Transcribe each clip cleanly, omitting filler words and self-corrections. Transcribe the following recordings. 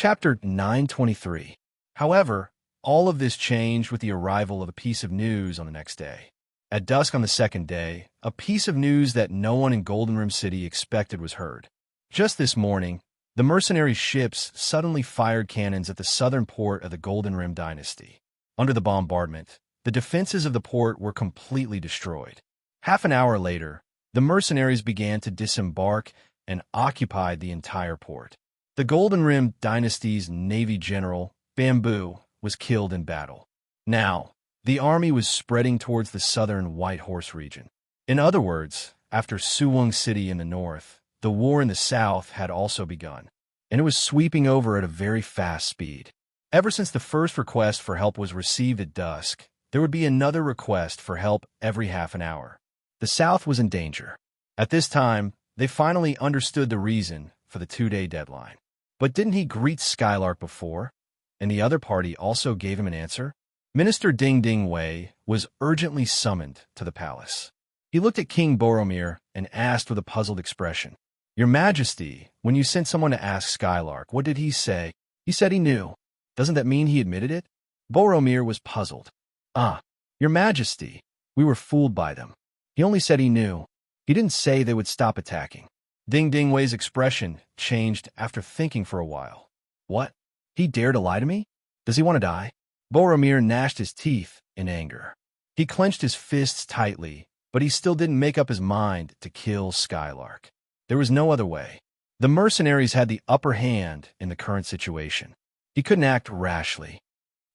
Chapter 923. However, all of this changed with the arrival of a piece of news on the next day. At dusk on the second day, a piece of news that no one in Golden Rim City expected was heard. Just this morning, the mercenary ships suddenly fired cannons at the southern port of the Golden Rim dynasty. Under the bombardment, the defenses of the port were completely destroyed. Half an hour later, the mercenaries began to disembark and occupied the entire port. The Golden Rim dynasty's navy general, Bamboo, was killed in battle. Now, the army was spreading towards the southern White Horse region. In other words, after Suwon City in the north, the war in the south had also begun, and it was sweeping over at a very fast speed. Ever since the first request for help was received at dusk, there would be another request for help every half an hour. The south was in danger. At this time, they finally understood the reason for the 2-day deadline. But didn't he greet Skylark before? And the other party also gave him an answer? Minister Ding Ding Wei was urgently summoned to the palace. He looked at King Boromir and asked with a puzzled expression, "Your Majesty, when you sent someone to ask Skylark, what did he say?" "He said he knew." "Doesn't that mean he admitted it?" Boromir was puzzled. Your Majesty, we were fooled by them. He only said he knew. He didn't say they would stop attacking." Ding Ding Wei's expression changed after thinking for a while. What? He dared to lie to me? Does he want to die? Boromir gnashed his teeth in anger. He clenched his fists tightly, but he still didn't make up his mind to kill Skylark. There was no other way. The mercenaries had the upper hand in the current situation. He couldn't act rashly.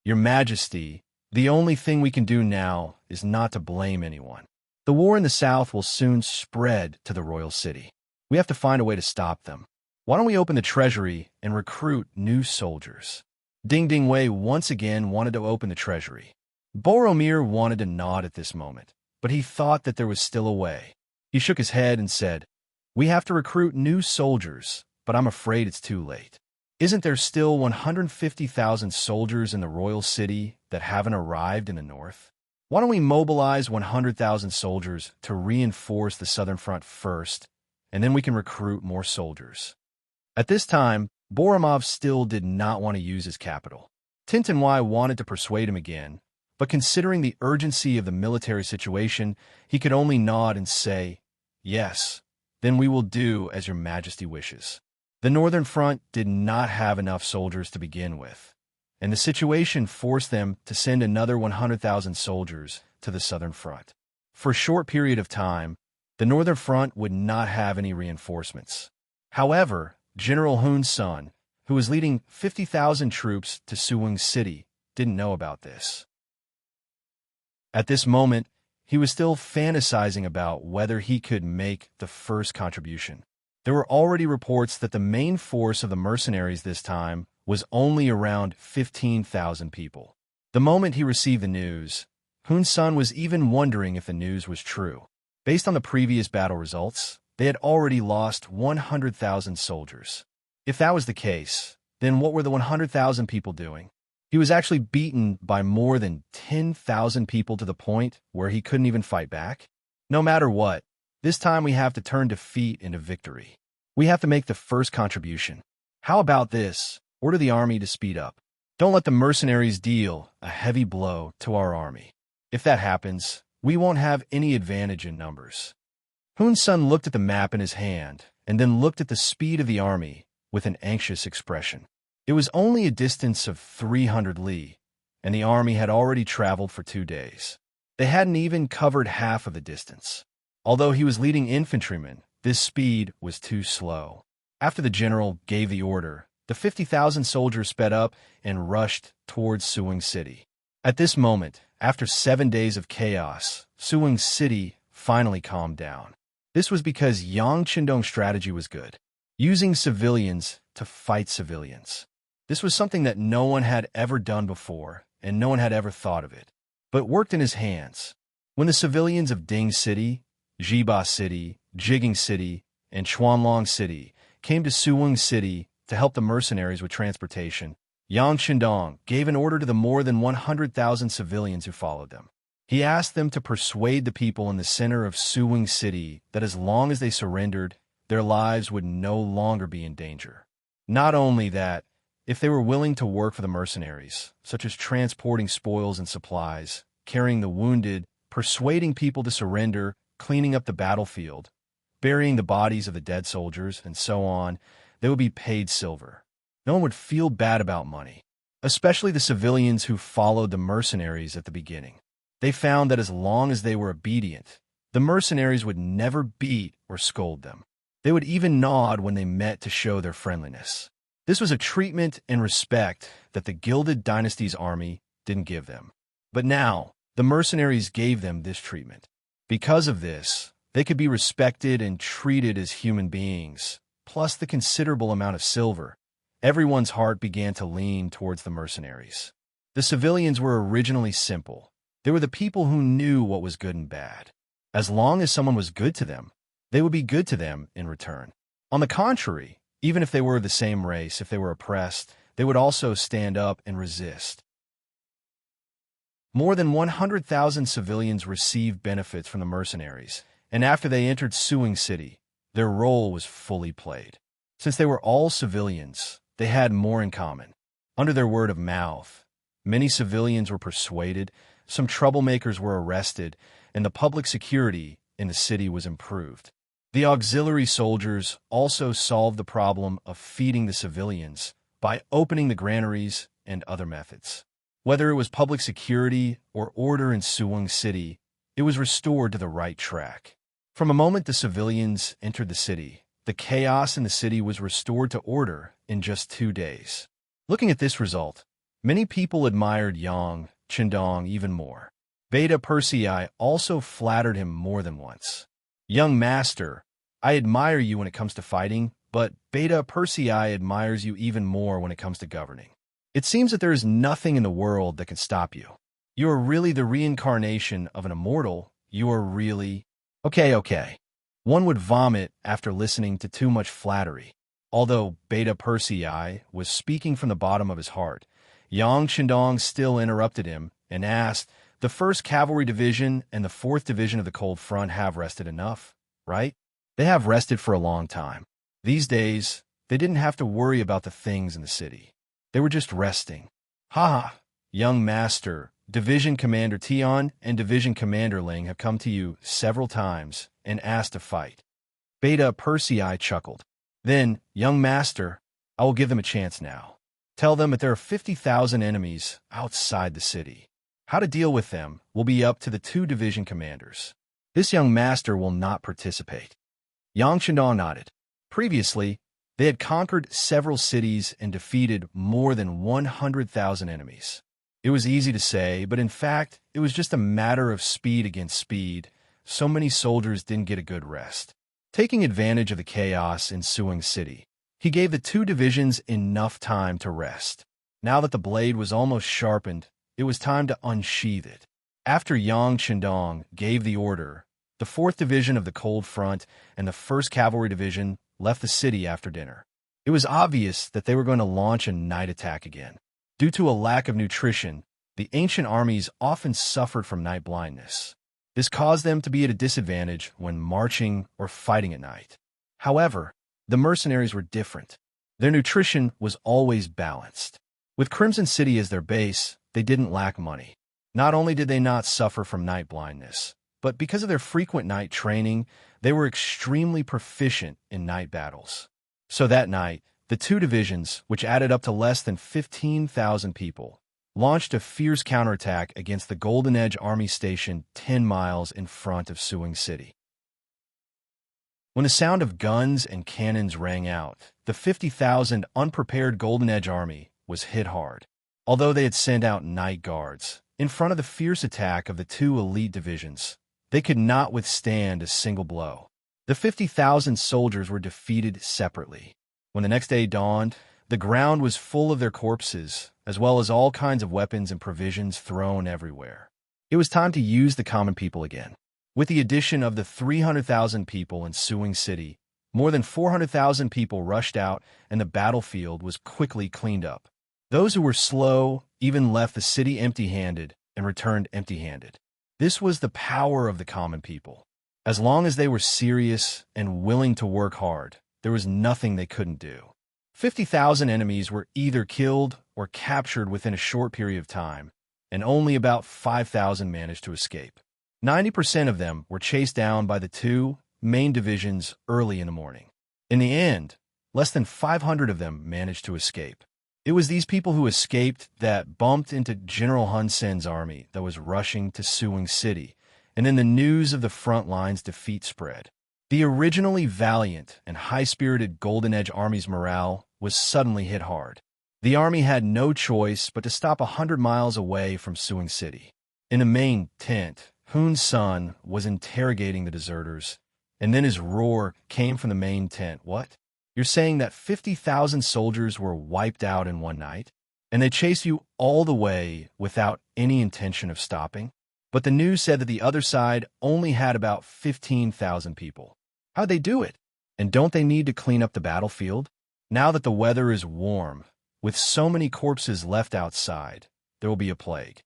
"Your Majesty, the only thing we can do now is not to blame anyone. The war in the south will soon spread to the royal city. We have to find a way to stop them. Why don't we open the treasury and recruit new soldiers?" Ding Ding Wei once again wanted to open the treasury. Boromir wanted to nod at this moment, but he thought that there was still a way. He shook his head and said, "We have to recruit new soldiers, but I'm afraid it's too late. Isn't there still 150,000 soldiers in the royal city that haven't arrived in the north? Why don't we mobilize 100,000 soldiers to reinforce the southern front first, and then we can recruit more soldiers?" At this time, Boromir still did not want to use his capital. Tintinwai wanted to persuade him again, but considering the urgency of the military situation, he could only nod and say, "Yes, then we will do as your Majesty wishes." The northern front did not have enough soldiers to begin with, and the situation forced them to send another 100,000 soldiers to the southern front. For a short period of time, the northern front would not have any reinforcements. However, General Hun Sun, who was leading 50,000 troops to Suwon City, didn't know about this. At this moment, he was still fantasizing about whether he could make the first contribution. There were already reports that the main force of the mercenaries this time was only around 15,000 people. The moment he received the news, Hun Sun was even wondering if the news was true. Based on the previous battle results, they had already lost 100,000 soldiers. If that was the case, then what were the 100,000 people doing? He was actually beaten by more than 10,000 people to the point where he couldn't even fight back. No matter what, this time we have to turn defeat into victory. We have to make the first contribution. How about this? Order the army to speed up. Don't let the mercenaries deal a heavy blow to our army. If that happens, we won't have any advantage in numbers. Hun Sun looked at the map in his hand and then looked at the speed of the army with an anxious expression. It was only a distance of 300 li, and the army had already traveled for 2 days. They hadn't even covered half of the distance. Although he was leading infantrymen, this speed was too slow. After the general gave the order, the 50,000 soldiers sped up and rushed towards Suwon City. At this moment, after 7 days of chaos, Suwon City finally calmed down. This was because Yang Qindong's strategy was good, using civilians to fight civilians. This was something that no one had ever done before, and no one had ever thought of it, but worked in his hands. When the civilians of Ding City, Jiba City, Jigging City, and Chuanlong City came to Suwon City to help the mercenaries with transportation, Yang Qindong gave an order to the more than 100,000 civilians who followed them. He asked them to persuade the people in the center of Suwon City that as long as they surrendered, their lives would no longer be in danger. Not only that, if they were willing to work for the mercenaries, such as transporting spoils and supplies, carrying the wounded, persuading people to surrender, cleaning up the battlefield, burying the bodies of the dead soldiers, and so on, they would be paid silver. No one would feel bad about money, especially the civilians who followed the mercenaries at the beginning. They found that as long as they were obedient, the mercenaries would never beat or scold them. They would even nod when they met to show their friendliness. This was a treatment and respect that the Gilded Dynasty's army didn't give them. But now, the mercenaries gave them this treatment. Because of this, they could be respected and treated as human beings, plus the considerable amount of silver. Everyone's heart began to lean towards the mercenaries. The civilians were originally simple. They were the people who knew what was good and bad. As long as someone was good to them, they would be good to them in return. On the contrary, even if they were of the same race, if they were oppressed, they would also stand up and resist. More than 100,000 civilians received benefits from the mercenaries, and after they entered Suing City, their role was fully played. Since they were all civilians, they had more in common. Under their word of mouth, many civilians were persuaded, some troublemakers were arrested, and the public security in the city was improved. The auxiliary soldiers also solved the problem of feeding the civilians by opening the granaries and other methods. Whether it was public security or order in Suing City, it was restored to the right track. From the moment the civilians entered the city, the chaos in the city was restored to order in just 2 days. Looking at this result, many people admired Yang Qindong even more. Beta Persei also flattered him more than once. "Young master, I admire you when it comes to fighting, but Beta Persei admires you even more when it comes to governing. It seems that there is nothing in the world that can stop you. You are really the reincarnation of an immortal. You are really—" Okay. One would vomit after listening to too much flattery. Although Beta Persei was speaking from the bottom of his heart, Yang Qindong still interrupted him and asked, "The 1st Cavalry Division and the 4th Division of the Cold Front have rested enough, right? They have rested for a long time. These days, they didn't have to worry about the things in the city. They were just resting." "Ha! Young master, Division Commander Tian and Division Commander Ling have come to you several times and asked to fight." Beta Persei chuckled. "Then, young master, I will give them a chance now. Tell them that there are 50,000 enemies outside the city. How to deal with them will be up to the 2 division commanders. This young master will not participate." Yang Qindong nodded. Previously, they had conquered several cities and defeated more than 100,000 enemies. It was easy to say, but in fact, it was just a matter of speed against speed. So many soldiers didn't get a good rest. Taking advantage of the chaos in Suing City, he gave the 2 divisions enough time to rest. Now that the blade was almost sharpened, it was time to unsheath it. After Yang Qindong gave the order, the 4th Division of the Cold Front and the 1st Cavalry Division left the city after dinner. It was obvious that they were going to launch a night attack again. Due to a lack of nutrition, the ancient armies often suffered from night blindness. This caused them to be at a disadvantage when marching or fighting at night. However, the mercenaries were different. Their nutrition was always balanced. With Crimson City as their base, they didn't lack money. Not only did they not suffer from night blindness, but because of their frequent night training, they were extremely proficient in night battles. So that night, the 2 divisions, which added up to less than 15,000 people, launched a fierce counterattack against the Golden Edge Army stationed 10 miles in front of Suing City. When the sound of guns and cannons rang out, the 50,000 unprepared Golden Edge Army was hit hard. Although they had sent out night guards, in front of the fierce attack of the 2 elite divisions, they could not withstand a single blow. The 50,000 soldiers were defeated separately. When the next day dawned, the ground was full of their corpses, as well as all kinds of weapons and provisions thrown everywhere. It was time to use the common people again. With the addition of the 300,000 people in Suing City, more than 400,000 people rushed out and the battlefield was quickly cleaned up. Those who were slow even left the city empty-handed and returned empty-handed. This was the power of the common people. As long as they were serious and willing to work hard, there was nothing they couldn't do. 50,000 enemies were either killed or captured within a short period of time, and only about 5,000 managed to escape. 90% of them were chased down by the two main divisions early in the morning. In the end, less than 500 of them managed to escape. It was these people who escaped that bumped into General Hun Sen's army that was rushing to Suing City, and then the news of the front line's defeat spread. The originally valiant and high-spirited Golden Edge Army's morale was suddenly hit hard. The army had no choice but to stop 100 miles away from Suing City. In the main tent, Hun Sen was interrogating the deserters, and then his roar came from the main tent. What? You're saying that 50,000 soldiers were wiped out in one night? And they chased you all the way without any intention of stopping? But the news said that the other side only had about 15,000 people. How'd they do it? And don't they need to clean up the battlefield? Now that the weather is warm, with so many corpses left outside, there will be a plague.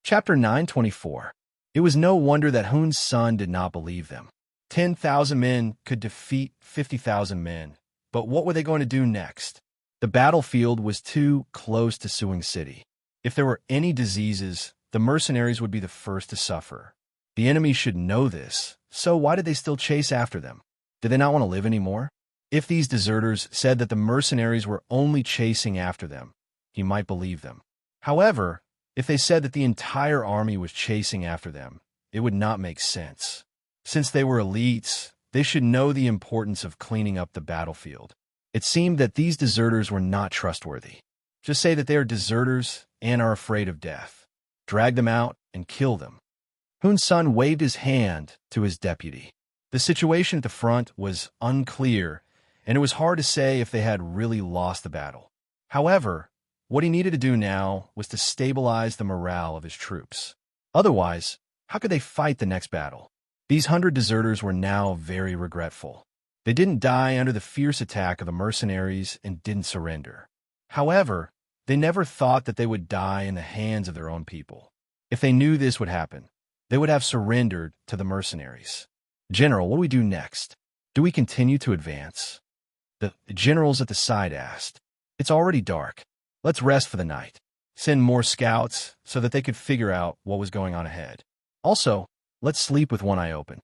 Chapter 924. It was no wonder that Hun Sen did not believe them. 10,000 men could defeat 50,000 men, but what were they going to do next? The battlefield was too close to Suing City. If there were any diseases, the mercenaries would be the first to suffer. The enemy should know this, so why did they still chase after them? Did they not want to live anymore? If these deserters said that the mercenaries were only chasing after them, he might believe them. However, if they said that the entire army was chasing after them, it would not make sense. Since they were elites, they should know the importance of cleaning up the battlefield. It seemed that these deserters were not trustworthy. Just say that they are deserters and are afraid of death. Drag them out and kill them. Hun Sen waved his hand to his deputy. The situation at the front was unclear, and it was hard to say if they had really lost the battle. However, what he needed to do now was to stabilize the morale of his troops. Otherwise, how could they fight the next battle? These 100 deserters were now very regretful. They didn't die under the fierce attack of the mercenaries and didn't surrender. However, they never thought that they would die in the hands of their own people. If they knew this would happen, they would have surrendered to the mercenaries. General, what do we do next? Do we continue to advance? The generals at the side asked. It's already dark. Let's rest for the night. Send more scouts so that they could figure out what was going on ahead. Also, let's sleep with one eye open.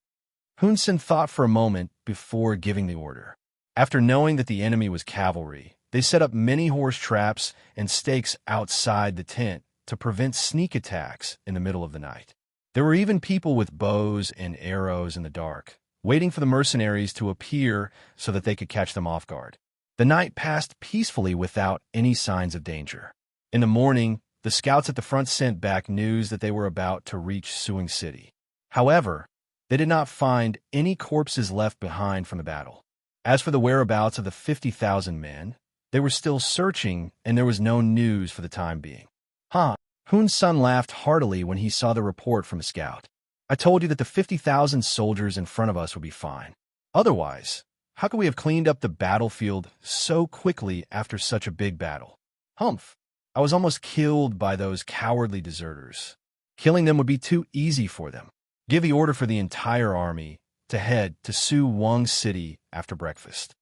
Hun Sen thought for a moment before giving the order. After knowing that the enemy was cavalry, they set up many horse traps and stakes outside the tent to prevent sneak attacks in the middle of the night. There were even people with bows and arrows in the dark, waiting for the mercenaries to appear so that they could catch them off guard. The night passed peacefully without any signs of danger. In the morning, the scouts at the front sent back news that they were about to reach Suing City. However, they did not find any corpses left behind from the battle. As for the whereabouts of the 50,000 men, they were still searching, and there was no news for the time being. Hun Sen laughed heartily when he saw the report from a scout. I told you that the 50,000 soldiers in front of us would be fine. Otherwise, how could we have cleaned up the battlefield so quickly after such a big battle? Humph! I was almost killed by those cowardly deserters. Killing them would be too easy for them. Give the order for the entire army to head to Suing City after breakfast.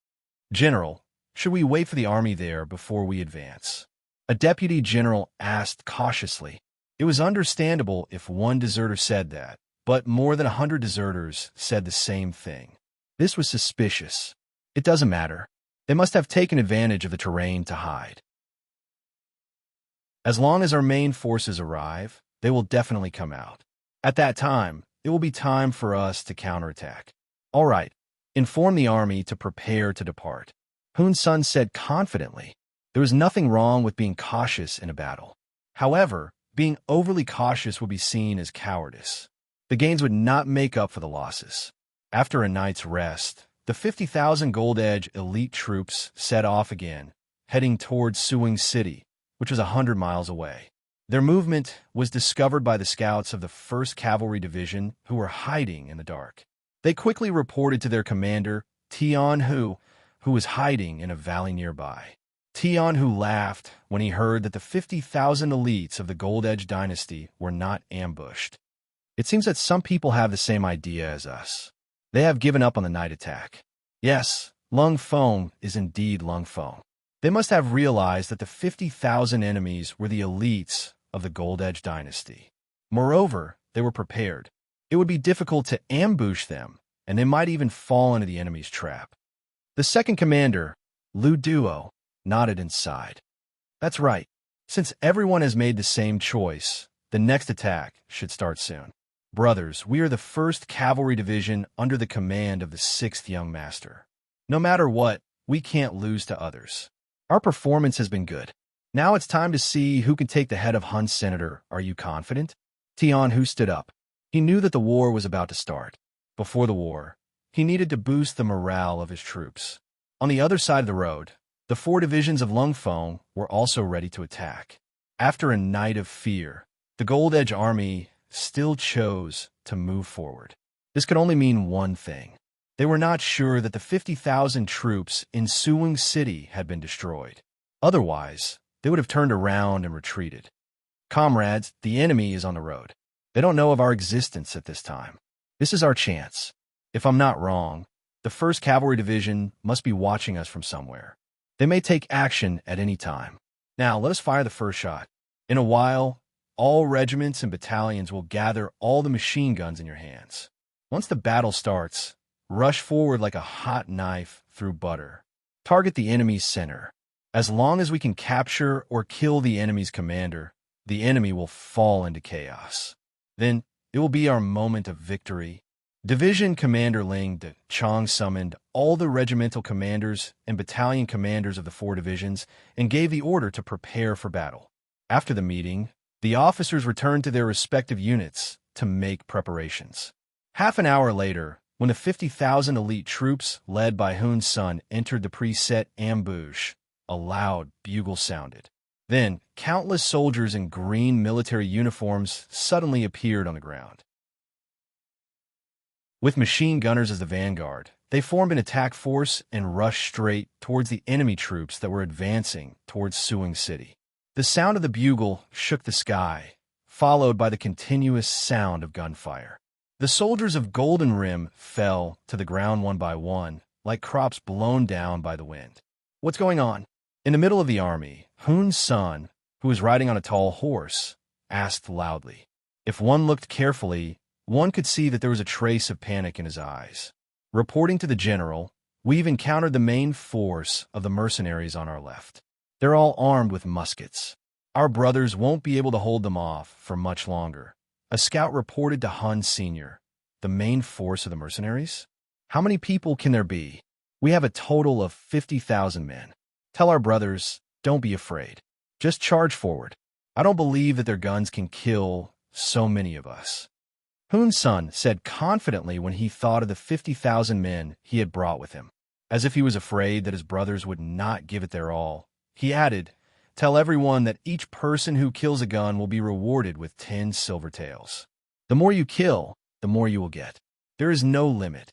General, should we wait for the army there before we advance? A deputy general asked cautiously. It was understandable if one deserter said that, but more than 100 deserters said the same thing. This was suspicious. It doesn't matter. They must have taken advantage of the terrain to hide. As long as our main forces arrive, they will definitely come out. At that time, it will be time for us to counterattack. All right, inform the army to prepare to depart. Hun Sen said confidently. There was nothing wrong with being cautious in a battle. However, being overly cautious would be seen as cowardice. The gains would not make up for the losses. After a night's rest, the 50,000 Gold Edge elite troops set off again, heading towards Suing City, which was 100 miles away. Their movement was discovered by the scouts of the 1st Cavalry Division who were hiding in the dark. They quickly reported to their commander, Tian Hu was hiding in a valley nearby. Tian Hu laughed when he heard that the 50,000 elites of the Gold Edge dynasty were not ambushed. It seems that some people have the same idea as us. They have given up on the night attack. Yes, Lung Feng is indeed Lung Feng. They must have realized that the 50,000 enemies were the elites of the Gold Edge dynasty. Moreover, they were prepared. It would be difficult to ambush them, and they might even fall into the enemy's trap. The second commander, Lu Duo, nodded inside. That's right. Since everyone has made the same choice, the next attack should start soon. Brothers, we are the 1st Cavalry Division under the command of the 6th Young Master. No matter what, we can't lose to others. Our performance has been good. Now it's time to see who can take the head of Hun's senator. Are you confident? Tian Hu stood up. He knew that the war was about to start. Before the war, he needed to boost the morale of his troops. On the other side of the road, the 4 divisions of Lung Feng were also ready to attack. After a night of fear, the Gold Edge army still chose to move forward. This could only mean one thing. They were not sure that the 50,000 troops in Suwing City had been destroyed. Otherwise, they would have turned around and retreated. Comrades, the enemy is on the road. They don't know of our existence at this time. This is our chance. If I'm not wrong, the 1st Cavalry Division must be watching us from somewhere. They may take action at any time. Now, let us fire the first shot. In a while, all regiments and battalions will gather all the machine guns in your hands. Once the battle starts, rush forward like a hot knife through butter. Target the enemy's center. As long as we can capture or kill the enemy's commander, the enemy will fall into chaos. Then, it will be our moment of victory. Division Commander Ling De Chong summoned all the regimental commanders and battalion commanders of the 4 divisions and gave the order to prepare for battle. After the meeting, the officers returned to their respective units to make preparations. Half an hour later, when the 50,000 elite troops led by Hun's son entered the preset ambush, a loud bugle sounded. Then, countless soldiers in green military uniforms suddenly appeared on the ground. With machine gunners as the vanguard, they formed an attack force and rushed straight towards the enemy troops that were advancing towards Suwing City. The sound of the bugle shook the sky, followed by the continuous sound of gunfire. The soldiers of Golden Rim fell to the ground one by one, like crops blown down by the wind. What's going on? In the middle of the army, Hun's son, who was riding on a tall horse, asked loudly. If one looked carefully, one could see that there was a trace of panic in his eyes. Reporting to the general, we've encountered the main force of the mercenaries on our left. They're all armed with muskets. Our brothers won't be able to hold them off for much longer. A scout reported to Hun Sr. The main force of the mercenaries? How many people can there be? We have a total of 50,000 men. Tell our brothers, don't be afraid. Just charge forward. I don't believe that their guns can kill so many of us. Hun's son said confidently when he thought of the 50,000 men he had brought with him. As if he was afraid that his brothers would not give it their all, he added, tell everyone that each person who kills a gun will be rewarded with 10 silver taels. The more you kill, the more you will get. There is no limit.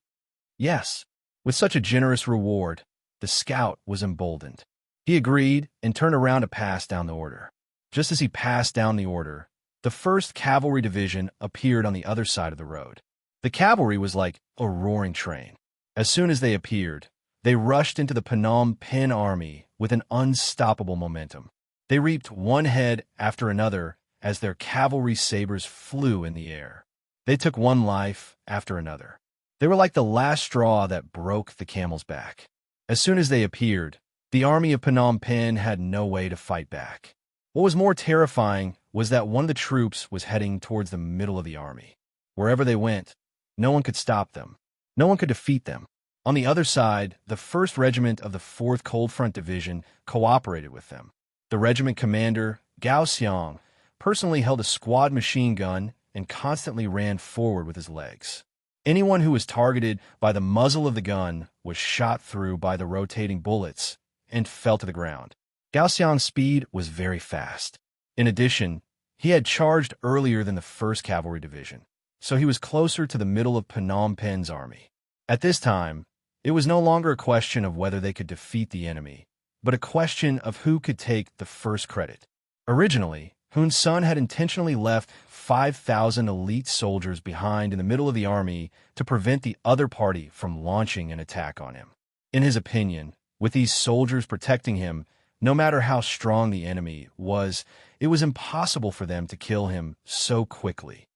Yes, with such a generous reward, the scout was emboldened. He agreed and turned around to pass down the order. Just as he passed down the order, the 1st Cavalry Division appeared on the other side of the road. The cavalry was like a roaring train. As soon as they appeared, they rushed into the Phnom Penh army with an unstoppable momentum. They reaped one head after another as their cavalry sabers flew in the air. They took one life after another. They were like the last straw that broke the camel's back. As soon as they appeared, the army of Phnom Penh had no way to fight back. What was more terrifying was that one of the troops was heading towards the middle of the army. Wherever they went, no one could stop them. No one could defeat them. On the other side, the 1st Regiment of the 4th Cold Front Division cooperated with them. The regiment commander, Gao Xiang, personally held a squad machine gun and constantly ran forward with his legs. Anyone who was targeted by the muzzle of the gun was shot through by the rotating bullets and fell to the ground. Gao Xiang's speed was very fast. In addition, he had charged earlier than the 1st Cavalry Division, so he was closer to the middle of Phnom Penh's army. At this time, it was no longer a question of whether they could defeat the enemy, but a question of who could take the first credit. Originally, Hun's son had intentionally left 5,000 elite soldiers behind in the middle of the army to prevent the other party from launching an attack on him. In his opinion, with these soldiers protecting him, no matter how strong the enemy was, it was impossible for them to kill him so quickly.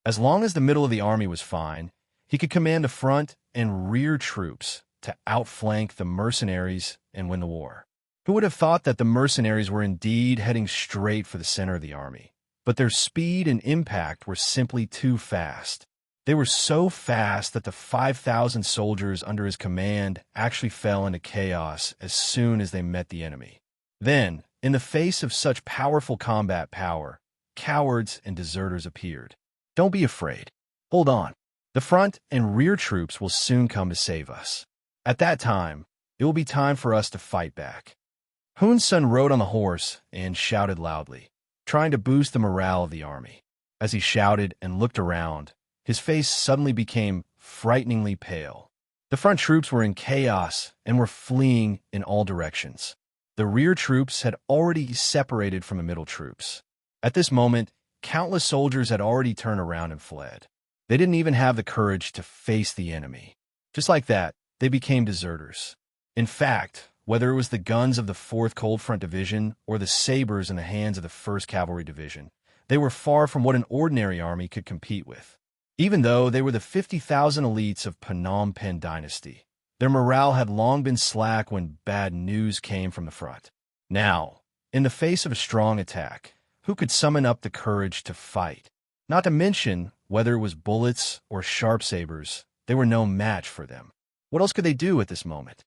As long as the middle of the army was fine, he could command the front and rear troops to outflank the mercenaries and win the war. Who would have thought that the mercenaries were indeed heading straight for the center of the army? But their speed and impact were simply too fast. They were so fast that the 5,000 soldiers under his command actually fell into chaos as soon as they met the enemy. Then, in the face of such powerful combat power, cowards and deserters appeared. Don't be afraid. Hold on. The front and rear troops will soon come to save us. At that time, it will be time for us to fight back. Hun's son rode on the horse and shouted loudly, trying to boost the morale of the army. As he shouted and looked around, his face suddenly became frighteningly pale. The front troops were in chaos and were fleeing in all directions. The rear troops had already separated from the middle troops. At this moment, countless soldiers had already turned around and fled. They didn't even have the courage to face the enemy. Just like that, they became deserters. In fact, whether it was the guns of the 4th Cold Front Division or the sabers in the hands of the 1st Cavalry Division, they were far from what an ordinary army could compete with. Even though they were the 50,000 elites of Phnom Penh dynasty, their morale had long been slack when bad news came from the front. Now, in the face of a strong attack, who could summon up the courage to fight? Not to mention, whether it was bullets or sharp sabers, they were no match for them. What else could they do at this moment?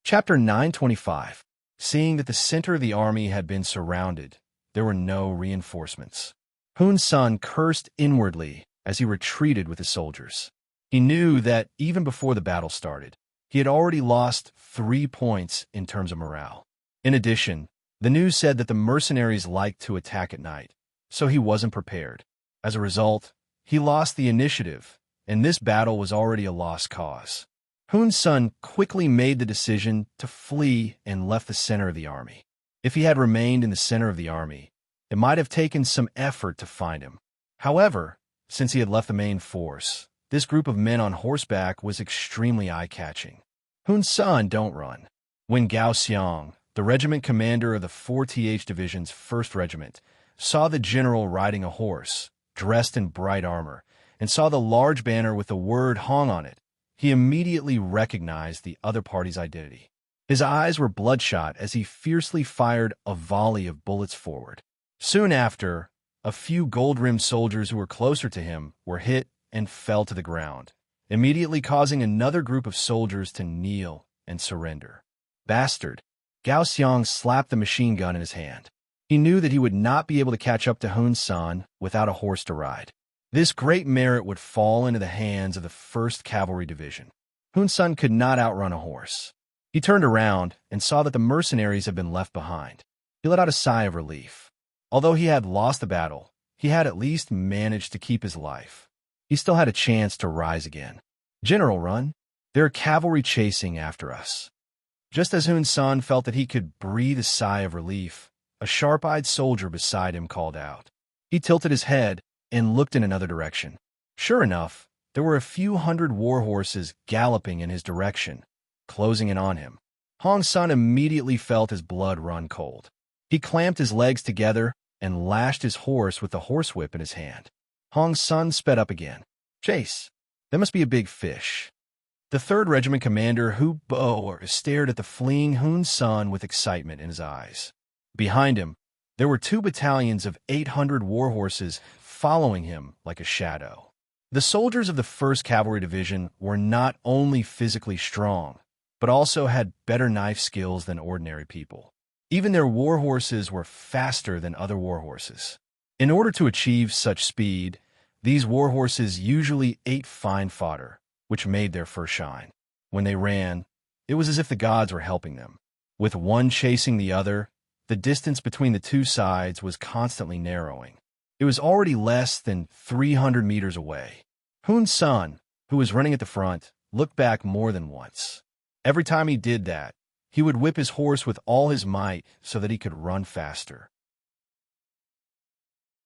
Chapter 925. Seeing that the center of the army had been surrounded, there were no reinforcements. Hun's son cursed inwardly as he retreated with his soldiers. He knew that even before the battle started, he had already lost 3 points in terms of morale. In addition, the news said that the mercenaries liked to attack at night, so he wasn't prepared. As a result, he lost the initiative, and this battle was already a lost cause. Hun's son quickly made the decision to flee and left the center of the army. If he had remained in the center of the army, it might have taken some effort to find him. However, since he had left the main force, this group of men on horseback was extremely eye-catching. Hun's son, don't run. When Gao Xiang, the regiment commander of the 4th Division's 1st Regiment, saw the general riding a horse, dressed in bright armor, and saw the large banner with the word Hong on it, he immediately recognized the other party's identity. His eyes were bloodshot as he fiercely fired a volley of bullets forward. Soon after, a few gold-rimmed soldiers who were closer to him were hit and fell to the ground, immediately causing another group of soldiers to kneel and surrender. Bastard! Gao Xiang slapped the machine gun in his hand. He knew that he would not be able to catch up to Hun's son without a horse to ride. This great merit would fall into the hands of the 1st Cavalry Division. Hun's son could not outrun a horse. He turned around and saw that the mercenaries had been left behind. He let out a sigh of relief. Although he had lost the battle, he had at least managed to keep his life. He still had a chance to rise again. General, run. There are cavalry chasing after us. Just as Hun's son felt that he could breathe a sigh of relief, a sharp-eyed soldier beside him called out. He tilted his head and looked in another direction. Sure enough, there were a few hundred war horses galloping in his direction, closing in on him. Hong's son immediately felt his blood run cold. He clamped his legs together and lashed his horse with the horsewhip in his hand. Hong's son sped up again. Chase! That must be a big fish. The 3rd Regiment commander Hu Bo stared at the fleeing Hun's son with excitement in his eyes. Behind him, there were 2 battalions of 800 war horses following him like a shadow. The soldiers of the 1st Cavalry Division were not only physically strong, but also had better knife skills than ordinary people. Even their war horses were faster than other war horses. In order to achieve such speed, these war horses usually ate fine fodder, which made their fur shine. When they ran, it was as if the gods were helping them. With one chasing the other, the distance between the 2 sides was constantly narrowing. It was already less than 300 meters away. Hun's son, who was running at the front, looked back more than once. Every time he did that, he would whip his horse with all his might so that he could run faster.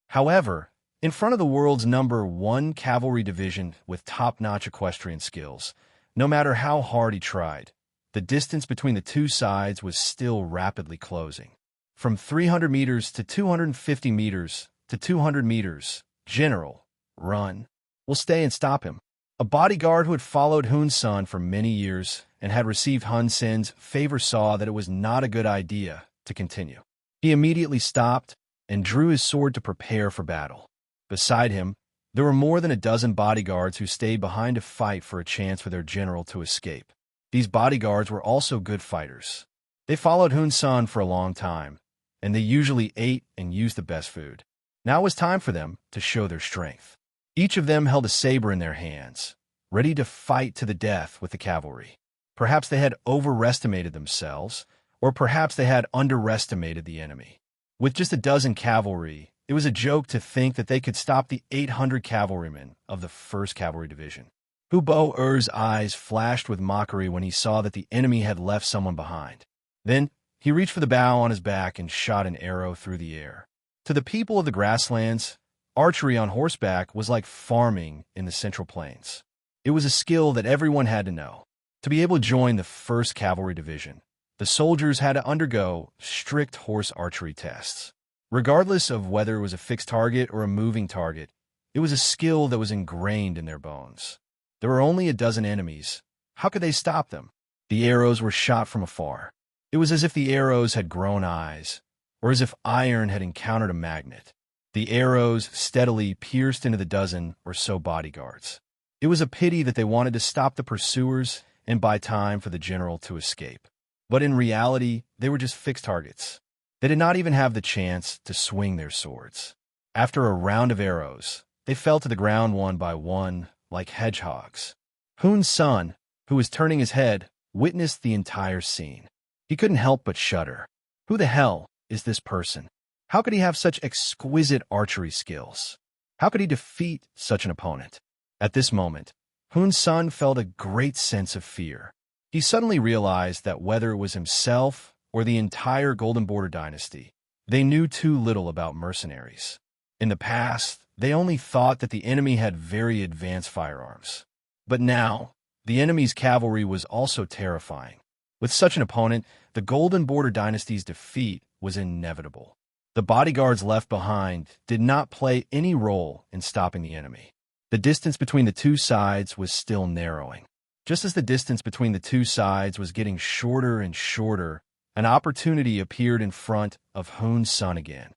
However, in front of the world's #1 cavalry division with top-notch equestrian skills, no matter how hard he tried, the distance between the two sides was still rapidly closing. From 300 meters to 250 meters to 200 meters, General, run. We'll stay and stop him. A bodyguard who had followed Hun Sen for many years and had received Hun Sen's favor saw that it was not a good idea to continue. He immediately stopped and drew his sword to prepare for battle. Beside him, there were more than a dozen bodyguards who stayed behind to fight for a chance for their general to escape. These bodyguards were also good fighters. They followed Hun Sen for a long time, and they usually ate and used the best food. Now it was time for them to show their strength. Each of them held a saber in their hands, ready to fight to the death with the cavalry. Perhaps they had overestimated themselves, or perhaps they had underestimated the enemy. With just a dozen cavalry, it was a joke to think that they could stop the 800 cavalrymen of the 1st Cavalry Division. Hu Bo-er's eyes flashed with mockery when he saw that the enemy had left someone behind. Then, he reached for the bow on his back and shot an arrow through the air. To the people of the grasslands, archery on horseback was like farming in the Central Plains. It was a skill that everyone had to know. To be able to join the 1st Cavalry Division, the soldiers had to undergo strict horse archery tests. Regardless of whether it was a fixed target or a moving target, it was a skill that was ingrained in their bones. There were only a dozen enemies. How could they stop them? The arrows were shot from afar. It was as if the arrows had grown eyes, or as if iron had encountered a magnet. The arrows steadily pierced into the dozen or so bodyguards. It was a pity that they wanted to stop the pursuers and buy time for the general to escape. But in reality, they were just fixed targets. They did not even have the chance to swing their swords. After a round of arrows, they fell to the ground one by one, like hedgehogs. Hun Sen, who was turning his head, witnessed the entire scene. He couldn't help but shudder. Who the hell is this person? How could he have such exquisite archery skills? How could he defeat such an opponent? At this moment, Hun Sen felt a great sense of fear. He suddenly realized that whether it was himself or the entire Golden Border dynasty, they knew too little about mercenaries. In the past, they only thought that the enemy had very advanced firearms. But now, the enemy's cavalry was also terrifying. With such an opponent, the Golden Border dynasty's defeat was inevitable. The bodyguards left behind did not play any role in stopping the enemy. The distance between the two sides was still narrowing. Just as the distance between the two sides was getting shorter and shorter, an opportunity appeared in front of Hun Sen again.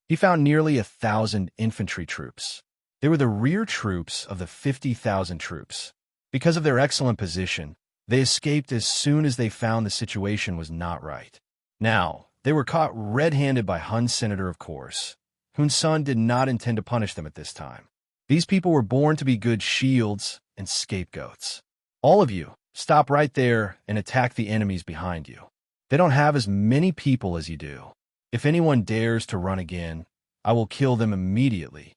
He found nearly 1,000 infantry troops. They were the rear troops of the 50,000 troops. Because of their excellent position, they escaped as soon as they found the situation was not right. Now, they were caught red-handed by Hun's senator, of course. Hun Sen did not intend to punish them at this time. These people were born to be good shields and scapegoats. All of you, stop right there and attack the enemies behind you. They don't have as many people as you do. If anyone dares to run again, I will kill them immediately.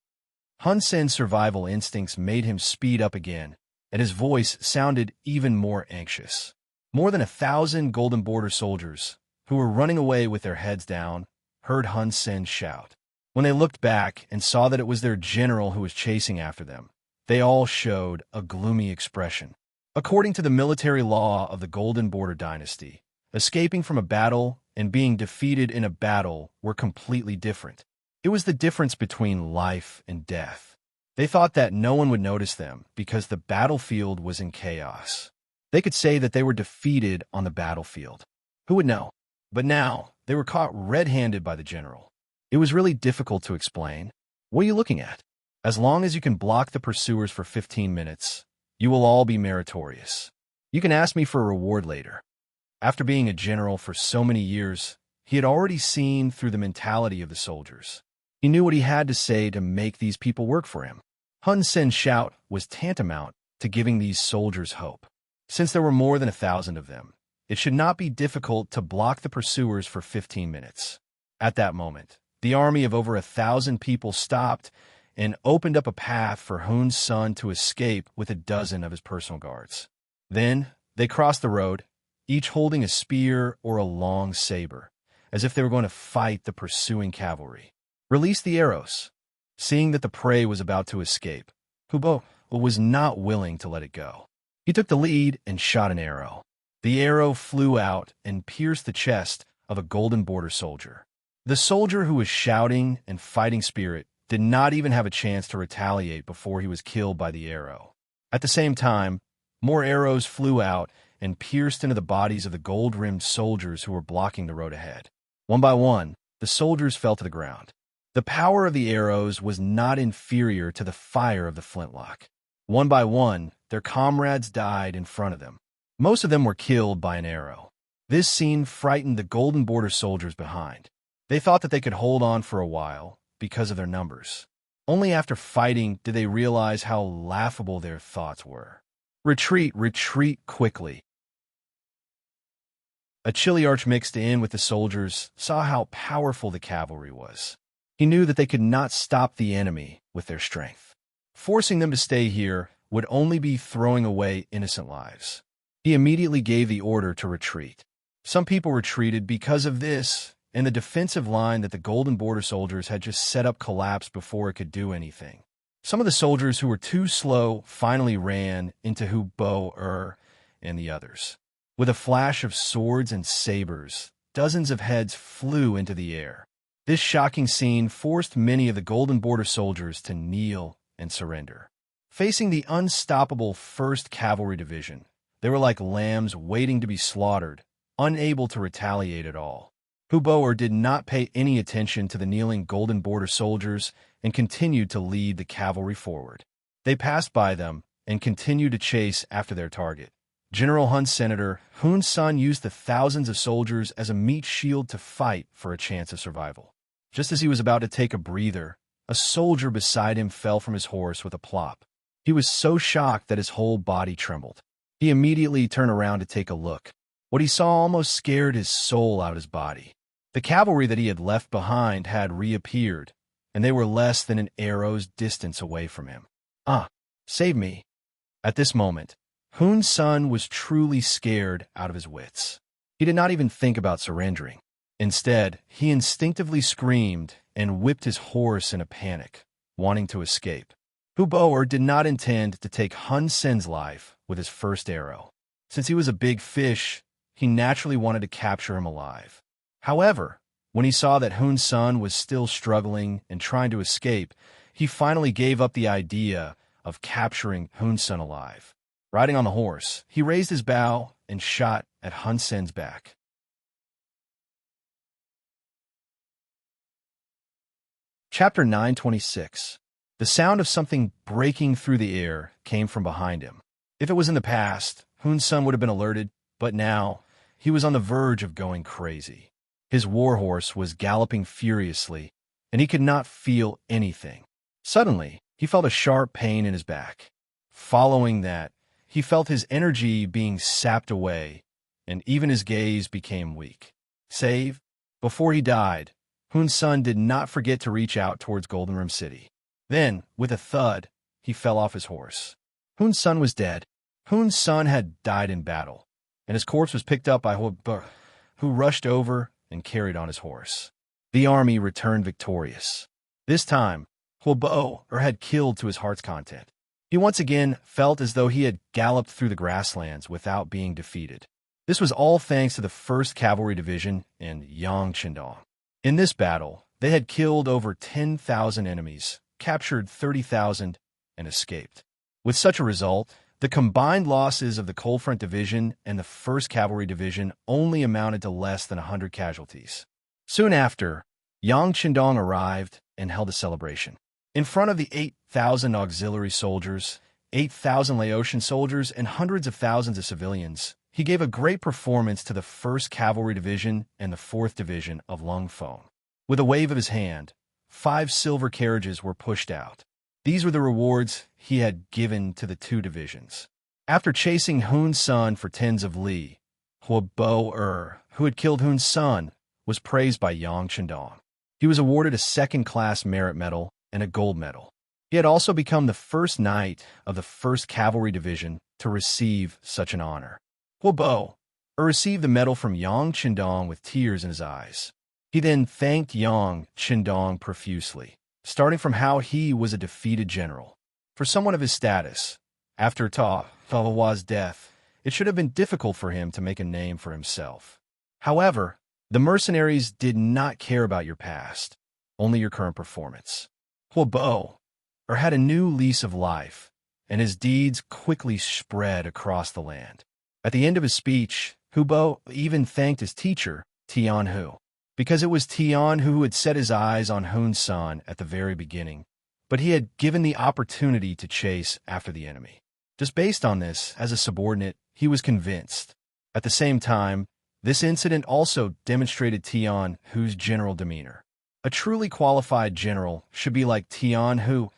Hun Sen's survival instincts made him speed up again, and his voice sounded even more anxious. More than 1,000 Golden Border soldiers, who were running away with their heads down, heard Hun Sen shout. When they looked back and saw that it was their general who was chasing after them, they all showed a gloomy expression. According to the military law of the Golden Border dynasty, escaping from a battle and being defeated in a battle were completely different. It was the difference between life and death. They thought that no one would notice them because the battlefield was in chaos. They could say that they were defeated on the battlefield. Who would know? But now, they were caught red-handed by the general. It was really difficult to explain. What are you looking at? As long as you can block the pursuers for 15 minutes, you will all be meritorious. You can ask me for a reward later. After being a general for so many years, he had already seen through the mentality of the soldiers. He knew what he had to say to make these people work for him. Hun Sen's shout was tantamount to giving these soldiers hope. Since there were more than 1,000 of them, it should not be difficult to block the pursuers for 15 minutes. At that moment, the army of over 1,000 people stopped and opened up a path for Hun Sen to escape with a dozen of his personal guards. Then they crossed the road, each holding a spear or a long saber, as if they were going to fight the pursuing cavalry. Release the arrows. Seeing that the prey was about to escape, Hubo was not willing to let it go. He took the lead and shot an arrow. The arrow flew out and pierced the chest of a golden border soldier. The soldier, who was shouting and fighting spirit, did not even have a chance to retaliate before he was killed by the arrow. At the same time, more arrows flew out and pierced into the bodies of the gold-rimmed soldiers who were blocking the road ahead. One by one, the soldiers fell to the ground. The power of the arrows was not inferior to the fire of the flintlock. One by one, their comrades died in front of them. Most of them were killed by an arrow. This scene frightened the golden border soldiers behind. They thought that they could hold on for a while because of their numbers. Only after fighting did they realize how laughable their thoughts were. Retreat, retreat quickly. Achilliarch, mixed in with the soldiers, saw how powerful the cavalry was. He knew that they could not stop the enemy with their strength. Forcing them to stay here would only be throwing away innocent lives. He immediately gave the order to retreat. Some people retreated because of this, and the defensive line that the golden border soldiers had just set up collapsed before it could do anything. Some of the soldiers who were too slow finally ran into Hubo and the others. With a flash of swords and sabers, dozens of heads flew into the air. This shocking scene forced many of the golden border soldiers to kneel and surrender. Facing the unstoppable 1st Cavalry Division, they were like lambs waiting to be slaughtered, unable to retaliate at all. Hubo did not pay any attention to the kneeling golden border soldiers and continued to lead the cavalry forward. They passed by them and continued to chase after their target. General Hun's senator, Hun's son, used the thousands of soldiers as a meat shield to fight for a chance of survival. Just as he was about to take a breather, a soldier beside him fell from his horse with a plop. He was so shocked that his whole body trembled. He immediately turned around to take a look. What he saw almost scared his soul out of his body. The cavalry that he had left behind had reappeared, and they were less than an arrow's distance away from him. Save me. At this moment, Hun's son was truly scared out of his wits. He did not even think about surrendering. Instead, he instinctively screamed and whipped his horse in a panic, wanting to escape. Hubo did not intend to take Hun Sen's life with his first arrow. Since he was a big fish, he naturally wanted to capture him alive. However, when he saw that Hun's son was still struggling and trying to escape, he finally gave up the idea of capturing Hun's son alive. Riding on the horse, he raised his bow and shot at Hun Sen's back. Chapter 926. The sound of something breaking through the air came from behind him. If it was in the past, Hun's son would have been alerted, but now he was on the verge of going crazy. His warhorse was galloping furiously, and he could not feel anything. Suddenly, he felt a sharp pain in his back. Following that, he felt his energy being sapped away, and even his gaze became weak. Save, before he died, Hun's son did not forget to reach out towards Golden Rim City. Then, with a thud, he fell off his horse. Hun's son was dead. Hun's son had died in battle, and his corpse was picked up by Hubo, who rushed over and carried on his horse. The army returned victorious. This time, Hubo had killed to his heart's content. He once again felt as though he had galloped through the grasslands without being defeated. This was all thanks to the 1st Cavalry Division and enchanting. In this battle, they had killed over 10,000 enemies, captured 30,000, and escaped. With such a result, the combined losses of the Cold Front Division and the 1st Cavalry Division only amounted to less than 100 casualties. Soon after, enchanting arrived and held a celebration. In front of the 8,000 auxiliary soldiers, 8,000 Laotian soldiers, and hundreds of thousands of civilians, he gave a great performance to the 1st Cavalry Division and the 4th Division of Lungphone. With a wave of his hand, 5 silver carriages were pushed out. These were the rewards he had given to the 2 divisions. After chasing Hun's son for tens of li, Hubo, who had killed Hun's son, was praised by enchanting. He was awarded a 2nd-class merit medal and a gold medal. He had also become the first knight of the 1st Cavalry Division to receive such an honor. Huobo received the medal from Yang Qindong with tears in his eyes. He then thanked Yang Qindong profusely, starting from how he was a defeated general. For someone of his status, after Huo's death, it should have been difficult for him to make a name for himself. However, the mercenaries did not care about your past, only your current performance. Huobo had a new lease of life, and his deeds quickly spread across the land. At the end of his speech, Huobo even thanked his teacher, Tian Hu, because it was Tian Hu who had set his eyes on Hun San at the very beginning, but he had given the opportunity to chase after the enemy. Just based on this, as a subordinate, he was convinced. At the same time, this incident also demonstrated Tian Hu's general demeanor. A truly qualified general should be like Tian Hu,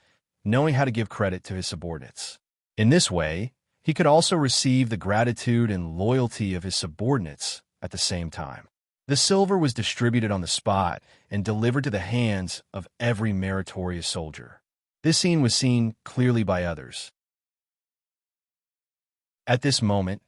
knowing how to give credit to his subordinates. In this way, he could also receive the gratitude and loyalty of his subordinates at the same time. The silver was distributed on the spot and delivered to the hands of every meritorious soldier. This scene was seen clearly by others. At this moment,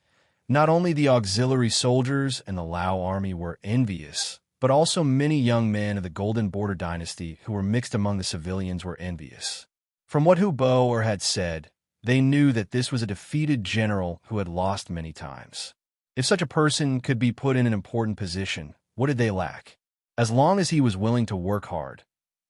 not only the auxiliary soldiers and the Lao army were envious, but also many young men of the Golden Border dynasty who were mixed among the civilians were envious. From what Huobo had said, they knew that this was a defeated general who had lost many times. If such a person could be put in an important position, what did they lack? As long as he was willing to work hard,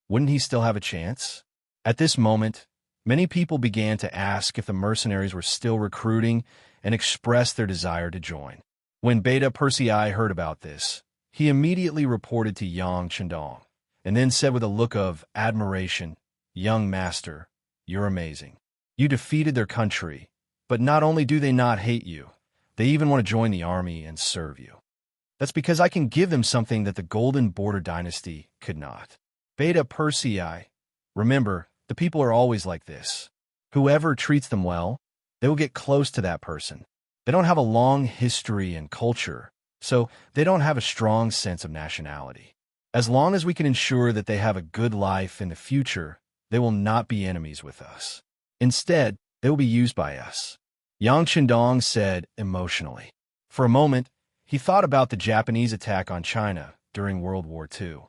wouldn't he still have a chance? At this moment, many people began to ask if the mercenaries were still recruiting and expressed their desire to join. When Beta Persei heard about this, he immediately reported to Yang Qindong, and then said with a look of admiration, "Young master, you're amazing. You defeated their country, but not only do they not hate you, they even want to join the army and serve you. That's because I can give them something that the Golden Border dynasty could not." Beta Persei, remember, the people are always like this. Whoever treats them well, they will get close to that person. They don't have a long history and culture, so they don't have a strong sense of nationality. As long as we can ensure that they have a good life in the future, they will not be enemies with us. Instead, they will be used by us. Yang Qindong said emotionally. For a moment, he thought about the Japanese attack on China during World War II.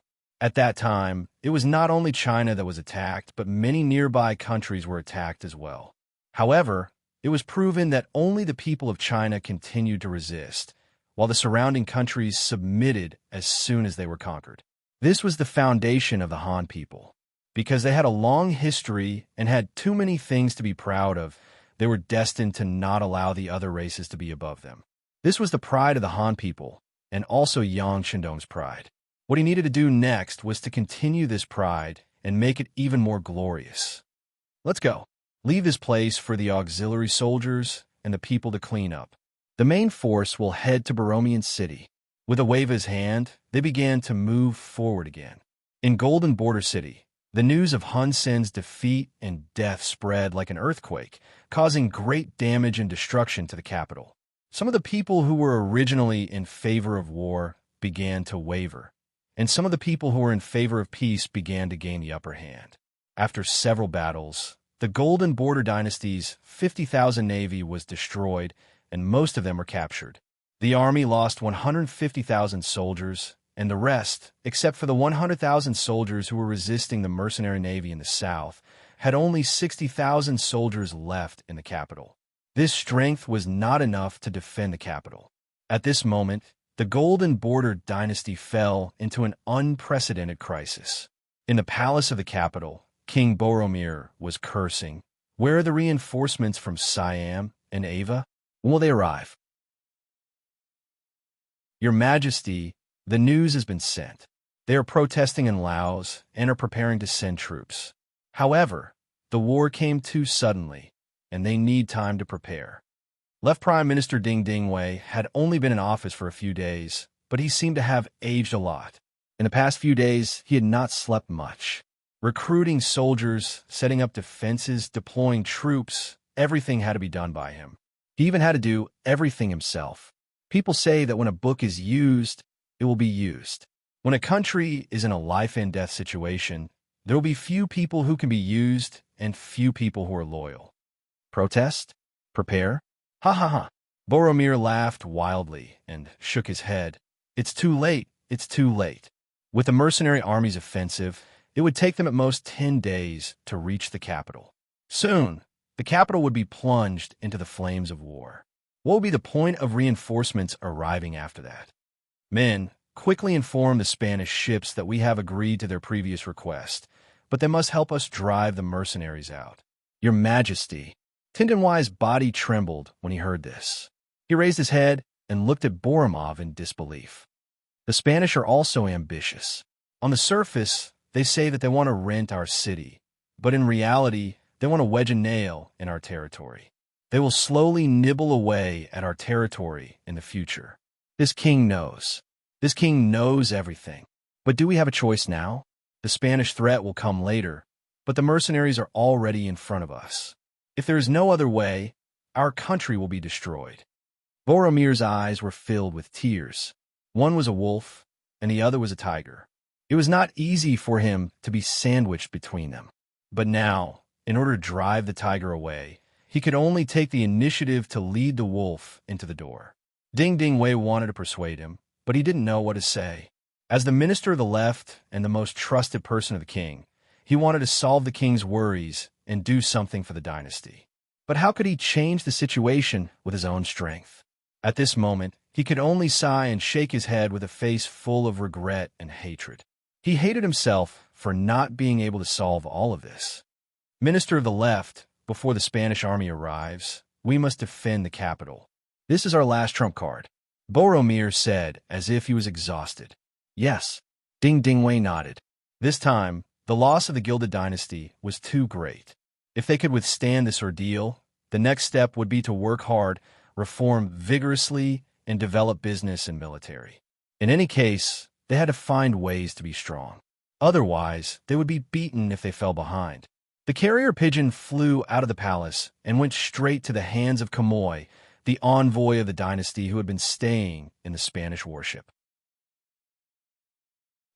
At that time, it was not only China that was attacked, but many nearby countries were attacked as well. However, it was proven that only the people of China continued to resist, while the surrounding countries submitted as soon as they were conquered. This was the foundation of the Han people. Because they had a long history and had too many things to be proud of, they were destined to not allow the other races to be above them. This was the pride of the Han people, and also Yang Qindong's pride. What he needed to do next was to continue this pride and make it even more glorious. Let's go. Leave this place for the auxiliary soldiers and the people to clean up. The main force will head to Baromian City. With a wave of his hand, they began to move forward again. In Golden Border City, the news of Hun Sen's defeat and death spread like an earthquake, causing great damage and destruction to the capital. Some of the people who were originally in favor of war began to waver, and some of the people who were in favor of peace began to gain the upper hand. After several battles, the Golden Border dynasty's 50,000 navy was destroyed, and most of them were captured. The army lost 150,000 soldiers, and the rest, except for the 100,000 soldiers who were resisting the mercenary navy in the south, had only 60,000 soldiers left in the capital. This strength was not enough to defend the capital. At this moment, the Golden Border dynasty fell into an unprecedented crisis. In the palace of the capital, King Boromir was cursing. "Where are the reinforcements from Siam and Ava? When will they arrive?" "Your Majesty, the news has been sent. They are protesting in Laos and are preparing to send troops. However, the war came too suddenly, and they need time to prepare." Left Prime Minister Ding Dingwei had only been in office for a few days, but he seemed to have aged a lot. In the past few days, he had not slept much. Recruiting soldiers, setting up defenses, deploying troops, everything had to be done by him. He even had to do everything himself. People say that when a book is used, it will be used. When a country is in a life-and-death situation, there will be few people who can be used and few people who are loyal. Protest? Prepare? Ha ha ha. Boromir laughed wildly and shook his head. It's too late. It's too late. With the mercenary army's offensive, it would take them at most 10 days to reach the capital. Soon, the capital would be plunged into the flames of war. What would be the point of reinforcements arriving after that? Men, quickly inform the Spanish ships that we have agreed to their previous request, but they must help us drive the mercenaries out. Your Majesty. Tindinwai's body trembled when he heard this. He raised his head and looked at Boromir in disbelief. The Spanish are also ambitious. On the surface, they say that they want to rent our city, but in reality, they want to wedge a nail in our territory. They will slowly nibble away at our territory in the future. This king knows. This king knows everything. But do we have a choice now? The Spanish threat will come later, but the mercenaries are already in front of us. If there is no other way, our country will be destroyed. Boromir's eyes were filled with tears. One was a wolf, and the other was a tiger. It was not easy for him to be sandwiched between them. But now, in order to drive the tiger away, he could only take the initiative to lead the wolf into the door. Ding Ding Wei wanted to persuade him, but he didn't know what to say. As the minister of the left and the most trusted person of the king, he wanted to solve the king's worries and do something for the dynasty. But how could he change the situation with his own strength? At this moment, he could only sigh and shake his head with a face full of regret and hatred. He hated himself for not being able to solve all of this. Minister of the left, before the Spanish army arrives, we must defend the capital. This is our last trump card, Boromir said, as if he was exhausted. Yes. Ding Ding Wei nodded. This time, the loss of the Gilded Dynasty was too great. If they could withstand this ordeal, the next step would be to work hard, reform vigorously, and develop business and military. In any case, they had to find ways to be strong. Otherwise, they would be beaten if they fell behind. The carrier pigeon flew out of the palace and went straight to the hands of Kamoy, the envoy of the dynasty who had been staying in the Spanish warship.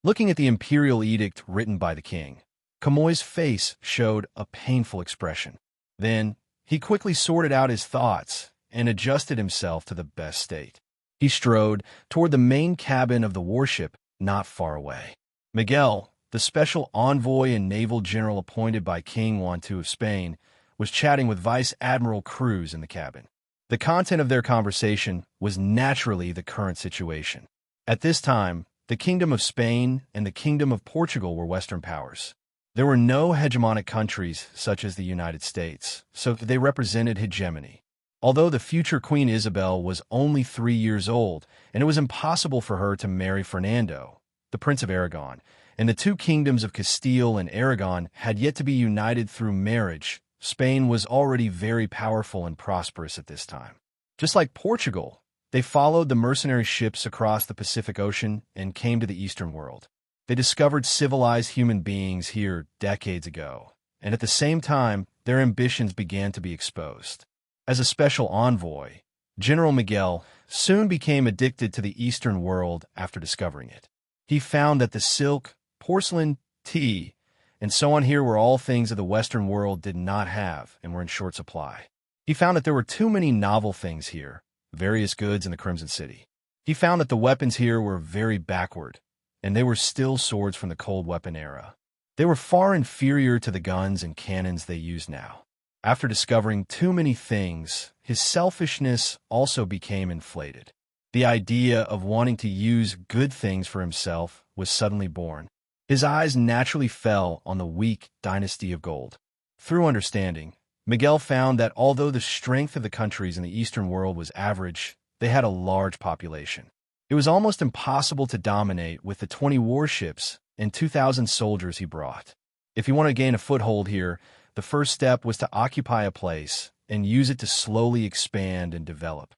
Looking at the imperial edict written by the king, Kamoy's face showed a painful expression. Then, he quickly sorted out his thoughts and adjusted himself to the best state. He strode toward the main cabin of the warship not far away. Miguel, the special envoy and naval general appointed by King Juan II of Spain, was chatting with Vice Admiral Cruz in the cabin. The content of their conversation was naturally the current situation. At this time, the Kingdom of Spain and the Kingdom of Portugal were Western powers. There were no hegemonic countries such as the United States, so they represented hegemony. Although the future Queen Isabel was only 3 years old, and it was impossible for her to marry Fernando, the Prince of Aragon, and the two kingdoms of Castile and Aragon had yet to be united through marriage, Spain was already very powerful and prosperous at this time. Just like Portugal, they followed the mercenary ships across the Pacific Ocean and came to the Eastern world. They discovered civilized human beings here decades ago, and at the same time, their ambitions began to be exposed. As a special envoy, General Miguel soon became addicted to the Eastern world after discovering it. He found that the silk, porcelain, tea, and so on here were all things that the Western world did not have and were in short supply. He found that there were too many novel things here, various goods in the Crimson City. He found that the weapons here were very backward, and they were still swords from the cold weapon era. They were far inferior to the guns and cannons they use now. After discovering too many things, his selfishness also became inflated. The idea of wanting to use good things for himself was suddenly born. His eyes naturally fell on the weak dynasty of gold. Through understanding, Miguel found that although the strength of the countries in the Eastern world was average, they had a large population. It was almost impossible to dominate with the 20 warships and 2,000 soldiers he brought. If he wanted to gain a foothold here, the first step was to occupy a place and use it to slowly expand and develop.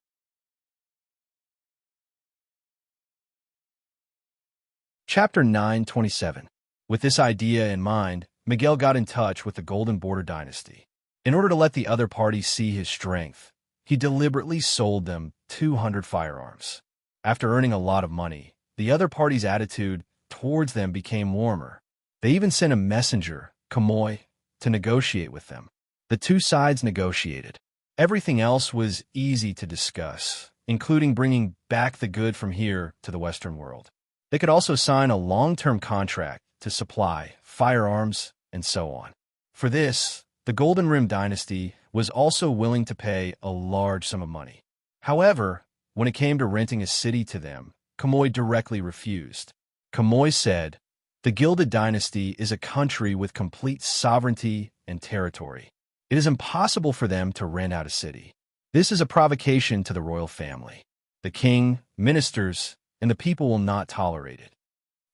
Chapter 9:27. With this idea in mind, Miguel got in touch with the Golden Border Dynasty. In order to let the other party see his strength, he deliberately sold them 200 firearms. After earning a lot of money, the other party's attitude towards them became warmer. They even sent a messenger, Kamoy, to negotiate with them. The two sides negotiated. Everything else was easy to discuss, including bringing back the good from here to the Western world. They could also sign a long-term contract to supply firearms and so on. For this, the Golden Rim dynasty was also willing to pay a large sum of money. However, when it came to renting a city to them, Kamui directly refused. Kamui said, "The Gilded Dynasty is a country with complete sovereignty and territory. It is impossible for them to rent out a city. This is a provocation to the royal family. The king, ministers, and the people will not tolerate it."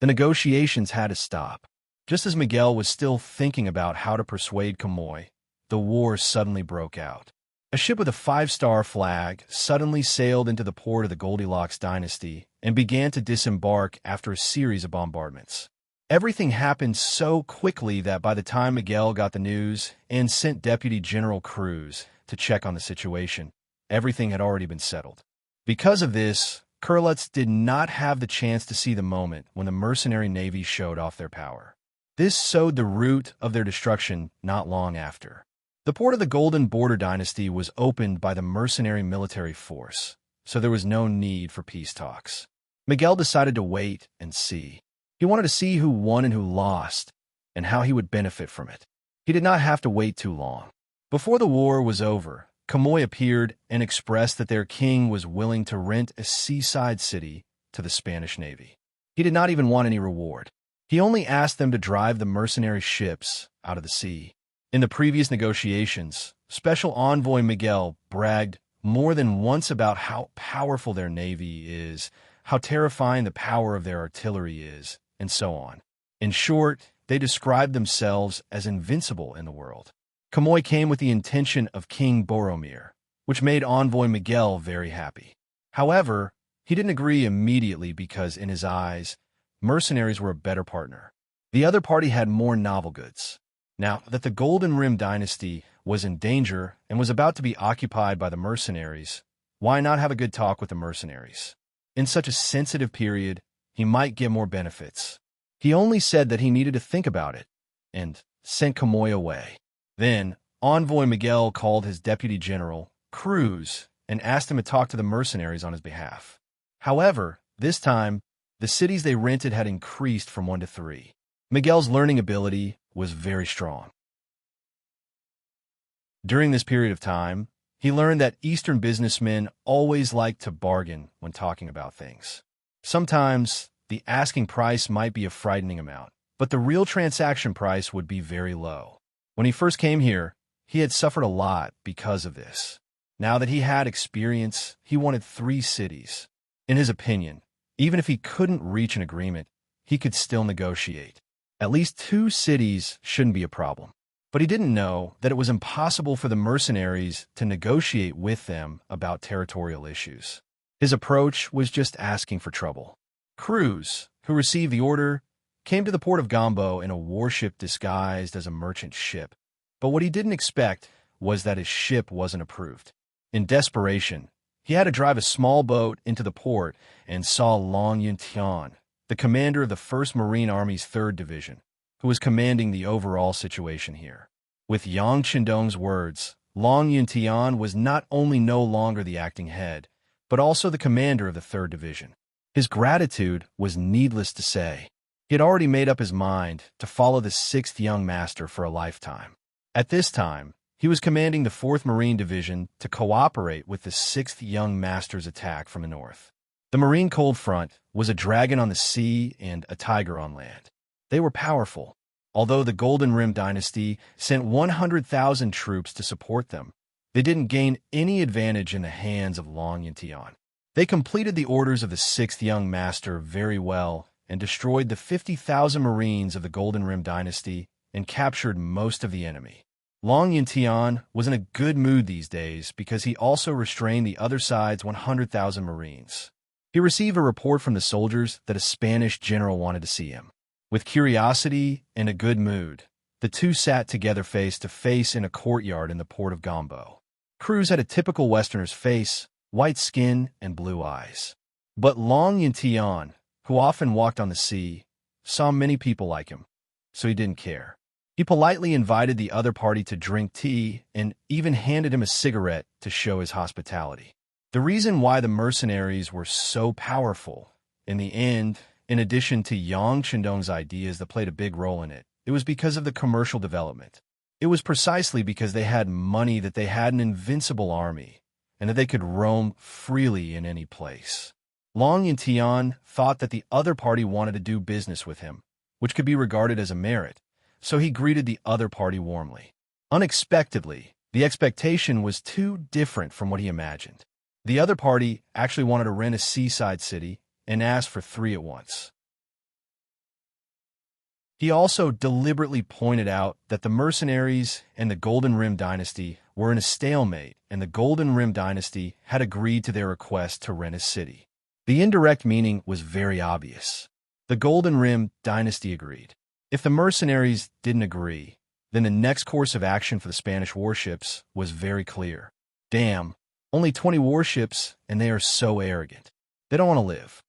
The negotiations had to stop. Just as Miguel was still thinking about how to persuade Kamui, the war suddenly broke out. A ship with a 5-star flag suddenly sailed into the port of the Goldilocks dynasty and began to disembark after a series of bombardments. Everything happened so quickly that by the time Miguel got the news and sent Deputy General Cruz to check on the situation, everything had already been settled. Because of this, Kurlutz did not have the chance to see the moment when the mercenary navy showed off their power. This sowed the root of their destruction not long after. The port of the Golden Border Dynasty was opened by the mercenary military force, so there was no need for peace talks. Miguel decided to wait and see. He wanted to see who won and who lost, and how he would benefit from it. He did not have to wait too long. Before the war was over, Kamui appeared and expressed that their king was willing to rent a seaside city to the Spanish Navy. He did not even want any reward. He only asked them to drive the mercenary ships out of the sea. In the previous negotiations, Special Envoy Miguel bragged more than once about how powerful their navy is, how terrifying the power of their artillery is, and so on. In short, they described themselves as invincible in the world. Kamui came with the intention of King Boromir, which made Envoy Miguel very happy. However, he didn't agree immediately because, in his eyes, mercenaries were a better partner. The other party had more novel goods. Now that the Golden Rim dynasty was in danger and was about to be occupied by the mercenaries, why not have a good talk with the mercenaries? In such a sensitive period, he might get more benefits. He only said that he needed to think about it, and sent Kamui away. Then, Envoy Miguel called his deputy general, Cruz, and asked him to talk to the mercenaries on his behalf. However, this time, the cities they rented had increased from 1 to 3. Miguel's learning ability was very strong. During this period of time, he learned that Eastern businessmen always liked to bargain when talking about things. Sometimes, the asking price might be a frightening amount, but the real transaction price would be very low. When he first came here, he had suffered a lot because of this. Now that he had experience, he wanted 3 cities. In his opinion, even if he couldn't reach an agreement, he could still negotiate. At least 2 cities shouldn't be a problem. But he didn't know that it was impossible for the mercenaries to negotiate with them about territorial issues. His approach was just asking for trouble. Cruz, who received the order, came to the port of Gombo in a warship disguised as a merchant ship. But what he didn't expect was that his ship wasn't approved. In desperation, he had to drive a small boat into the port and saw Long Yuntian, the commander of the 1st Marine Army's 3rd Division, who was commanding the overall situation here. With Yang Qindong's words, Long Yuntian was not only no longer the acting head, but also the commander of the 3rd Division. His gratitude was needless to say. He had already made up his mind to follow the 6th young master for a lifetime. At this time, he was commanding the 4th Marine Division to cooperate with the 6th young master's attack from the north. The Marine Cold Front was a dragon on the sea and a tiger on land. They were powerful. Although the Golden Rim dynasty sent 100,000 troops to support them, they didn't gain any advantage in the hands of Long Yuntian. They completed the orders of the 6th young master very well and destroyed the 50,000 Marines of the Golden Rim dynasty and captured most of the enemy. Long Yuntian was in a good mood these days because he also restrained the other side's 100,000 Marines. He received a report from the soldiers that a Spanish general wanted to see him. With curiosity and a good mood, the two sat together face to face in a courtyard in the port of Gombo. Cruz had a typical Westerner's face, white skin, and blue eyes. But Long Yuntian, who often walked on the sea, saw many people like him, so he didn't care. He politely invited the other party to drink tea and even handed him a cigarette to show his hospitality. The reason why the mercenaries were so powerful, in the end, in addition to Yang Chendong's ideas that played a big role in it, it was because of the commercial development. It was precisely because they had money that they had an invincible army, and that they could roam freely in any place. Long Yintian thought that the other party wanted to do business with him, which could be regarded as a merit, so he greeted the other party warmly. Unexpectedly, the expectation was too different from what he imagined. The other party actually wanted to rent a seaside city and asked for 3 at once. He also deliberately pointed out that the mercenaries and the Golden Rim dynasty were in a stalemate, and the Golden Rim dynasty had agreed to their request to rent a city. The indirect meaning was very obvious. The Golden Rim dynasty agreed. If the mercenaries didn't agree, then the next course of action for the Spanish warships was very clear. Damn, only 20 warships, and they are so arrogant. They don't want to live.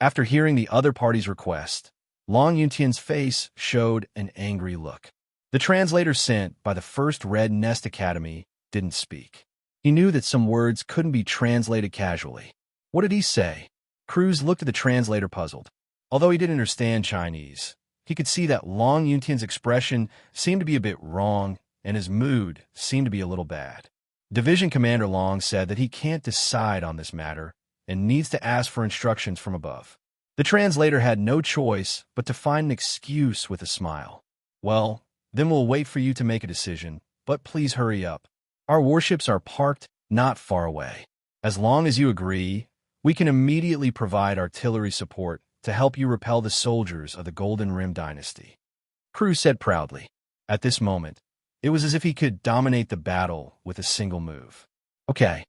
After hearing the other party's request, Long Yuntian's face showed an angry look. The translator sent by the First Red Nest Academy didn't speak. He knew that some words couldn't be translated casually. What did he say? Cruz looked at the translator puzzled. Although he didn't understand Chinese, he could see that Long Yuntian's expression seemed to be a bit wrong, and his mood seemed to be a little bad. Division Commander Long said that he can't decide on this matter and needs to ask for instructions from above. The translator had no choice but to find an excuse with a smile. Well, then we'll wait for you to make a decision, but please hurry up. Our warships are parked not far away. As long as you agree, we can immediately provide artillery support to help you repel the soldiers of the Golden Rim dynasty. Cruz said proudly. At this moment, it was as if he could dominate the battle with a single move. Okay.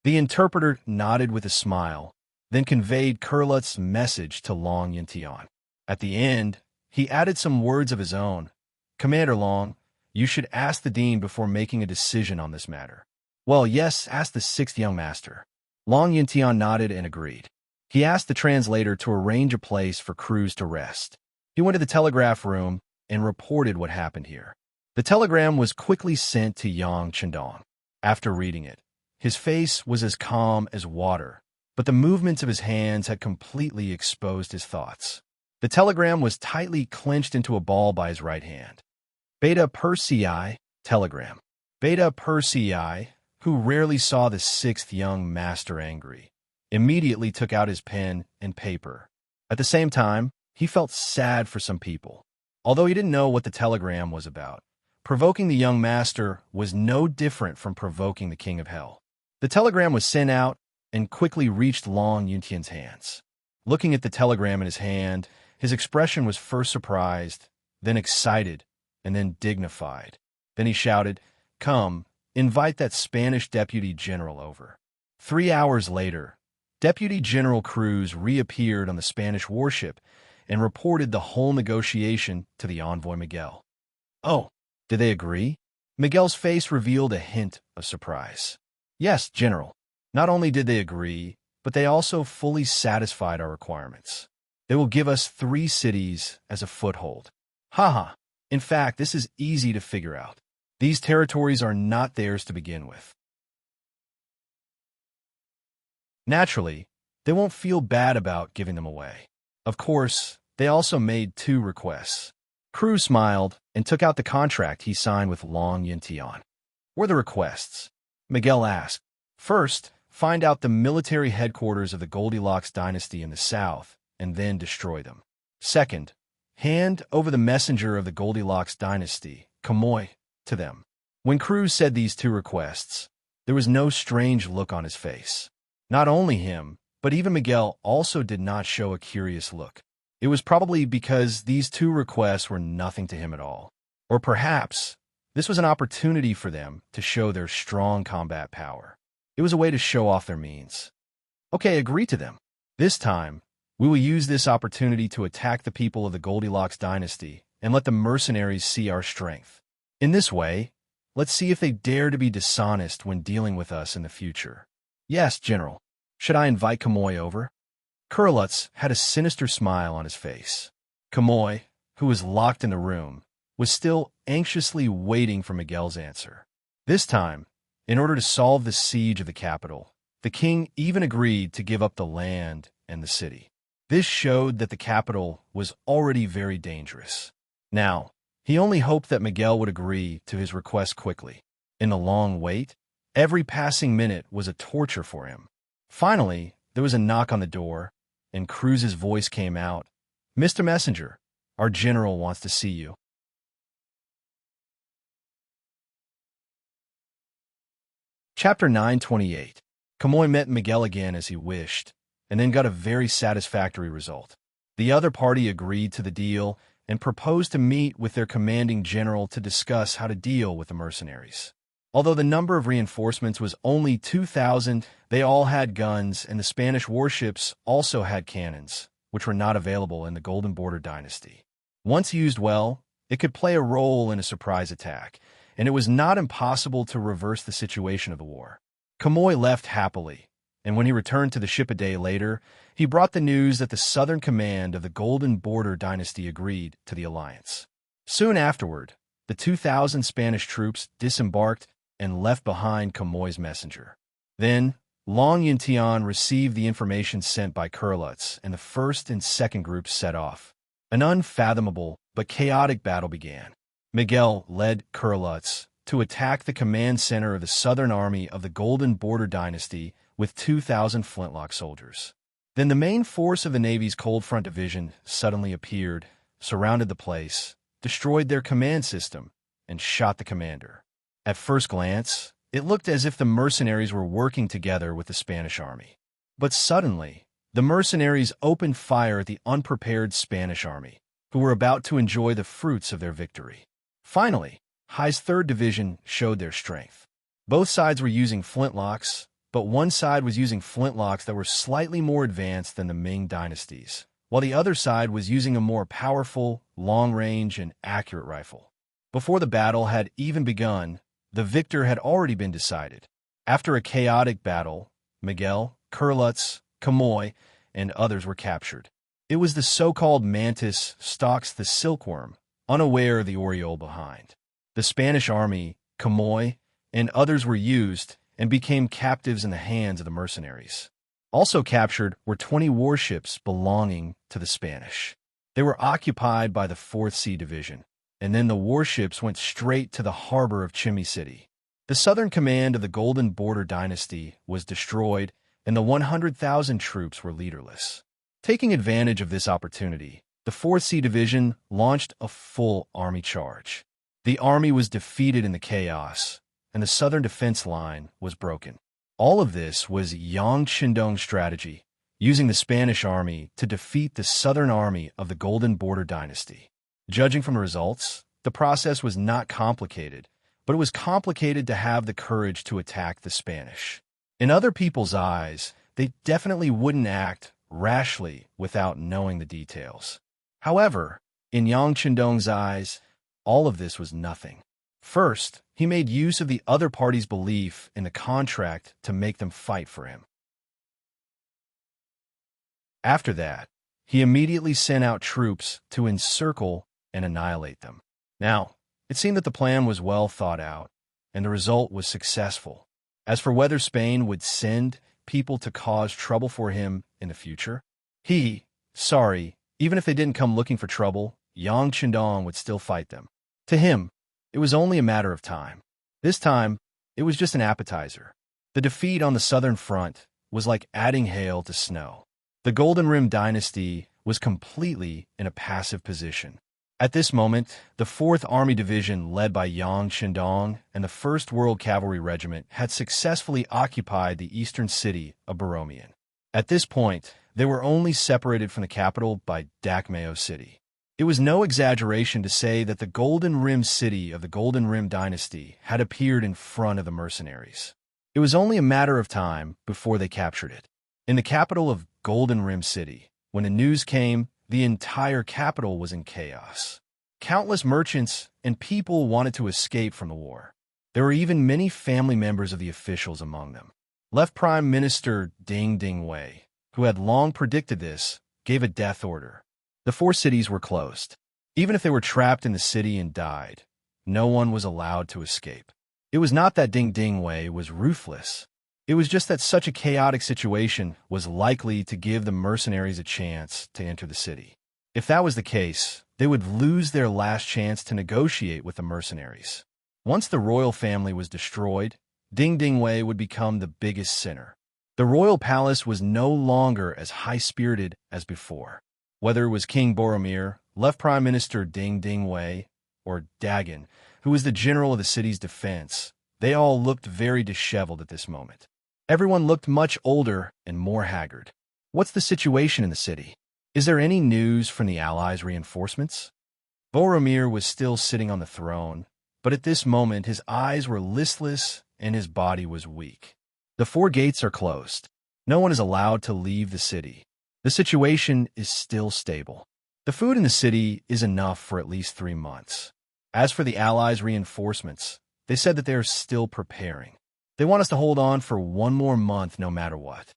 The interpreter nodded with a smile, then conveyed Kurlut's message to Long Yintian. At the end, he added some words of his own. Commander Long, you should ask the dean before making a decision on this matter. Well, yes, ask the 6th young master. Long Yintian nodded and agreed. He asked the translator to arrange a place for Cruz to rest. He went to the telegraph room and reported what happened here. The telegram was quickly sent to Yang Chendong. After reading it, his face was as calm as water, but the movements of his hands had completely exposed his thoughts. The telegram was tightly clenched into a ball by his right hand. Beta Persei, telegram. Beta Persei, who rarely saw the 6th young master angry, immediately took out his pen and paper. At the same time, he felt sad for some people. Although he didn't know what the telegram was about, provoking the young master was no different from provoking the king of hell. The telegram was sent out and quickly reached Long Yuntian's hands. Looking at the telegram in his hand, his expression was first surprised, then excited, and then dignified. Then he shouted, "Come, invite that Spanish Deputy General over." 3 hours later, Deputy General Cruz reappeared on the Spanish warship and reported the whole negotiation to the envoy Miguel. Oh, did they agree? Miguel's face revealed a hint of surprise. Yes, General. Not only did they agree, but they also fully satisfied our requirements. They will give us 3 cities as a foothold. Haha. In fact, this is easy to figure out. These territories are not theirs to begin with. Naturally, they won't feel bad about giving them away. Of course, they also made 2 requests. Cruz smiled and took out the contract he signed with Long Yintian. What were the requests? Miguel asked. First, find out the military headquarters of the Goldilocks dynasty in the south, and then destroy them. Second, hand over the messenger of the Goldilocks dynasty, Kamoy, to them. When Cruz said these 2 requests, there was no strange look on his face. Not only him, but even Miguel also did not show a curious look. It was probably because these 2 requests were nothing to him at all. Or perhaps this was an opportunity for them to show their strong combat power. It was a way to show off their means. Okay, agree to them. This time, we will use this opportunity to attack the people of the Goldilocks dynasty and let the mercenaries see our strength. In this way, let's see if they dare to be dishonest when dealing with us in the future. Yes, General. Should I invite Kamoy over? Kurlutz had a sinister smile on his face. Kamoy, who was locked in the room, was still anxiously waiting for Miguel's answer. This time, in order to solve the siege of the capital, the king even agreed to give up the land and the city. This showed that the capital was already very dangerous. Now, he only hoped that Miguel would agree to his request quickly. In the long wait, every passing minute was a torture for him. Finally, there was a knock on the door, and Cruz's voice came out. "Mr. Messenger, our general wants to see you." Chapter 928. Camoy met Miguel again as he wished, and then got a very satisfactory result. The other party agreed to the deal and proposed to meet with their commanding general to discuss how to deal with the mercenaries. Although the number of reinforcements was only 2,000, they all had guns, and the Spanish warships also had cannons, which were not available in the Golden Border dynasty. Once used well, it could play a role in a surprise attack, and it was not impossible to reverse the situation of the war. Camoy left happily, and when he returned to the ship a day later, he brought the news that the southern command of the Golden Border dynasty agreed to the alliance. Soon afterward, the 2,000 Spanish troops disembarked and left behind Camoy's messenger. Then, Long Yintian received the information sent by Kurlutz, and the first and second groups set off. An unfathomable but chaotic battle began. Miguel led Kurlutz to attack the command center of the southern army of the Golden Border dynasty with 2,000 flintlock soldiers. Then the main force of the Navy's Cold Front Division suddenly appeared, surrounded the place, destroyed their command system, and shot the commander. At first glance, it looked as if the mercenaries were working together with the Spanish army. But suddenly, the mercenaries opened fire at the unprepared Spanish army, who were about to enjoy the fruits of their victory. Finally, Hai's 3rd Division showed their strength. Both sides were using flintlocks, but one side was using flintlocks that were slightly more advanced than the Ming dynasties, while the other side was using a more powerful, long-range, and accurate rifle. Before the battle had even begun, the victor had already been decided. After a chaotic battle, Miguel, Kurlutz, Camoy, and others were captured. It was the so-called mantis stalks the silkworm, unaware of the oriole behind. The Spanish army, Camoy, and others were used and became captives in the hands of the mercenaries. Also captured were 20 warships belonging to the Spanish. They were occupied by the 4th Sea Division, and then the warships went straight to the harbor of Chimney City. The southern command of the Golden Border dynasty was destroyed, and the 100,000 troops were leaderless. Taking advantage of this opportunity, the 4th Sea Division launched a full army charge. The army was defeated in the chaos, and the southern defense line was broken. All of this was Yang Qindong's strategy, using the Spanish army to defeat the southern army of the Golden Border dynasty. Judging from the results, the process was not complicated, but it was complicated to have the courage to attack the Spanish. In other people's eyes, they definitely wouldn't act rashly without knowing the details. However, in Yang Qindong's eyes, all of this was nothing. First, he made use of the other party's belief in the contract to make them fight for him. After that, he immediately sent out troops to encircle and annihilate them. Now, it seemed that the plan was well thought out, and the result was successful. As for whether Spain would send people to cause trouble for him in the future, even if they didn't come looking for trouble, Yang Qindong would still fight them. To him, it was only a matter of time. This time, it was just an appetizer. The defeat on the southern front was like adding hail to snow. The Golden Rim dynasty was completely in a passive position. At this moment, the 4th Army Division, led by Yang Qindong and the 1st World Cavalry Regiment, had successfully occupied the eastern city of Borromean. At this point, they were only separated from the capital by Dakmeo City. It was no exaggeration to say that the Golden Rim city of the Golden Rim dynasty had appeared in front of the mercenaries. It was only a matter of time before they captured it. In the capital of Golden Rim City, when the news came, the entire capital was in chaos. Countless merchants and people wanted to escape from the war. There were even many family members of the officials among them. Left Prime Minister Ding Ding Wei, who had long predicted this, gave a death order. The 4 cities were closed. Even if they were trapped in the city and died, no one was allowed to escape. It was not that Ding Ding Wei was ruthless. It was just that such a chaotic situation was likely to give the mercenaries a chance to enter the city. If that was the case, they would lose their last chance to negotiate with the mercenaries. Once the royal family was destroyed, Ding Ding Wei would become the biggest sinner. The royal palace was no longer as high-spirited as before. Whether it was King Boromir, left Prime Minister Ding Ding Wei, or Dagon, who was the general of the city's defense, they all looked very disheveled at this moment. Everyone looked much older and more haggard. What's the situation in the city? Is there any news from the Allies' reinforcements? Boromir was still sitting on the throne, but at this moment his eyes were listless and his body was weak. The 4 gates are closed. No one is allowed to leave the city. The situation is still stable. The food in the city is enough for at least 3 months. As for the Allies' reinforcements, they said that they are still preparing. They want us to hold on for 1 more month no matter what.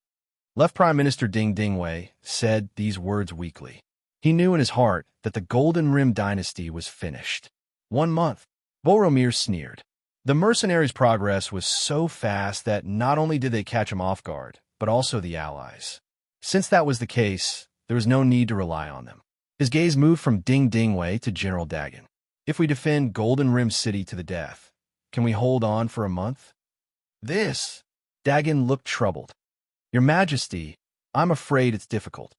Left Prime Minister Ding Ding Wei said these words weakly. He knew in his heart that the Golden Rim dynasty was finished. 1 month. Boromir sneered. The mercenaries' progress was so fast that not only did they catch him off guard, but also the Allies. Since that was the case, there was no need to rely on them. His gaze moved from Ding Ding Wei to General Dagon. If we defend Golden Rim City to the death, can we hold on for a month? Dagon looked troubled. Your Majesty, I'm afraid it's difficult.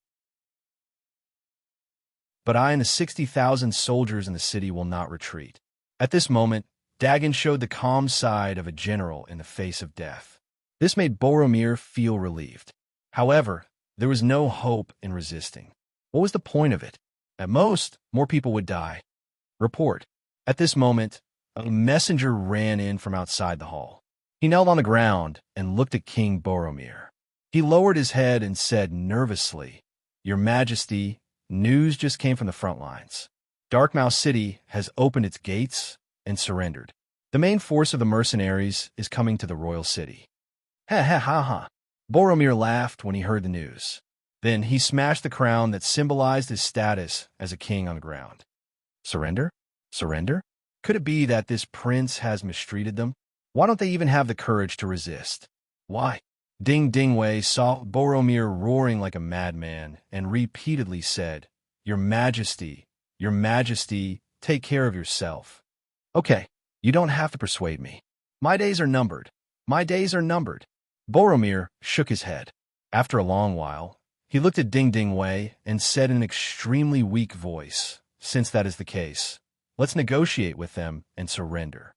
But I and the 60,000 soldiers in the city will not retreat. At this moment, Dagon showed the calm side of a general in the face of death. This made Boromir feel relieved. However, there was no hope in resisting. What was the point of it? At most, more people would die. Report. At this moment, a messenger ran in from outside the hall. He knelt on the ground and looked at King Boromir. He lowered his head and said nervously, Your Majesty, news just came from the front lines. Darkmouth City has opened its gates and surrendered. The main force of the mercenaries is coming to the royal city. Ha ha ha ha. Boromir laughed when he heard the news. Then he smashed the crown that symbolized his status as a king on the ground. Surrender? Surrender? Could it be that this prince has mistreated them? Why don't they even have the courage to resist? Why? Ding Ding Wei saw Boromir roaring like a madman and repeatedly said, Your Majesty, take care of yourself. Okay, you don't have to persuade me. My days are numbered. My days are numbered. Boromir shook his head. After a long while, he looked at Ding Ding Wei and said in an extremely weak voice, Since that is the case, let's negotiate with them and surrender.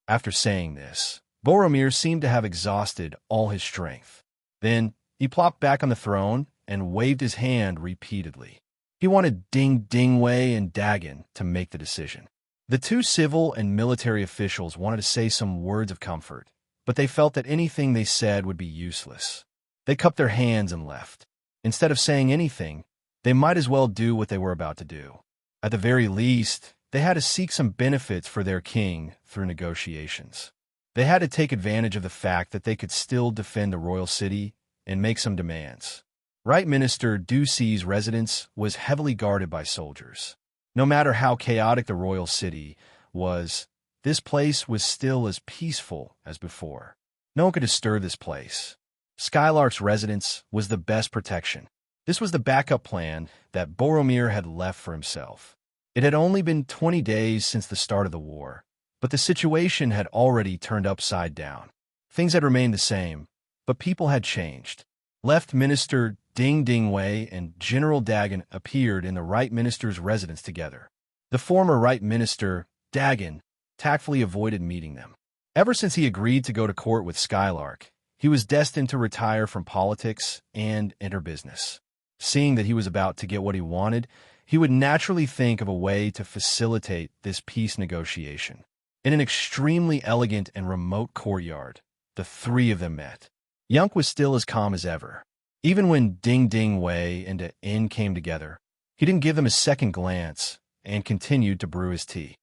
After saying this, Boromir seemed to have exhausted all his strength. Then he plopped back on the throne and waved his hand repeatedly. He wanted Ding Ding Wei and Dagon to make the decision. The 2 civil and military officials wanted to say some words of comfort, but they felt that anything they said would be useless. They cupped their hands and left. Instead of saying anything, they might as well do what they were about to do. At the very least, they had to seek some benefits for their king through negotiations. They had to take advantage of the fact that they could still defend the royal city and make some demands. Right Minister Du Xi's residence was heavily guarded by soldiers. No matter how chaotic the royal city was, this place was still as peaceful as before. No one could disturb this place. Skylark's residence was the best protection. This was the backup plan that Boromir had left for himself. It had only been 20 days since the start of the war, but the situation had already turned upside down. Things had remained the same, but people had changed. Left Minister Ding Ding Wei and General Dagon appeared in the Right Minister's residence together. The former Right Minister, Dagon, tactfully avoided meeting them. Ever since he agreed to go to court with Skylark, he was destined to retire from politics and enter business. Seeing that he was about to get what he wanted, he would naturally think of a way to facilitate this peace negotiation. In an extremely elegant and remote courtyard, the 3 of them met. Yunk was still as calm as ever. Even when Ding Ding Wei and En came together, he didn't give them a second glance and continued to brew his tea.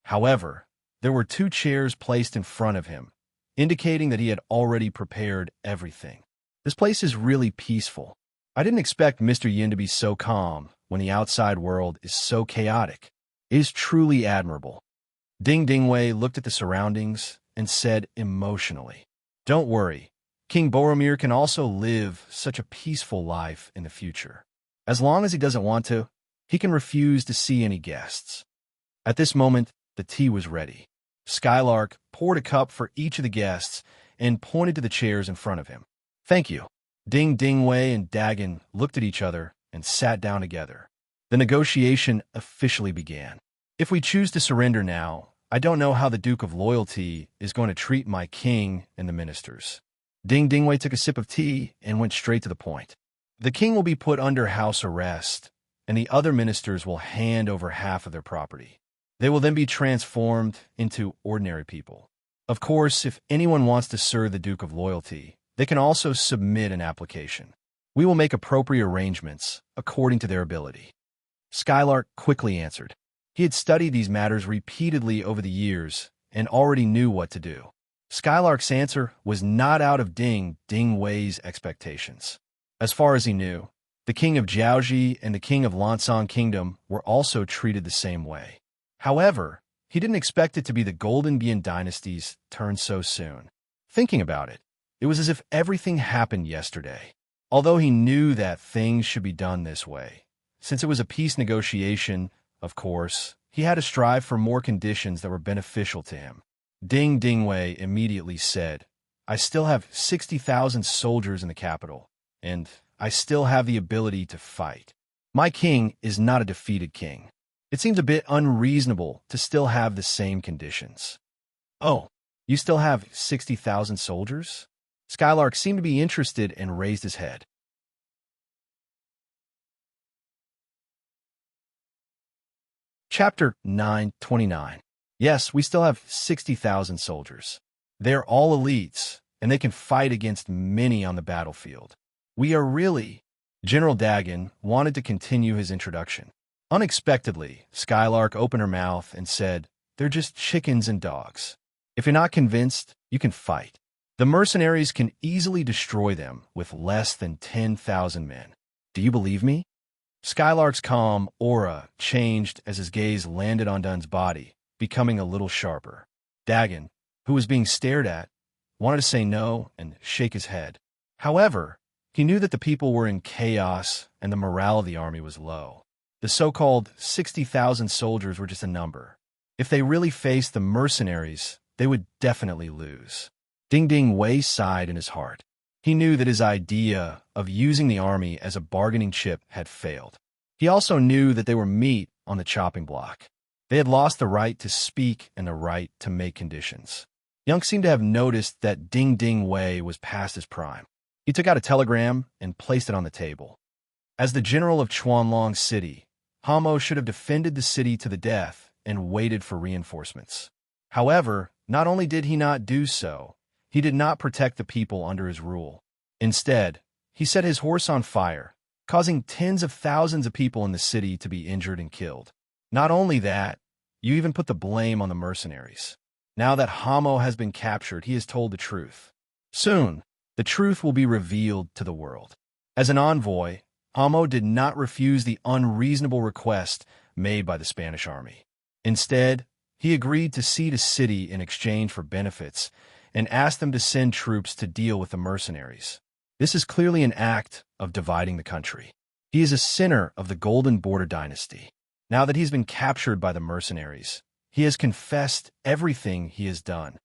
However, there were 2 chairs placed in front of him, indicating that he had already prepared everything. This place is really peaceful. I didn't expect Mr. Yin to be so calm when the outside world is so chaotic. It is truly admirable. Ding Dingwei looked at the surroundings and said emotionally, "Don't worry. King Boromir can also live such a peaceful life in the future. As long as he doesn't want to, he can refuse to see any guests." At this moment, the tea was ready. Skylark poured a cup for each of the guests and pointed to the chairs in front of him. "Thank you." Ding Dingwei and Dagon looked at each other and sat down together. The negotiation officially began. "If we choose to surrender now, I don't know how the Duke of Loyalty is going to treat my king and the ministers." Ding Dingwei took a sip of tea and went straight to the point. "The king will be put under house arrest, and the other ministers will hand over half of their property. They will then be transformed into ordinary people. Of course, if anyone wants to serve the Duke of Loyalty, they can also submit an application. We will make appropriate arrangements according to their ability." Skylark quickly answered. He had studied these matters repeatedly over the years and already knew what to do. Skylark's answer was not out of Ding Dingwei's expectations. As far as he knew, the king of Jiaoji and the king of Lansang Kingdom were also treated the same way. However, he didn't expect it to be the Golden Bian dynasty's turn so soon. Thinking about it, it was as if everything happened yesterday. Although he knew that things should be done this way, since it was a peace negotiation, of course, he had to strive for more conditions that were beneficial to him. Ding Dingwei immediately said, "I still have 60,000 soldiers in the capital, and I still have the ability to fight. My king is not a defeated king. It seems a bit unreasonable to still have the same conditions." "Oh, you still have 60,000 soldiers?" Skylark seemed to be interested and raised his head. Chapter 929. Yes, we still have 60,000 soldiers. They're all elites, and they can fight against many on the battlefield. We are really... General Dagon wanted to continue his introduction. Unexpectedly, Skylark opened her mouth and said, "They're just chickens and dogs. If you're not convinced, you can fight. The mercenaries can easily destroy them with less than 10,000 men. Do you believe me?" Skylark's calm aura changed as his gaze landed on Dun's body, becoming a little sharper. Dagon, who was being stared at, wanted to say no and shake his head. However, he knew that the people were in chaos and the morale of the army was low. The so-called 60,000 soldiers were just a number. If they really faced the mercenaries, they would definitely lose. Ding Dingwei sighed in his heart. He knew that his idea of using the army as a bargaining chip had failed. He also knew that they were meat on the chopping block. They had lost the right to speak and the right to make conditions. Young seemed to have noticed that Ding Dingwei was past his prime. He took out a telegram and placed it on the table. As the general of Chuanlong City, Hamo should have defended the city to the death and waited for reinforcements. However, not only did he not do so, he did not protect the people under his rule. Instead, he set his horse on fire, causing tens of thousands of people in the city to be injured and killed. Not only that, you even put the blame on the mercenaries. Now that Hamo has been captured, he has told the truth. Soon, the truth will be revealed to the world. As an envoy, Hamo did not refuse the unreasonable request made by the Spanish army. Instead, he agreed to cede a city in exchange for benefits and asked them to send troops to deal with the mercenaries. This is clearly an act of dividing the country. He is a sinner of the Golden Border dynasty. Now that he's been captured by the mercenaries, he has confessed everything he has done.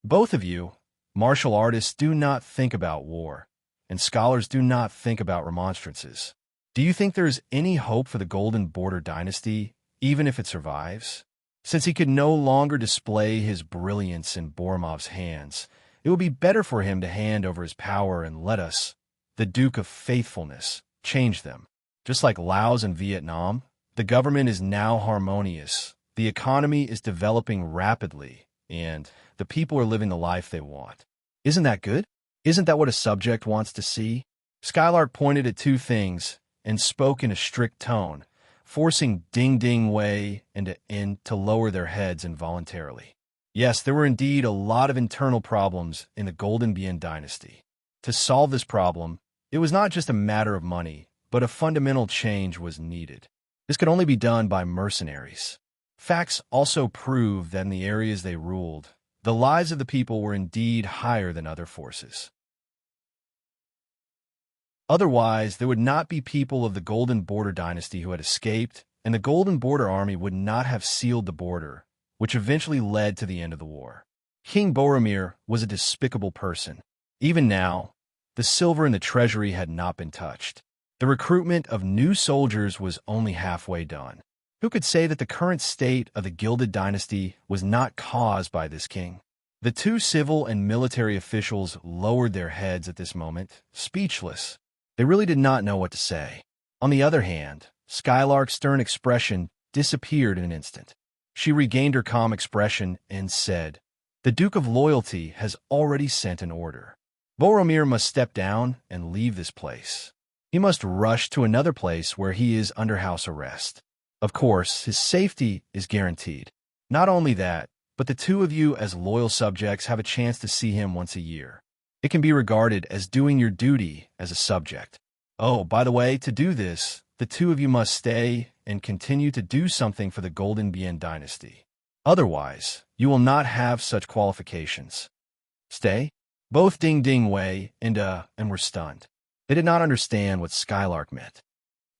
Both of you, martial artists, do not think about war, and scholars do not think about remonstrances. Do you think there is any hope for the Golden Border dynasty, even if it survives? Since he could no longer display his brilliance in Boromov's hands, it would be better for him to hand over his power and let us, the Duke of Faithfulness, change them. Just like Laos and Vietnam, the government is now harmonious, the economy is developing rapidly, and the people are living the life they want. Isn't that good? Isn't that what a subject wants to see? Skylark pointed at two things and spoke in a strict tone, forcing Ding Dingwei and In to lower their heads involuntarily. Yes, there were indeed a lot of internal problems in the Golden Bian dynasty. To solve this problem, It was not just a matter of money, but a fundamental change was needed. This could only be done by mercenaries. Facts also prove that in the areas they ruled, the lives of the people were indeed higher than other forces. Otherwise, there would not be people of the Golden Border dynasty who had escaped, and the Golden Border army would not have sealed the border, which eventually led to the end of the war. King Boromir was a despicable person. Even now, the silver in the treasury had not been touched. The recruitment of new soldiers was only halfway done. Who could say that the current state of the Gilded Dynasty was not caused by this king? The two civil and military officials lowered their heads at this moment, speechless. They really did not know what to say. On the other hand, Skylark's stern expression disappeared in an instant. She regained her calm expression and said, "The Duke of Loyalty has already sent an order. Boromir must step down and leave this place. He must rush to another place where he is under house arrest. Of course, his safety is guaranteed. Not only that, but the two of you as loyal subjects have a chance to see him once a year. It can be regarded as doing your duty as a subject. Oh, by the way, to do this, the two of you must stay and continue to do something for the Golden Bien dynasty. Otherwise, you will not have such qualifications." Stay? Both Ding Ding Wei and were stunned. They did not understand what Skylark meant.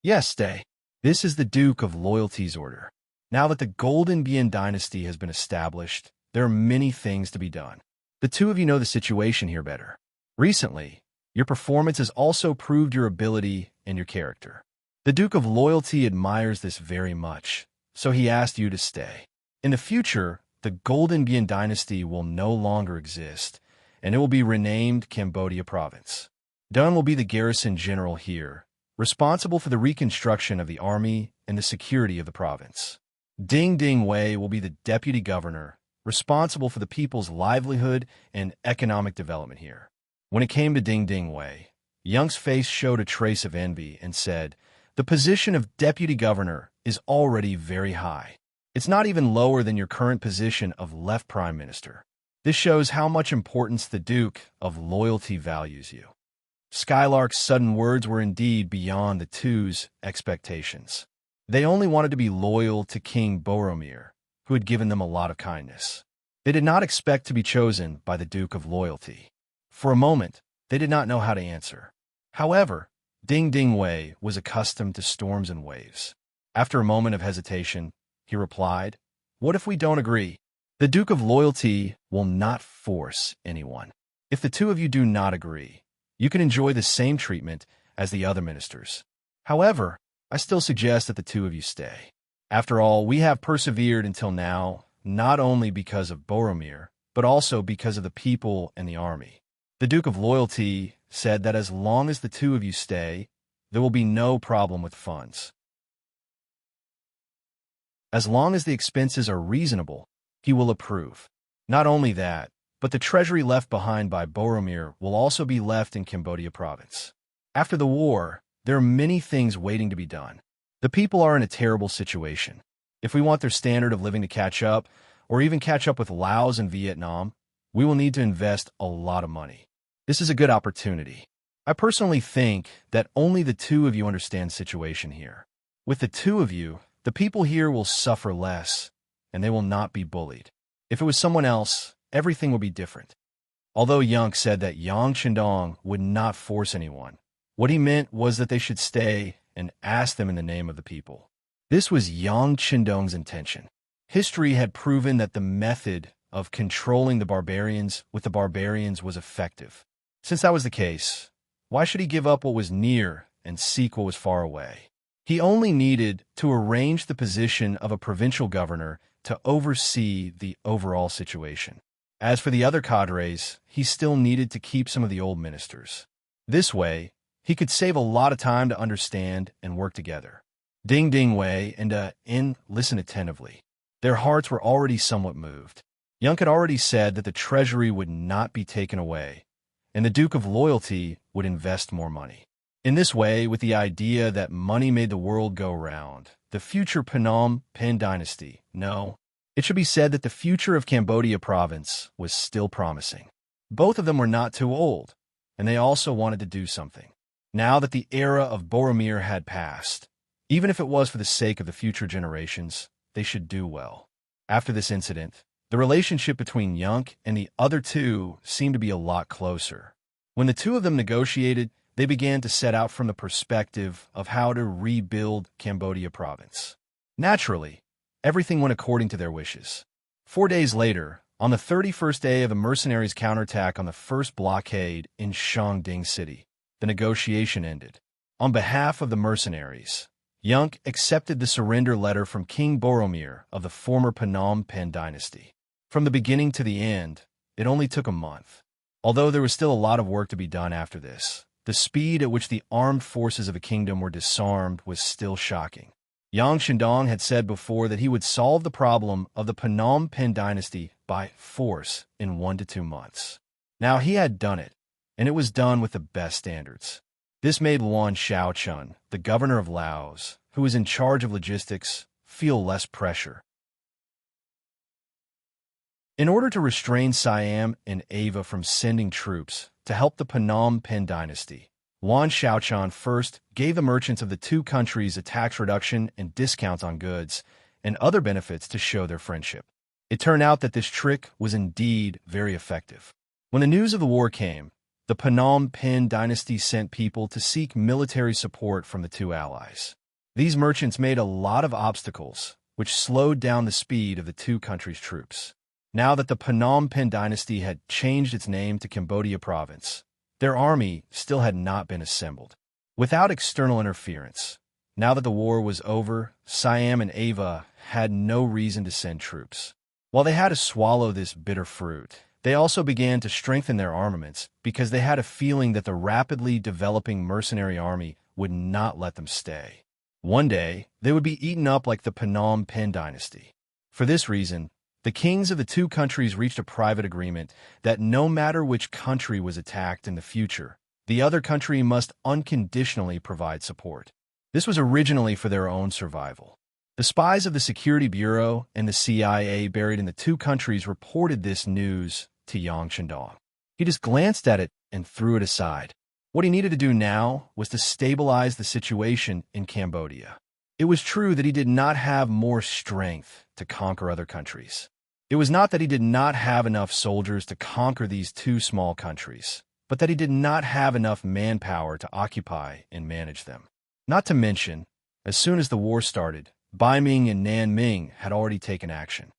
Yes, stay. This is the Duke of Loyalty's order. Now that the Golden Bien dynasty has been established, there are many things to be done. The two of you know the situation here better. Recently, your performance has also proved your ability and your character. The Duke of Loyalty admires this very much, so he asked you to stay. In the future, the Golden Bien dynasty will no longer exist, and it will be renamed Cambodia Province. Dun will be the garrison general here, responsible for the reconstruction of the army and the security of the province. Ding Ding Wei will be the deputy governor, responsible for the people's livelihood and economic development here. When it came to Ding Ding Wei, Young's face showed a trace of envy and said, "The position of deputy governor is already very high. It's not even lower than your current position of left prime minister. This shows how much importance the Duke of Loyalty values you." Skylark's sudden words were indeed beyond the two's expectations. They only wanted to be loyal to King Boromir, who had given them a lot of kindness. They did not expect to be chosen by the Duke of Loyalty. For a moment, they did not know how to answer. However, Ding Ding Wei was accustomed to storms and waves. After a moment of hesitation, he replied, "What if we don't agree? The Duke of Loyalty will not force anyone. If the two of you do not agree, you can enjoy the same treatment as the other ministers. However, I still suggest that the two of you stay. After all, we have persevered until now, not only because of Boromir, but also because of the people and the army." The Duke of Loyalty said that as long as the two of you stay, there will be no problem with funds. As long as the expenses are reasonable, he will approve. Not only that, but the treasury left behind by Boromir will also be left in Cambodia Province. After the war, there are many things waiting to be done. The people are in a terrible situation. If we want their standard of living to catch up, or even catch up with Laos and Vietnam, we will need to invest a lot of money. This is a good opportunity. I personally think that only the two of you understand the situation here. With the two of you, the people here will suffer less, and they will not be bullied. If it was someone else, everything would be different. Although Young said that Yang Chendong would not force anyone, what he meant was that they should stay and ask them in the name of the people. This was Yang Chendong's intention. History had proven that the method of controlling the barbarians with the barbarians was effective. Since that was the case, why should he give up what was near and seek what was far away? He only needed to arrange the position of a provincial governor to oversee the overall situation. As for the other cadres, he still needed to keep some of the old ministers. This way, he could save a lot of time to understand and work together. Ding Ding Wei and In listened attentively. Their hearts were already somewhat moved. Young had already said that the treasury would not be taken away, and the Duke of Loyalty would invest more money. In this way, with the idea that money made the world go round, the future Phnom Penh dynasty, no, it should be said that the future of Cambodia Province was still promising. Both of them were not too old, and they also wanted to do something. now that the era of Boromir had passed. Even if it was for the sake of the future generations, they should do well. After this incident, the relationship between Yonk and the other two seemed to be a lot closer. When the two of them negotiated, they began to set out from the perspective of how to rebuild Cambodia province. Naturally, everything went according to their wishes. 4 days later, on the 31st day of the mercenaries' counterattack on the first blockade in Shangding City, the negotiation ended. On behalf of the mercenaries, Yonk accepted the surrender letter from King Boromir of the former Phnom Penh dynasty. From the beginning to the end, it only took a month. Although there was still a lot of work to be done after this, the speed at which the armed forces of a kingdom were disarmed was still shocking. Yang Shindong had said before that he would solve the problem of the Phnom Penh dynasty by force in 1 to 2 months. Now he had done it, and it was done with the best standards. This made Luan Xiaochun, the governor of Laos, who was in charge of logistics, feel less pressure. In order to restrain Siam and Ava from sending troops to help the Phnom Penh dynasty, Luan Xiaochun first gave the merchants of the two countries a tax reduction and discounts on goods and other benefits to show their friendship. It turned out that this trick was indeed very effective. When the news of the war came, the Phnom Penh dynasty sent people to seek military support from the two allies. These merchants made a lot of obstacles, which slowed down the speed of the two countries' troops. Now that the Phnom Penh dynasty had changed its name to Cambodia province, their army still had not been assembled. Without external interference, now that the war was over, Siam and Ava had no reason to send troops. While they had to swallow this bitter fruit, they also began to strengthen their armaments because they had a feeling that the rapidly developing mercenary army would not let them stay. One day, they would be eaten up like the Phnom Penh dynasty. For this reason, the kings of the two countries reached a private agreement that no matter which country was attacked in the future, the other country must unconditionally provide support. This was originally for their own survival. The spies of the Security Bureau and the CIA buried in the two countries reported this news to Yang Shindong. He just glanced at it and threw it aside. What he needed to do now was to stabilize the situation in Cambodia. It was true that he did not have more strength to conquer other countries. It was not that he did not have enough soldiers to conquer these two small countries, but that he did not have enough manpower to occupy and manage them. Not to mention, as soon as the war started, Bai Ming and Nan Ming had already taken action.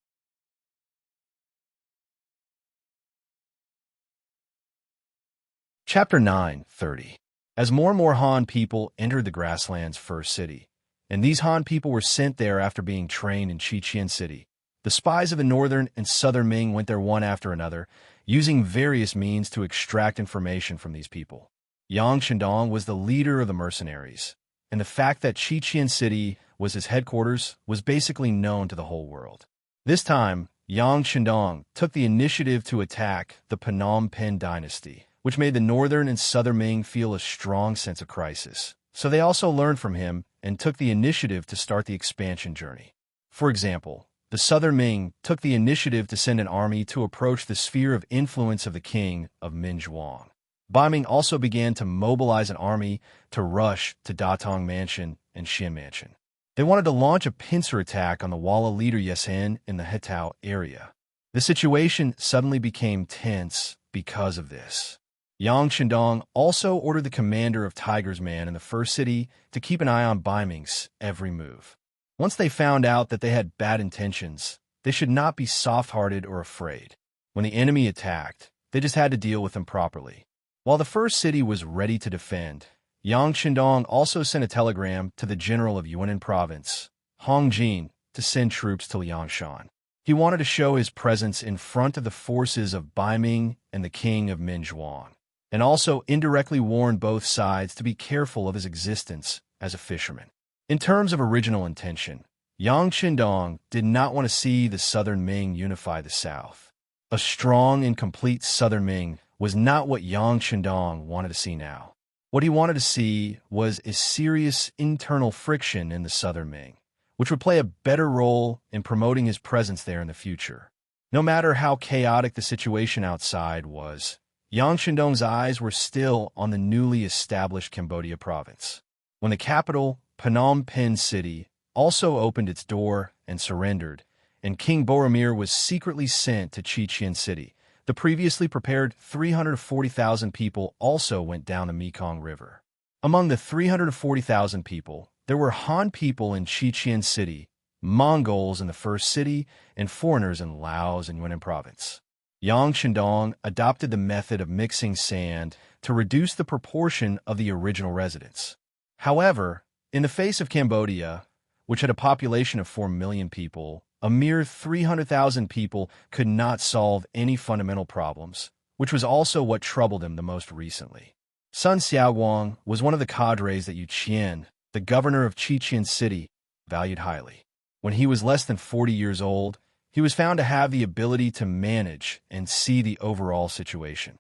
Chapter 9:30. As more and more Han people entered the grassland's first city, and these Han people were sent there after being trained in Qiqian City, the spies of the northern and southern Ming went there one after another, using various means to extract information from these people. Yang Shindong was the leader of the mercenaries, and the fact that Qiqian City was his headquarters was basically known to the whole world. This time, Yang Shindong took the initiative to attack the Phnom Penh dynasty, which made the northern and southern Ming feel a strong sense of crisis. So they also learned from him and took the initiative to start the expansion journey. For example, the southern Ming took the initiative to send an army to approach the sphere of influence of the king of Minzhuang. Bai Ming also began to mobilize an army to rush to Datong Mansion and Xian Mansion. They wanted to launch a pincer attack on the Walla leader Yesen in the Hetao area. The situation suddenly became tense because of this. Yang Shindong also ordered the commander of Tiger's Man in the first city to keep an eye on Bai Ming's every move. Once they found out that they had bad intentions, they should not be soft-hearted or afraid. When the enemy attacked, they just had to deal with them properly. While the first city was ready to defend, Yang Shindong also sent a telegram to the general of Yunnan province, Hong Jin, to send troops to Liangshan. He wanted to show his presence in front of the forces of Bai Ming and the king of Minzhuang, and also indirectly warned both sides to be careful of his existence as a fisherman. In terms of original intention, Yang Shindong did not want to see the southern Ming unify the south. A strong and complete southern Ming was not what Yang Shindong wanted to see now. What he wanted to see was a serious internal friction in the southern Ming, which would play a better role in promoting his presence there in the future. No matter how chaotic the situation outside was, Yang Shandong's eyes were still on the newly established Cambodia province. When the capital, Phnom Penh City, also opened its door and surrendered, and King Boromir was secretly sent to Chichen City, the previously prepared 340,000 people also went down the Mekong River. Among the 340,000 people, there were Han people in Chichen City, Mongols in the first city, and foreigners in Laos and Yunnan province. Yang Shandong adopted the method of mixing sand to reduce the proportion of the original residents. However, in the face of Cambodia, which had a population of 4 million people, a mere 300,000 people could not solve any fundamental problems, which was also what troubled him the most recently. Sun Xiaowang was one of the cadres that Yu Qian, the governor of Chichen City, valued highly. When he was less than 40 years old, he was found to have the ability to manage and see the overall situation.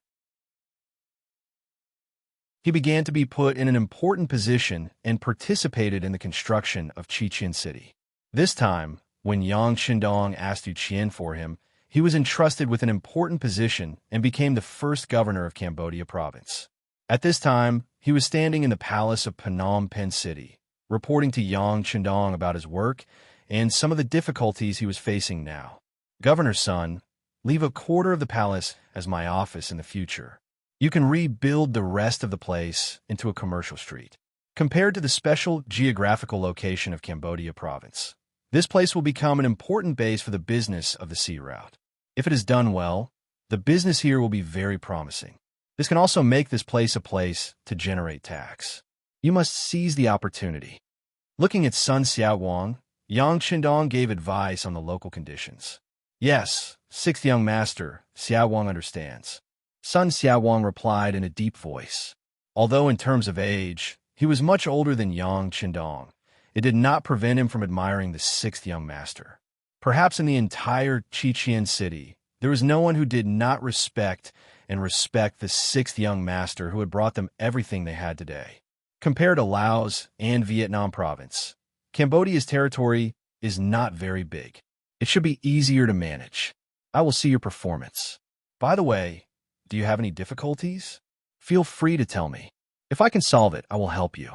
He began to be put in an important position and participated in the construction of Chichen City. This time, when Yang Shandong asked Yu Qian for him, he was entrusted with an important position and became the first governor of Cambodia province. At this time, he was standing in the palace of Phnom Penh City, reporting to Yang Shandong about his work and some of the difficulties he was facing now. Governor's son, leave a quarter of the palace as my office in the future. You can rebuild the rest of the place into a commercial street. Compared to the special geographical location of Cambodia province, this place will become an important base for the business of the sea route. If it is done well, the business here will be very promising. This can also make this place a place to generate tax. You must seize the opportunity. Looking at Sun Xiaowang, Yang Shandong gave advice on the local conditions. Yes, sixth young master, Xiaowang understands. Sun Xiaowang replied in a deep voice. Although in terms of age, he was much older than Yang Shandong, it did not prevent him from admiring the sixth young master. Perhaps in the entire Chichen City, there was no one who did not respect the sixth young master who had brought them everything they had today. Compared to Laos and Vietnam province, Cambodia's territory is not very big. It should be easier to manage. I will see your performance. By the way, do you have any difficulties? Feel free to tell me. If I can solve it, I will help you.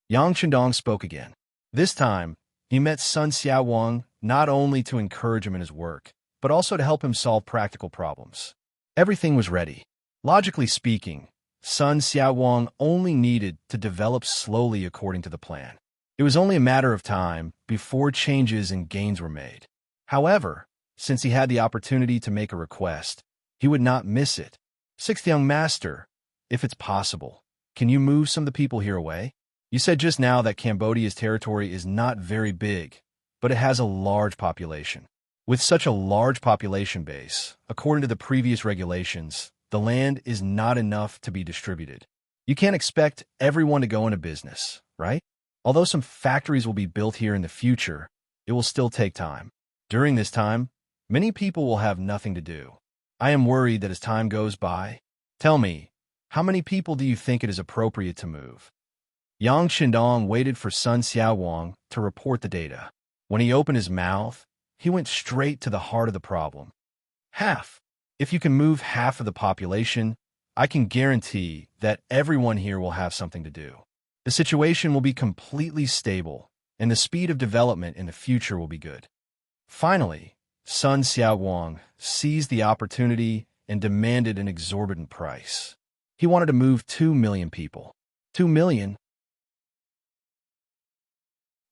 Yang Shandong spoke again. This time, he met Sun Xiaowang not only to encourage him in his work, but also to help him solve practical problems. Everything was ready. Logically speaking, Sun Xiaowang only needed to develop slowly according to the plan. It was only a matter of time before changes and gains were made. However, since he had the opportunity to make a request, he would not miss it. Sixth young master, if it's possible, can you move some of the people here away? You said just now that Cambodia's territory is not very big, but it has a large population. With such a large population base, according to the previous regulations, the land is not enough to be distributed. You can't expect everyone to go into business, right? Although some factories will be built here in the future, it will still take time. During this time, many people will have nothing to do. I am worried that as time goes by, tell me, how many people do you think it is appropriate to move? Yang Shandong waited for Sun Xiaowang to report the data. When he opened his mouth, he went straight to the heart of the problem. Half. If you can move half of the population, I can guarantee that everyone here will have something to do. The situation will be completely stable, and the speed of development in the future will be good. Finally, Sun Xiaowang seized the opportunity and demanded an exorbitant price. He wanted to move 2 million people. 2 million?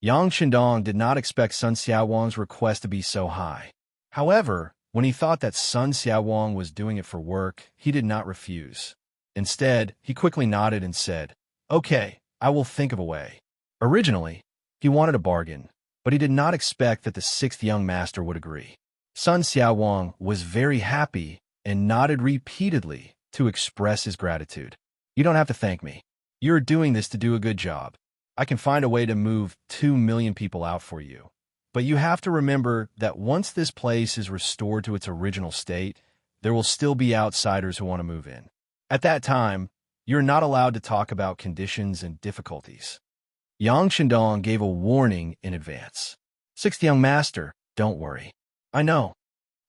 Yang Shandong did not expect Sun Xiaowang's request to be so high. However, when he thought that Sun Xiaowang was doing it for work, he did not refuse. Instead, he quickly nodded and said, "Okay, I will think of a way." Originally, he wanted a bargain, but he did not expect that the sixth young master would agree. Sun Xiaowang was very happy and nodded repeatedly to express his gratitude. "You don't have to thank me. You're doing this to do a good job. I can find a way to move 2 million people out for you. But you have to remember that once this place is restored to its original state, there will still be outsiders who want to move in. At that time, you're not allowed to talk about conditions and difficulties." Yang Shandong gave a warning in advance. "Sixth young master, don't worry. I know."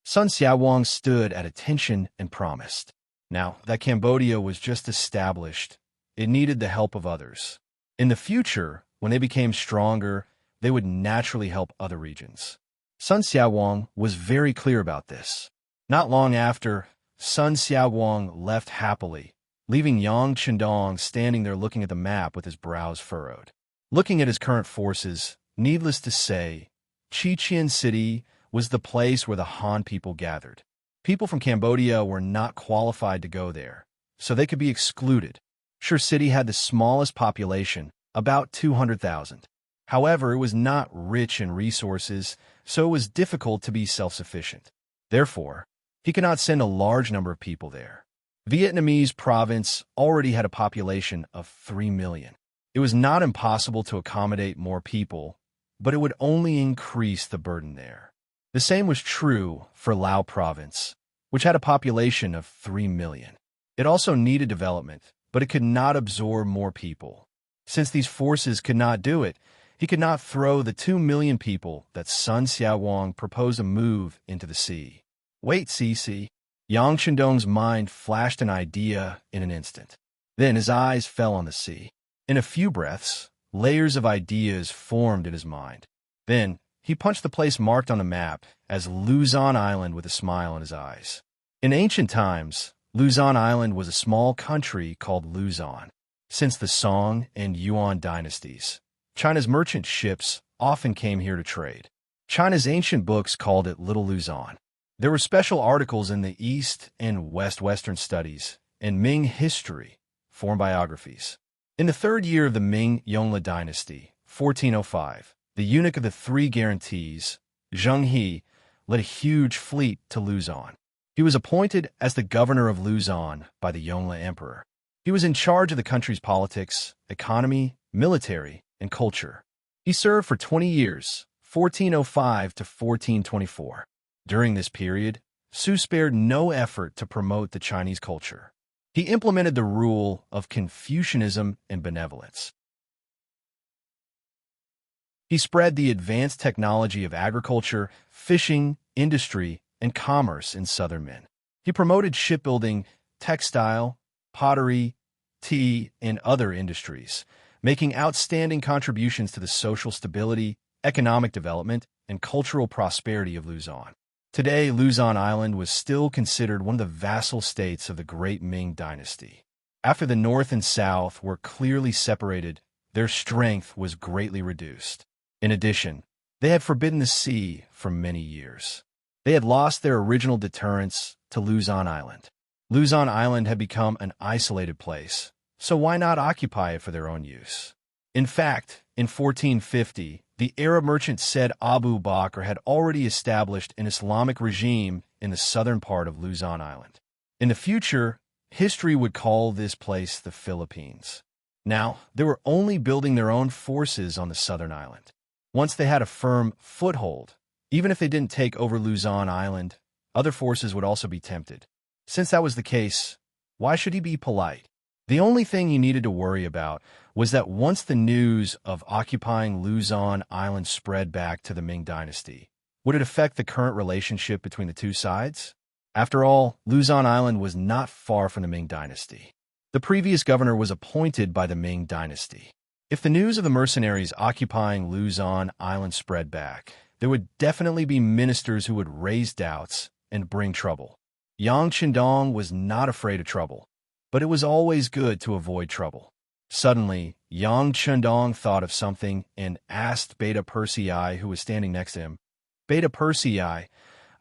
Sun Xiaowang stood at attention and promised. Now that Cambodia was just established, it needed the help of others. In the future, when they became stronger, they would naturally help other regions. Sun Xiaowang was very clear about this. Not long after, Sun Xiaowang left happily, leaving Yang Chendong standing there looking at the map with his brows furrowed. Looking at his current forces, needless to say, Chichen City was the place where the Han people gathered. People from Cambodia were not qualified to go there, so they could be excluded. Sure City had the smallest population, about 200,000. However, it was not rich in resources, so it was difficult to be self-sufficient. Therefore, he could not send a large number of people there. Vietnamese province already had a population of 3 million. It was not impossible to accommodate more people, but it would only increase the burden there. The same was true for Lao province, which had a population of 3 million. It also needed development, but it could not absorb more people. Since these forces could not do it, he could not throw the 2 million people that Sun Xiaowang proposed to move into the sea. Wait, see. Yang Chendong's mind flashed an idea in an instant. Then his eyes fell on the sea. In a few breaths, layers of ideas formed in his mind. Then, he punched the place marked on the map as Luzon Island with a smile in his eyes. In ancient times, Luzon Island was a small country called Luzon. Since the Song and Yuan dynasties, China's merchant ships often came here to trade. China's ancient books called it Little Luzon. There were special articles in the East and Western studies and Ming history, formed biographies. In the third year of the Ming Yongle dynasty, 1405, the eunuch of the Three Guarantees, Zheng He, led a huge fleet to Luzon. He was appointed as the governor of Luzon by the Yongle emperor. He was in charge of the country's politics, economy, military, and culture. He served for 20 years, 1405 to 1424. During this period, Su spared no effort to promote the Chinese culture. He implemented the rule of Confucianism and benevolence. He spread the advanced technology of agriculture, fishing, industry, and commerce in southern Min. He promoted shipbuilding, textile, pottery, tea, and other industries, making outstanding contributions to the social stability, economic development, and cultural prosperity of Luzon. Today, Luzon Island was still considered one of the vassal states of the Great Ming Dynasty. After the north and south were clearly separated, their strength was greatly reduced. In addition, they had forbidden the sea for many years. They had lost their original deterrence to Luzon Island. Luzon Island had become an isolated place, so why not occupy it for their own use? In fact, in 1450, the Arab merchant Said Abu Bakr had already established an Islamic regime in the southern part of Luzon Island. In the future, history would call this place the Philippines. Now, they were only building their own forces on the southern island. Once they had a firm foothold, even if they didn't take over Luzon Island, other forces would also be tempted. Since that was the case, why should he be polite? The only thing he needed to worry about was that once the news of occupying Luzon Island spread back to the Ming Dynasty, would it affect the current relationship between the two sides? After all, Luzon Island was not far from the Ming Dynasty. The previous governor was appointed by the Ming Dynasty. If the news of the mercenaries occupying Luzon Island spread back, there would definitely be ministers who would raise doubts and bring trouble. Yang Chendong was not afraid of trouble, but it was always good to avoid trouble. Suddenly, Yang Chendong thought of something and asked Beta Persei, who was standing next to him, "Beta Persei,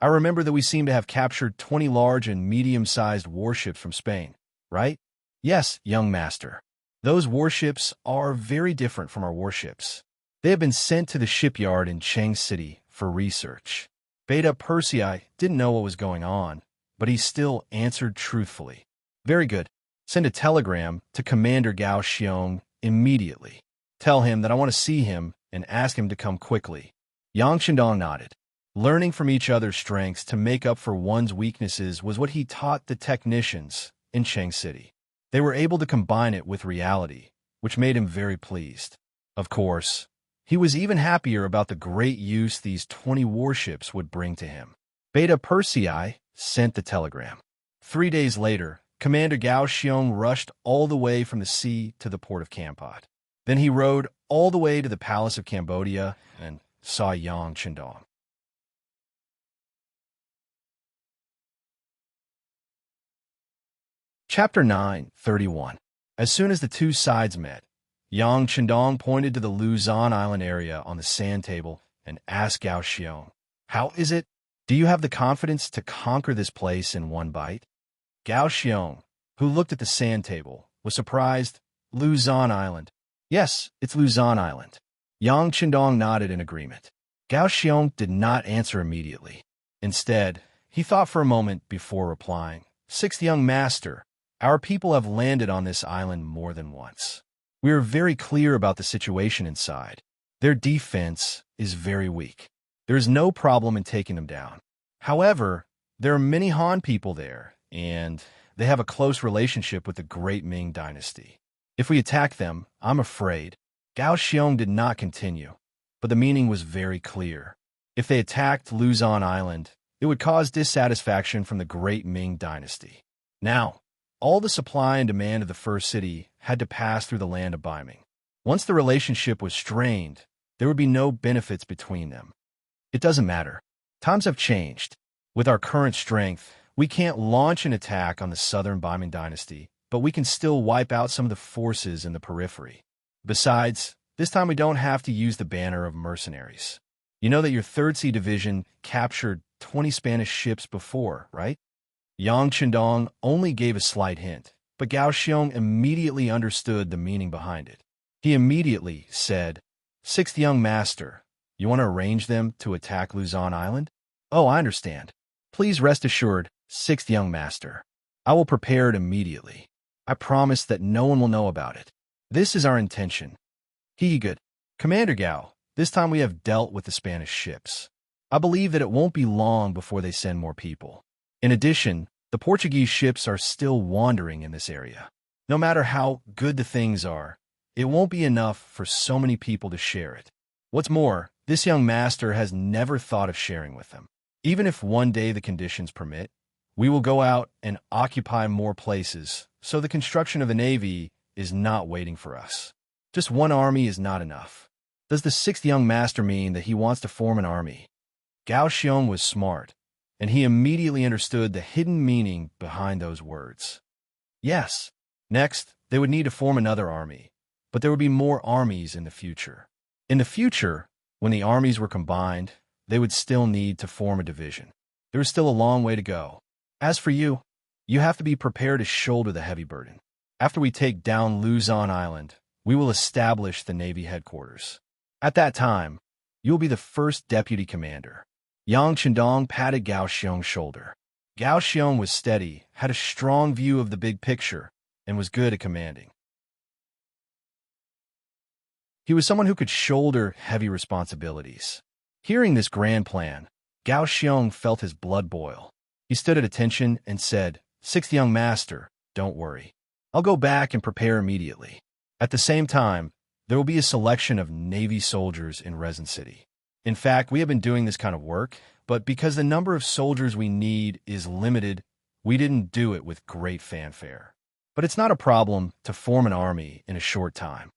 I remember that we seem to have captured 20 large and medium-sized warships from Spain, right?" "Yes, young master. Those warships are very different from our warships. They have been sent to the shipyard in Cheng City for research." Beta Persei didn't know what was going on, but he still answered truthfully. "Very good. Send a telegram to Commander Gao Xiong immediately. Tell him that I want to see him and ask him to come quickly." Yang Chendong nodded. Learning from each other's strengths to make up for one's weaknesses was what he taught the technicians in Cheng City. They were able to combine it with reality, which made him very pleased. Of course, he was even happier about the great use these 20 warships would bring to him. Beta Persei sent the telegram. 3 days later, Commander Gao Xiong rushed all the way from the sea to the port of Kampot. Then he rode all the way to the palace of Cambodia and saw Yang Chendong. Chapter 9:31. As soon as the two sides met, Yang Chendong pointed to the Luzon Island area on the sand table and asked Gao Xiong, "How is it? Do you have the confidence to conquer this place in one bite?" Gao Xiong, who looked at the sand table, was surprised. "Luzon Island." "Yes, it's Luzon Island." Yang Chendong nodded in agreement. Gao Xiong did not answer immediately. Instead, he thought for a moment before replying, "Sixth young master, our people have landed on this island more than once. We are very clear about the situation inside. Their defense is very weak. There is no problem in taking them down. However, there are many Han people there, and they have a close relationship with the Great Ming Dynasty. If we attack them, I'm afraid." Gao Xiong did not continue, but the meaning was very clear. If they attacked Luzon Island, it would cause dissatisfaction from the Great Ming Dynasty. Now, all the supply and demand of the first city had to pass through the land of Baiming. Once the relationship was strained, there would be no benefits between them. It doesn't matter. Times have changed. With our current strength, we can't launch an attack on the southern Baiming Dynasty, but we can still wipe out some of the forces in the periphery. Besides, this time we don't have to use the banner of mercenaries. You know that your 3rd Sea Division captured 20 Spanish ships before, right? Yang Chendong only gave a slight hint, but Gao Xiong immediately understood the meaning behind it. He immediately said, "Sixth young master, you want to arrange them to attack Luzon Island?" "Oh, I understand. Please rest assured, sixth young master. I will prepare it immediately. I promise that no one will know about it. This is our intention." "He good. Commander Gao, this time we have dealt with the Spanish ships. I believe that it won't be long before they send more people. In addition, the Portuguese ships are still wandering in this area. No matter how good the things are, it won't be enough for so many people to share it. What's more, this young master has never thought of sharing with them. Even if one day the conditions permit, we will go out and occupy more places, so the construction of the Navy is not waiting for us. Just one army is not enough." Does the sixth young master mean that he wants to form an army? Gao Xiong was smart, and he immediately understood the hidden meaning behind those words. Yes. Next, they would need to form another army, but there would be more armies in the future. In the future, when the armies were combined, they would still need to form a division. There is still a long way to go. As for you, you have to be prepared to shoulder the heavy burden. After we take down Luzon Island, we will establish the Navy headquarters. At that time, you will be the first deputy commander. Yang Chendong patted Gao Xiong's shoulder. Gao Xiong was steady, had a strong view of the big picture, and was good at commanding. He was someone who could shoulder heavy responsibilities. Hearing this grand plan, Gao Xiong felt his blood boil. He stood at attention and said, "Sixth young master, don't worry. I'll go back and prepare immediately. At the same time, there will be a selection of Navy soldiers in Resin City. In fact, we have been doing this kind of work, but because the number of soldiers we need is limited, we didn't do it with great fanfare. But it's not a problem to form an army in a short time."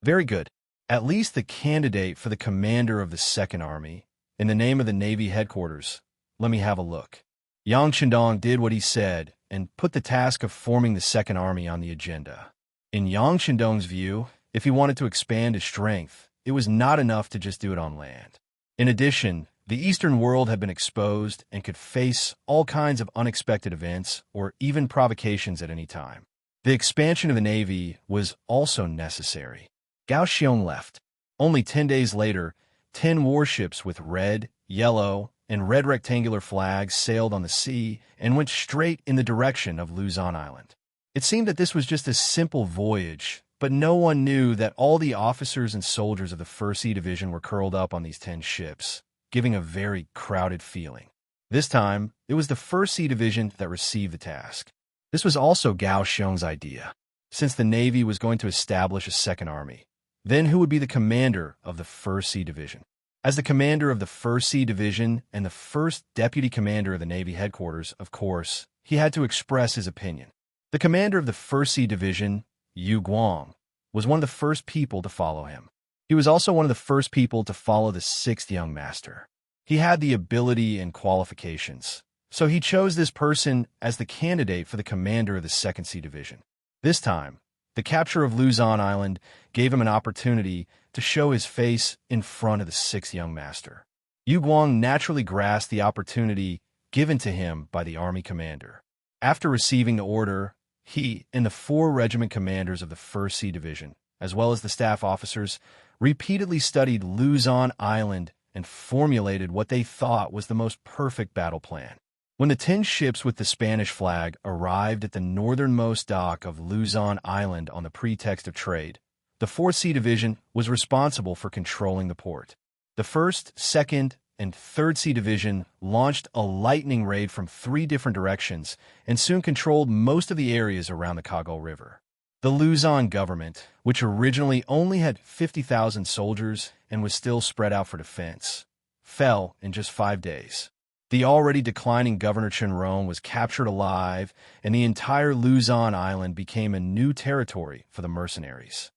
"Very good. At least the candidate for the commander of the Second Army, in the name of the Navy headquarters. Let me have a look." Yang Chendong did what he said and put the task of forming the Second Army on the agenda. In Yang Chendong's view, if he wanted to expand his strength, it was not enough to just do it on land. In addition, the Eastern world had been exposed and could face all kinds of unexpected events or even provocations at any time. The expansion of the Navy was also necessary. Gao Xiong left. Only 10 days later, 10 warships with red, yellow, and red rectangular flags sailed on the sea and went straight in the direction of Luzon Island. It seemed that this was just a simple voyage, but no one knew that all the officers and soldiers of the 1st Sea Division were curled up on these 10 ships, giving a very crowded feeling. This time, it was the 1st Sea Division that received the task. This was also Gao Xiong's idea. Since the Navy was going to establish a second army, then who would be the commander of the 1st Sea Division? As the commander of the 1st Sea Division and the first deputy commander of the Navy headquarters, of course, he had to express his opinion. The commander of the 1st Sea Division, Yu Guang, was one of the first people to follow him. He was also one of the first people to follow the 6th young master. He had the ability and qualifications, so he chose this person as the candidate for the commander of the 2nd Sea Division. This time, the capture of Luzon Island gave him an opportunity to show his face in front of the 6th young master. Yu Guang naturally grasped the opportunity given to him by the army commander. After receiving the order, he and the 4 regiment commanders of the 1st Sea Division, as well as the staff officers, repeatedly studied Luzon Island and formulated what they thought was the most perfect battle plan. When the 10 ships with the Spanish flag arrived at the northernmost dock of Luzon Island on the pretext of trade, the 4th Sea Division was responsible for controlling the port. The 1st, 2nd, and 3rd Sea Division launched a lightning raid from 3 different directions and soon controlled most of the areas around the Kago River. The Luzon government, which originally only had 50,000 soldiers and was still spread out for defense, fell in just 5 days. The already declining Governor Chenrong was captured alive, and the entire Luzon Island became a new territory for the mercenaries.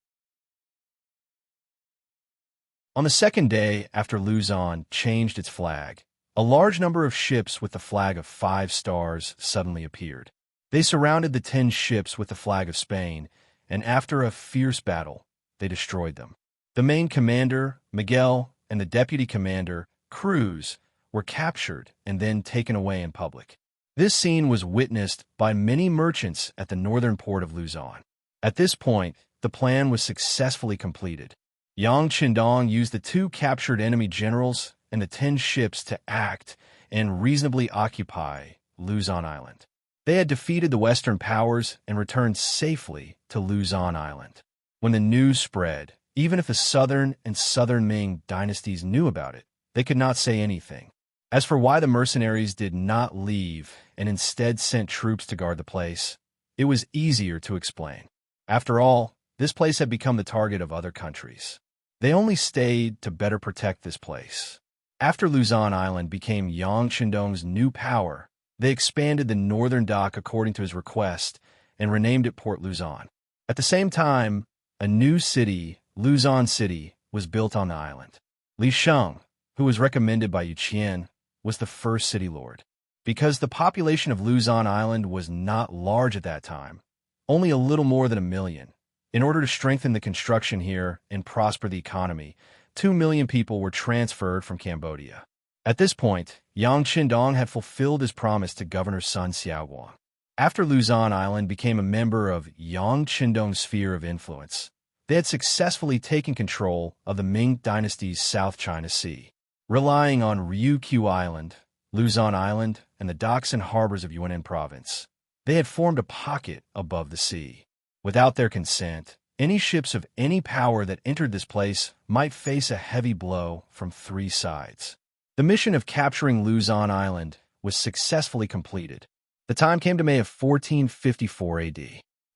On the 2nd day after Luzon changed its flag, a large number of ships with the flag of 5 stars suddenly appeared. They surrounded the 10 ships with the flag of Spain, and after a fierce battle, they destroyed them. The main commander, Miguel, and the deputy commander, Cruz, were captured and then taken away in public. This scene was witnessed by many merchants at the northern port of Luzon. At this point, the plan was successfully completed. Yang Qindong used the 2 captured enemy generals and the 10 ships to act and reasonably occupy Luzon Island. They had defeated the Western powers and returned safely to Luzon Island. When the news spread, even if the Southern and Southern Ming dynasties knew about it, they could not say anything. As for why the mercenaries did not leave and instead sent troops to guard the place, it was easier to explain. After all, this place had become the target of other countries. They only stayed to better protect this place. After Luzon Island became Yang Qindong's new power, they expanded the northern dock according to his request and renamed it Port Luzon. At the same time, a new city, Luzon City, was built on the island. Li Sheng, who was recommended by Yu Qian, was the first city lord. Because the population of Luzon Island was not large at that time, only a little more than 1 million. In order to strengthen the construction here and prosper the economy, 2 million people were transferred from Cambodia. At this point, Yang Qindong had fulfilled his promise to Governor Sun Xiaoguang. After Luzon Island became a member of Yang Qindong's sphere of influence, they had successfully taken control of the Ming dynasty's South China Sea. Relying on Ryukyu Island, Luzon Island, and the docks and harbors of Yunnan Province, they had formed a pocket above the sea. Without their consent, any ships of any power that entered this place might face a heavy blow from 3 sides. The mission of capturing Luzon Island was successfully completed. The time came to May of 1454 AD.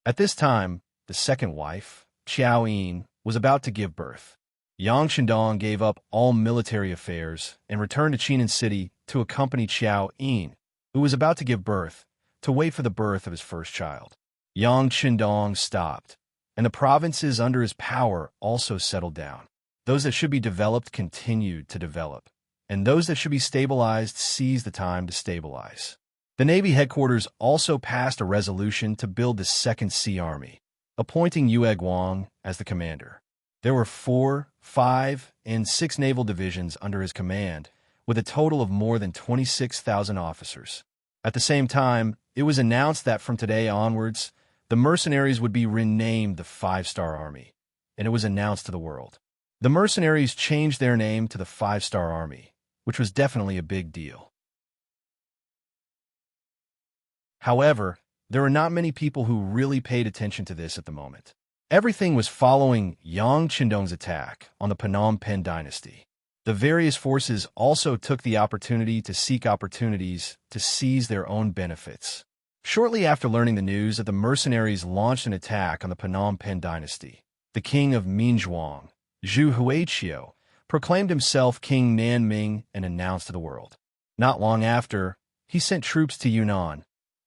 At this time, the second wife, Qiao Yin, was about to give birth. Yang Qindong gave up all military affairs and returned to Chinan City to accompany Qiao Yin, who was about to give birth, to wait for the birth of his first child. Yang Qindong stopped, and the provinces under his power also settled down. Those that should be developed continued to develop, and those that should be stabilized seized the time to stabilize. The Navy headquarters also passed a resolution to build the Second Sea Army, appointing Yue Guang as the commander. There were 4, 5, and 6 naval divisions under his command, with a total of more than 26,000 officers. At the same time, it was announced that from today onwards, the mercenaries would be renamed the 5-Star Army, and it was announced to the world. The mercenaries changed their name to the 5-Star Army, which was definitely a big deal. However, there were not many people who really paid attention to this at the moment. Everything was following Yang Qindong's attack on the Phnom Penh dynasty. The various forces also took the opportunity to seek opportunities to seize their own benefits. Shortly after learning the news that the mercenaries launched an attack on the Phnom Penh dynasty, the king of Minzhuang, Zhu Huaiqiu, proclaimed himself King Nanming and announced to the world. Not long after, he sent troops to Yunnan,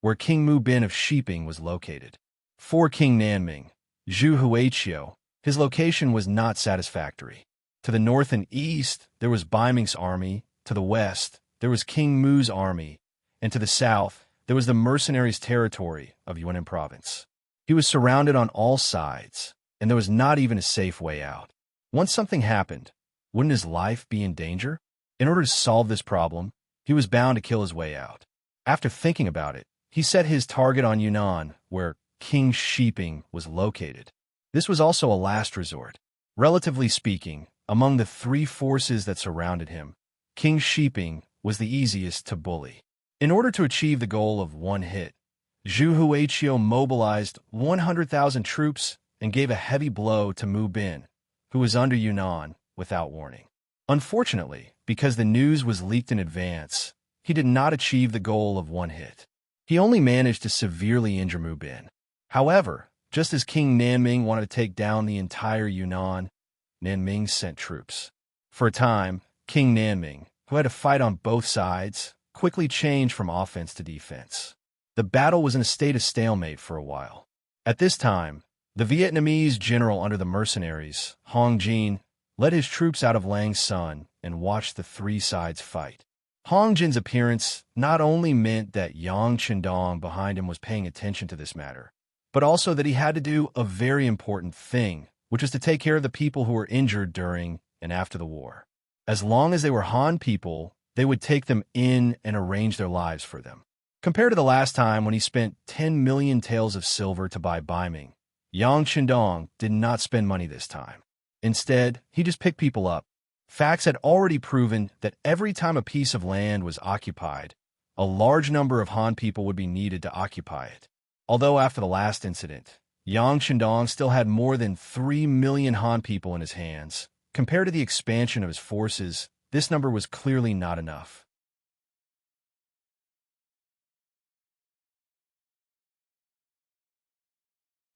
where King Mu Bin of Shiping was located. For King Nanming, Zhu Huaiqiu, his location was not satisfactory. To the north and east, there was Baiming's army, to the west, there was King Mu's army, and to the south, there was the mercenaries' territory of Yunnan province. He was surrounded on all sides, and there was not even a safe way out. Once something happened, wouldn't his life be in danger? In order to solve this problem, he was bound to kill his way out. After thinking about it, he set his target on Yunnan, where King Shiping was located. This was also a last resort. Relatively speaking, among the three forces that surrounded him, King Shiping was the easiest to bully. In order to achieve the goal of one hit, Zhu Huaiqiu mobilized 100,000 troops and gave a heavy blow to Mu Bin, who was under Yunnan, without warning. Unfortunately, because the news was leaked in advance, he did not achieve the goal of one hit. He only managed to severely injure Mu Bin. However, just as King Nanming wanted to take down the entire Yunnan, Nanming sent troops. For a time, King Nanming, who had to fight on both sides, quickly changed from offense to defense. The battle was in a state of stalemate for a while. At this time, the Vietnamese general under the mercenaries, Hong Jin, led his troops out of Lang Son and watched the three sides fight. Hong Jin's appearance not only meant that Yang Qindong behind him was paying attention to this matter, but also that he had to do a very important thing, which was to take care of the people who were injured during and after the war. As long as they were Han people, they would take them in and arrange their lives for them. Compared to the last time when he spent 10 million taels of silver to buy Baiming, Yang Qindong did not spend money this time. Instead, he just picked people up. Facts had already proven that every time a piece of land was occupied, a large number of Han people would be needed to occupy it. Although after the last incident, Yang Qindong still had more than 3 million Han people in his hands. Compared to the expansion of his forces, this number was clearly not enough.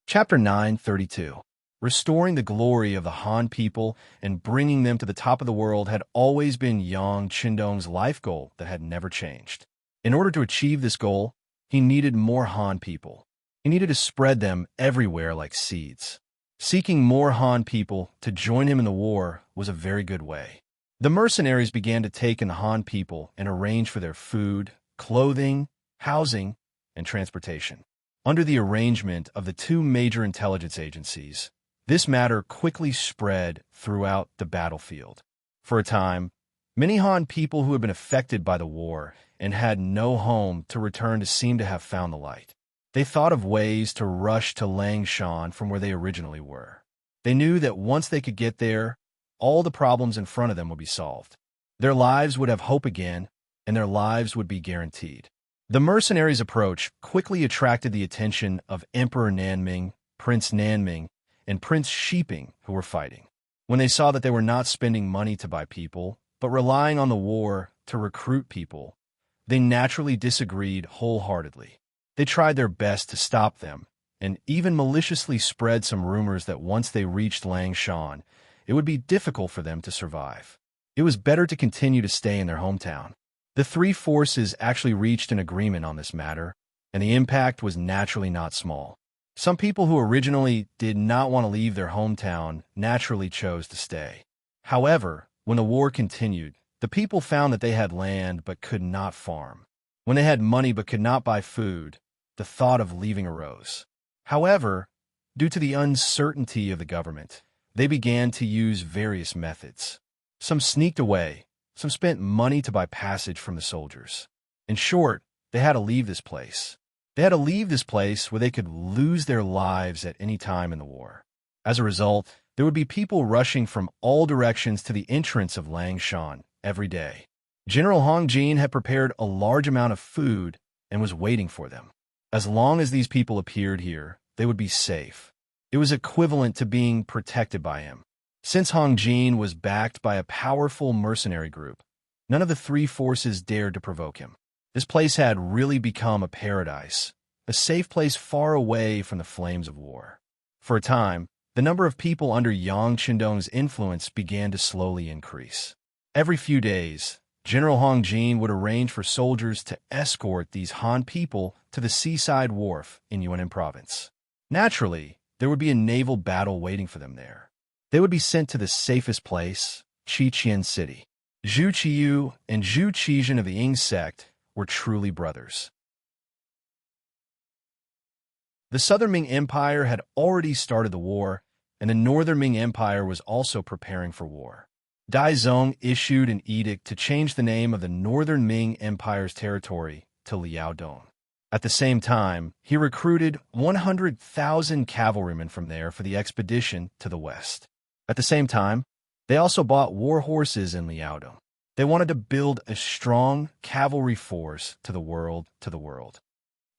Chapter 932. Restoring the glory of the Han people and bringing them to the top of the world had always been Yang Qindong's life goal that had never changed. In order to achieve this goal, he needed more Han people. He needed to spread them everywhere like seeds. Seeking more Han people to join him in the war was a very good way. The mercenaries began to take in the Han people and arrange for their food, clothing, housing, and transportation. Under the arrangement of the two major intelligence agencies, this matter quickly spread throughout the battlefield. For a time, many Han people who had been affected by the war and had no home to return to seemed to have found the light. They thought of ways to rush to Langshan from where they originally were. They knew that once they could get there, all the problems in front of them would be solved. Their lives would have hope again, and their lives would be guaranteed. The mercenaries' approach quickly attracted the attention of Emperor Nanming, Prince Nanming, and Prince Shiping, who were fighting. When they saw that they were not spending money to buy people, but relying on the war to recruit people, they naturally disagreed wholeheartedly. They tried their best to stop them, and even maliciously spread some rumors that once they reached Langshan, it would be difficult for them to survive. It was better to continue to stay in their hometown. The three forces actually reached an agreement on this matter, and the impact was naturally not small. Some people who originally did not want to leave their hometown naturally chose to stay. However, when the war continued, the people found that they had land but could not farm. When they had money but could not buy food, the thought of leaving arose. However, due to the uncertainty of the government, they began to use various methods. Some sneaked away, some spent money to buy passage from the soldiers. In short, they had to leave this place. They had to leave this place where they could lose their lives at any time in the war. As a result, there would be people rushing from all directions to the entrance of Langshan every day. General Hong Jin had prepared a large amount of food and was waiting for them. As long as these people appeared here, they would be safe. It was equivalent to being protected by him. Since Hong Jin was backed by a powerful mercenary group, none of the three forces dared to provoke him. This place had really become a paradise, a safe place far away from the flames of war. For a time, the number of people under Yang Qindong's influence began to slowly increase. Every few days, General Hong Jin would arrange for soldiers to escort these Han people to the seaside wharf in Yunnan province. Naturally, there would be a naval battle waiting for them there. They would be sent to the safest place, Qiqian City. Zhu Qiyu and Zhu Qizhen of the Ying sect were truly brothers. The Southern Ming Empire had already started the war, and the Northern Ming Empire was also preparing for war. Dai Zong issued an edict to change the name of the Northern Ming Empire's territory to Liaodong. At the same time, he recruited 100,000 cavalrymen from there for the expedition to the west. At the same time, they also bought war horses in Liaodong. They wanted to build a strong cavalry force to the world.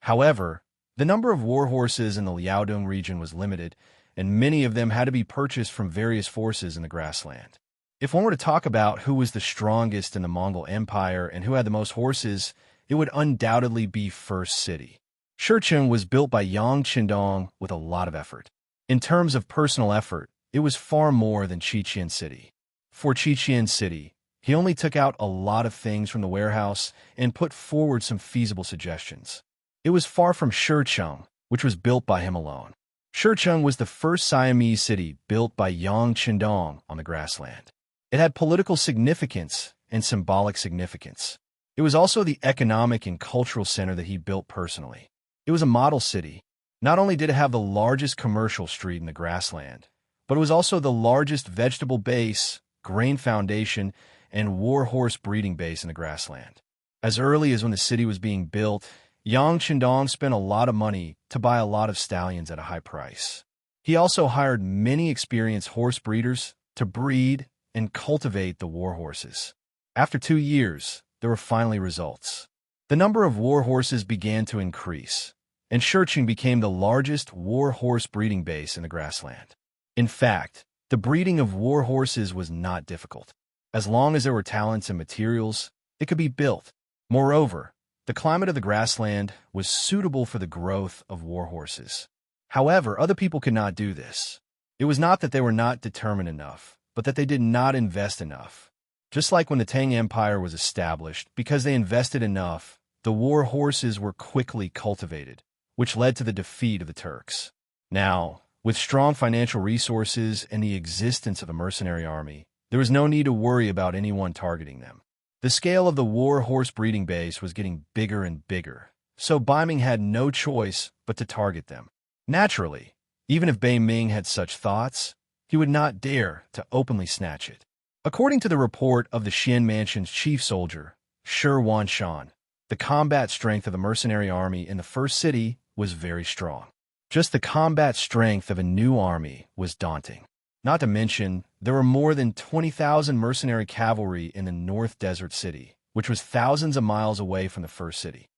However, the number of war horses in the Liaodong region was limited, and many of them had to be purchased from various forces in the grassland. If one were to talk about who was the strongest in the Mongol Empire and who had the most horses, it would undoubtedly be First City. Shurcheng was built by Yang Qindong with a lot of effort. In terms of personal effort, it was far more than Qiqian City. For Qiqian City, he only took out a lot of things from the warehouse and put forward some feasible suggestions. It was far from Shurcheng, which was built by him alone. Shurcheng was the first Siamese city built by Yang Qindong on the grassland. It had political significance and symbolic significance. It was also the economic and cultural center that he built personally. It was a model city. Not only did it have the largest commercial street in the grassland, but it was also the largest vegetable base, grain foundation, and war horse breeding base in the grassland. As early as when the city was being built, Yang Qindong spent a lot of money to buy a lot of stallions at a high price. He also hired many experienced horse breeders to breed and cultivate the war horses. After 2 years, there were finally results. The number of war horses began to increase, and Shurcheng became the largest war horse breeding base in the grassland. In fact, the breeding of war horses was not difficult. As long as there were talents and materials, it could be built. Moreover, the climate of the grassland was suitable for the growth of war horses. However, other people could not do this. It was not that they were not determined enough, but that they did not invest enough. Just like when the Tang Empire was established, because they invested enough, the war horses were quickly cultivated, which led to the defeat of the Turks. Now, with strong financial resources and the existence of a mercenary army, there was no need to worry about anyone targeting them. The scale of the war horse breeding base was getting bigger and bigger, so Bai Ming had no choice but to target them. Naturally, even if Bai Ming had such thoughts, he would not dare to openly snatch it. According to the report of the Xian Mansion's chief soldier, Shi Wanshan, the combat strength of the mercenary army in the first city was very strong. Just the combat strength of a new army was daunting. Not to mention, there were more than 20,000 mercenary cavalry in the North Desert City, which was thousands of miles away from the first city.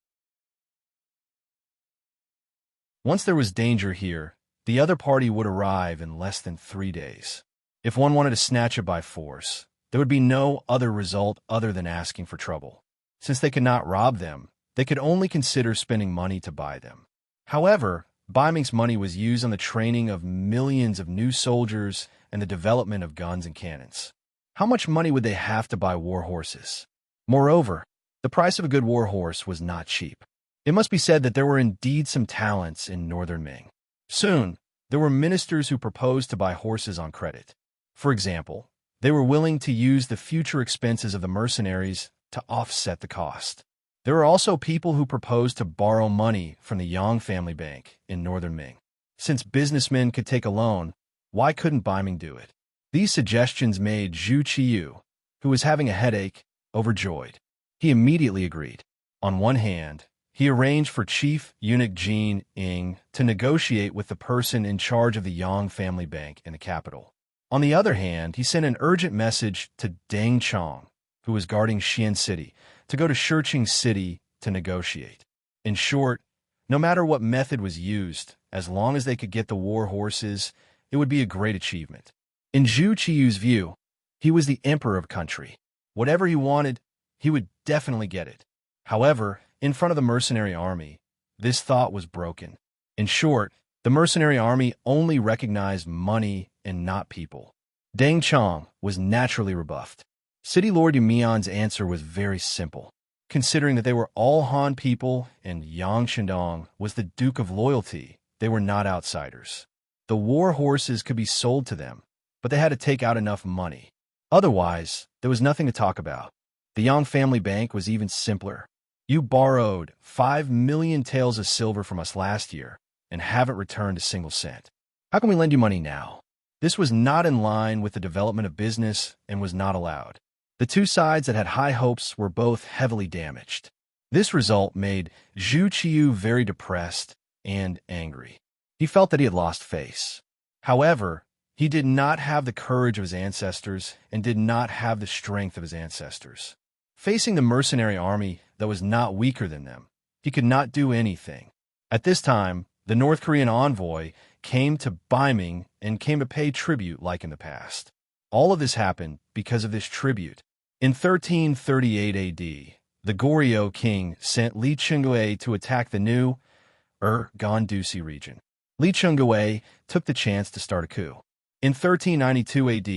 Once there was danger here, the other party would arrive in less than 3 days. If one wanted to snatch it by force, there would be no other result other than asking for trouble. Since they could not rob them, they could only consider spending money to buy them. However, Bai Ming's money was used on the training of millions of new soldiers and the development of guns and cannons. How much money would they have to buy war horses? Moreover, the price of a good war horse was not cheap. It must be said that there were indeed some talents in Northern Ming. Soon, there were ministers who proposed to buy horses on credit. For example, they were willing to use the future expenses of the mercenaries to offset the cost. There were also people who proposed to borrow money from the Yang family bank in Northern Ming. Since businessmen could take a loan, why couldn't Bai Ming do it? These suggestions made Zhu Qiyu, who was having a headache, overjoyed. He immediately agreed. On one hand, he arranged for Chief Eunuch Jin Ying to negotiate with the person in charge of the Yang family bank in the capital. On the other hand, he sent an urgent message to Deng Chong, who was guarding Xian City, to go to Shurcheng City to negotiate. In short, no matter what method was used, as long as they could get the war horses, it would be a great achievement. In Zhu Qiyu's view, he was the emperor of country. Whatever he wanted, he would definitely get it. However, in front of the mercenary army, this thought was broken. In short, the mercenary army only recognized money and not people. Deng Chong was naturally rebuffed. City Lord Yumian's answer was very simple. Considering that they were all Han people and Yang Shandong was the Duke of Loyalty, they were not outsiders. The war horses could be sold to them, but they had to take out enough money. Otherwise, there was nothing to talk about. The Yang family bank was even simpler. You borrowed 5 million taels of silver from us last year and haven't returned a single cent. How can we lend you money now? This was not in line with the development of business and was not allowed. The two sides that had high hopes were both heavily damaged. This result made Zhu Qiyu very depressed and angry. He felt that he had lost face. However, he did not have the courage of his ancestors and did not have the strength of his ancestors. Facing the mercenary army that was not weaker than them, he could not do anything. At this time, the North Korean envoy came to Beiming and came to pay tribute like in the past. All of this happened because of this tribute. In 1338 AD, the Goryeo king sent Li Chungue to attack the new Gandusi region. Li Chungue took the chance to start a coup. In 1392 AD,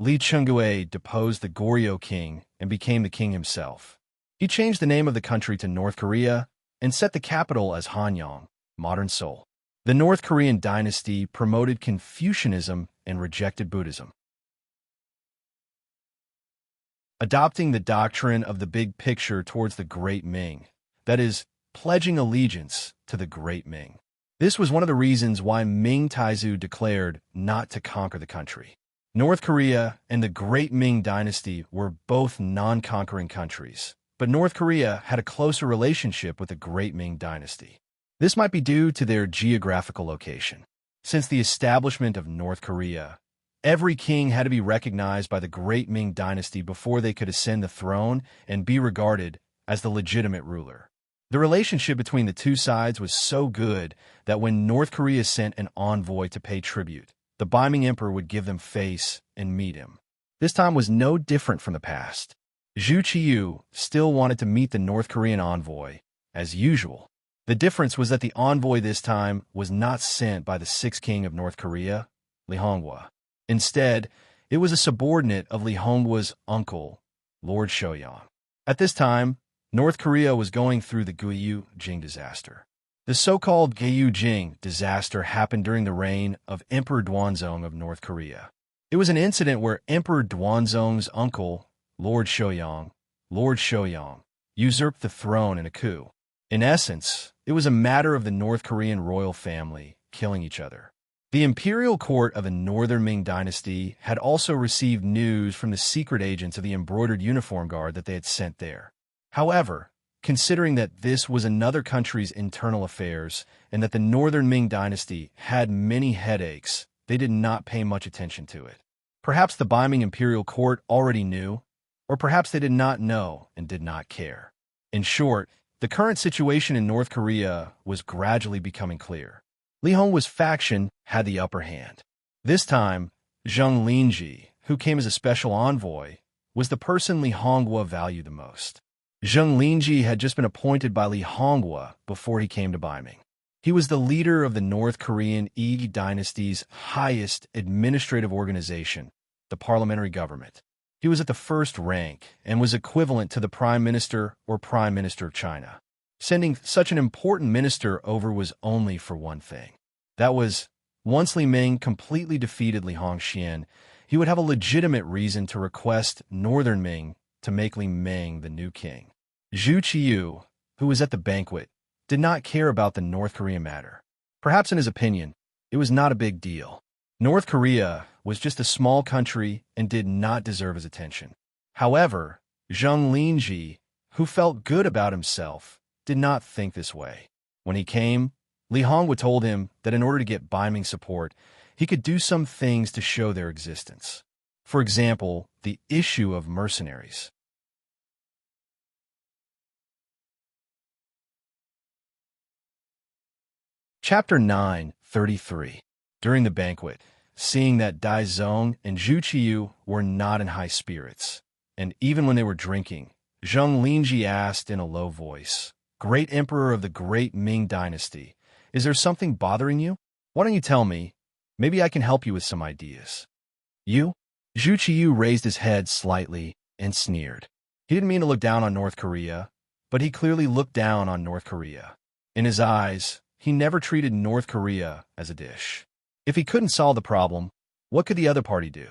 Li Chungue deposed the Goryeo king and became the king himself. He changed the name of the country to North Korea and set the capital as Hanyang, modern Seoul. The North Korean dynasty promoted Confucianism and rejected Buddhism. Adopting the doctrine of the big picture towards the Great Ming, that is, pledging allegiance to the Great Ming. This was one of the reasons why Ming Taizu declared not to conquer the country. North Korea and the Great Ming dynasty were both non-conquering countries, but North Korea had a closer relationship with the Great Ming dynasty. This might be due to their geographical location. Since the establishment of North Korea, every king had to be recognized by the Great Ming dynasty before they could ascend the throne and be regarded as the legitimate ruler. The relationship between the two sides was so good that when North Korea sent an envoy to pay tribute, the Beiming emperor would give them face and meet him. This time was no different from the past. Zhu Qiyu still wanted to meet the North Korean envoy, as usual. The difference was that the envoy this time was not sent by the sixth king of North Korea, Li Hongwa. Instead, it was a subordinate of Li Hongwa's uncle, Lord Shoyang. At this time, North Korea was going through the Guiyue-Jing disaster. The so-called Guiyue-Jing disaster happened during the reign of Emperor Duanzong of North Korea. It was an incident where Emperor Duanzong's uncle, Lord Shoyang, usurped the throne in a coup. In essence, it was a matter of the North Korean royal family killing each other. The imperial court of the Northern Ming dynasty had also received news from the secret agents of the embroidered uniform guard that they had sent there. However, considering that this was another country's internal affairs and that the Northern Ming dynasty had many headaches, they did not pay much attention to it. Perhaps the Beiming imperial court already knew, or perhaps they did not know and did not care. In short, the current situation in North Korea was gradually becoming clear. Li Hongwa's faction had the upper hand. This time, Zheng Linji, who came as a special envoy, was the person Li Hongwa valued the most. Zheng Linji had just been appointed by Li Hongwa before he came to Beiming. He was the leader of the North Korean Yi dynasty's highest administrative organization, the parliamentary government. He was at the first rank and was equivalent to the Prime Minister or Prime Minister of China. Sending such an important minister over was only for one thing. That was, once Li Ming completely defeated Li Hongxian, he would have a legitimate reason to request Northern Ming to make Li Ming the new king. Zhu Qiyu, who was at the banquet, did not care about the North Korea matter. Perhaps in his opinion, it was not a big deal. North Korea was just a small country and did not deserve his attention. However, Zheng Linji, who felt good about himself, did not think this way. When he came, Li Hongwa told him that in order to get Beiming support, he could do some things to show their existence. For example, the issue of mercenaries. Chapter 9:33. During the banquet, seeing that Dai Zong and Zhu Qiyu were not in high spirits, and even when they were drinking, Zheng Linji asked in a low voice, "Great Emperor of the Great Ming Dynasty, is there something bothering you? Why don't you tell me? Maybe I can help you with some ideas." "You?" Zhu Qiyu raised his head slightly and sneered. He didn't mean to look down on North Korea, but he clearly looked down on North Korea. In his eyes, he never treated North Korea as a dish. If he couldn't solve the problem, what could the other party do?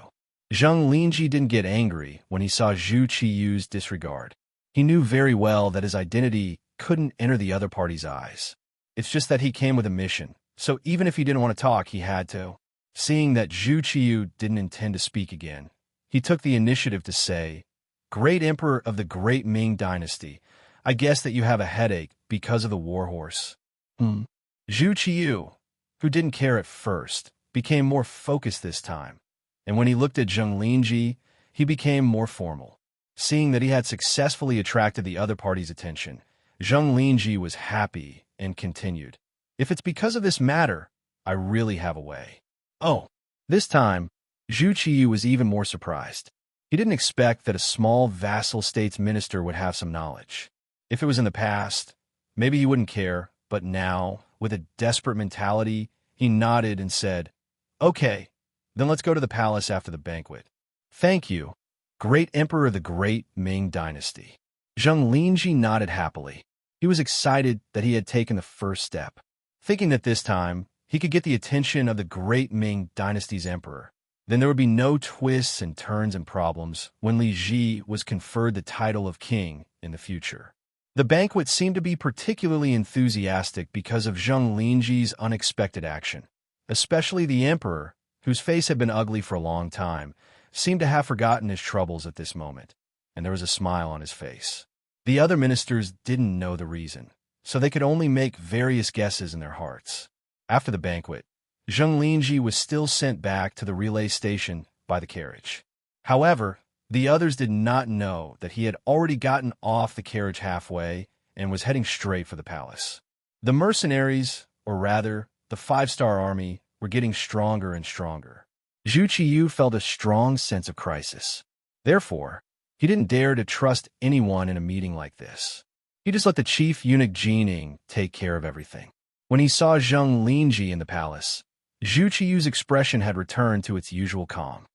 Zheng Linji didn't get angry when he saw Zhu Qiyu's disregard. He knew very well that his identity couldn't enter the other party's eyes. It's just that he came with a mission, so even if he didn't want to talk, he had to. Seeing that Zhu Qiyu didn't intend to speak again, he took the initiative to say, "Great Emperor of the Great Ming Dynasty, I guess that you have a headache because of the warhorse." Zhu Qiyu, who didn't care at first, became more focused this time, and when he looked at Zheng Linji, he became more formal. Seeing that he had successfully attracted the other party's attention, Zheng Linji was happy and continued, "If it's because of this matter, I really have a way." Oh, this time, Zhu Qiyu was even more surprised. He didn't expect that a small vassal state's minister would have some knowledge. If it was in the past, maybe he wouldn't care, but now, with a desperate mentality, he nodded and said, "Okay, then let's go to the palace after the banquet." "Thank you, Great Emperor of the Great Ming Dynasty." Zheng Linji nodded happily. He was excited that he had taken the first step, thinking that this time he could get the attention of the Great Ming Dynasty's emperor. Then there would be no twists and turns and problems when Li Ji was conferred the title of king in the future. The banquet seemed to be particularly enthusiastic because of Zheng Linji's unexpected action. Especially the emperor, whose face had been ugly for a long time, seemed to have forgotten his troubles at this moment, and there was a smile on his face. The other ministers didn't know the reason, so they could only make various guesses in their hearts. After the banquet, Zheng Linji was still sent back to the relay station by the carriage. However, the others did not know that he had already gotten off the carriage halfway and was heading straight for the palace. The mercenaries, or rather, the five-star army, were getting stronger and stronger. Zhu Qiyu felt a strong sense of crisis. Therefore, he didn't dare to trust anyone in a meeting like this. He just let the chief eunuch Jining take care of everything. When he saw Zheng Linji in the palace, Zhu Qiyu's expression had returned to its usual calm.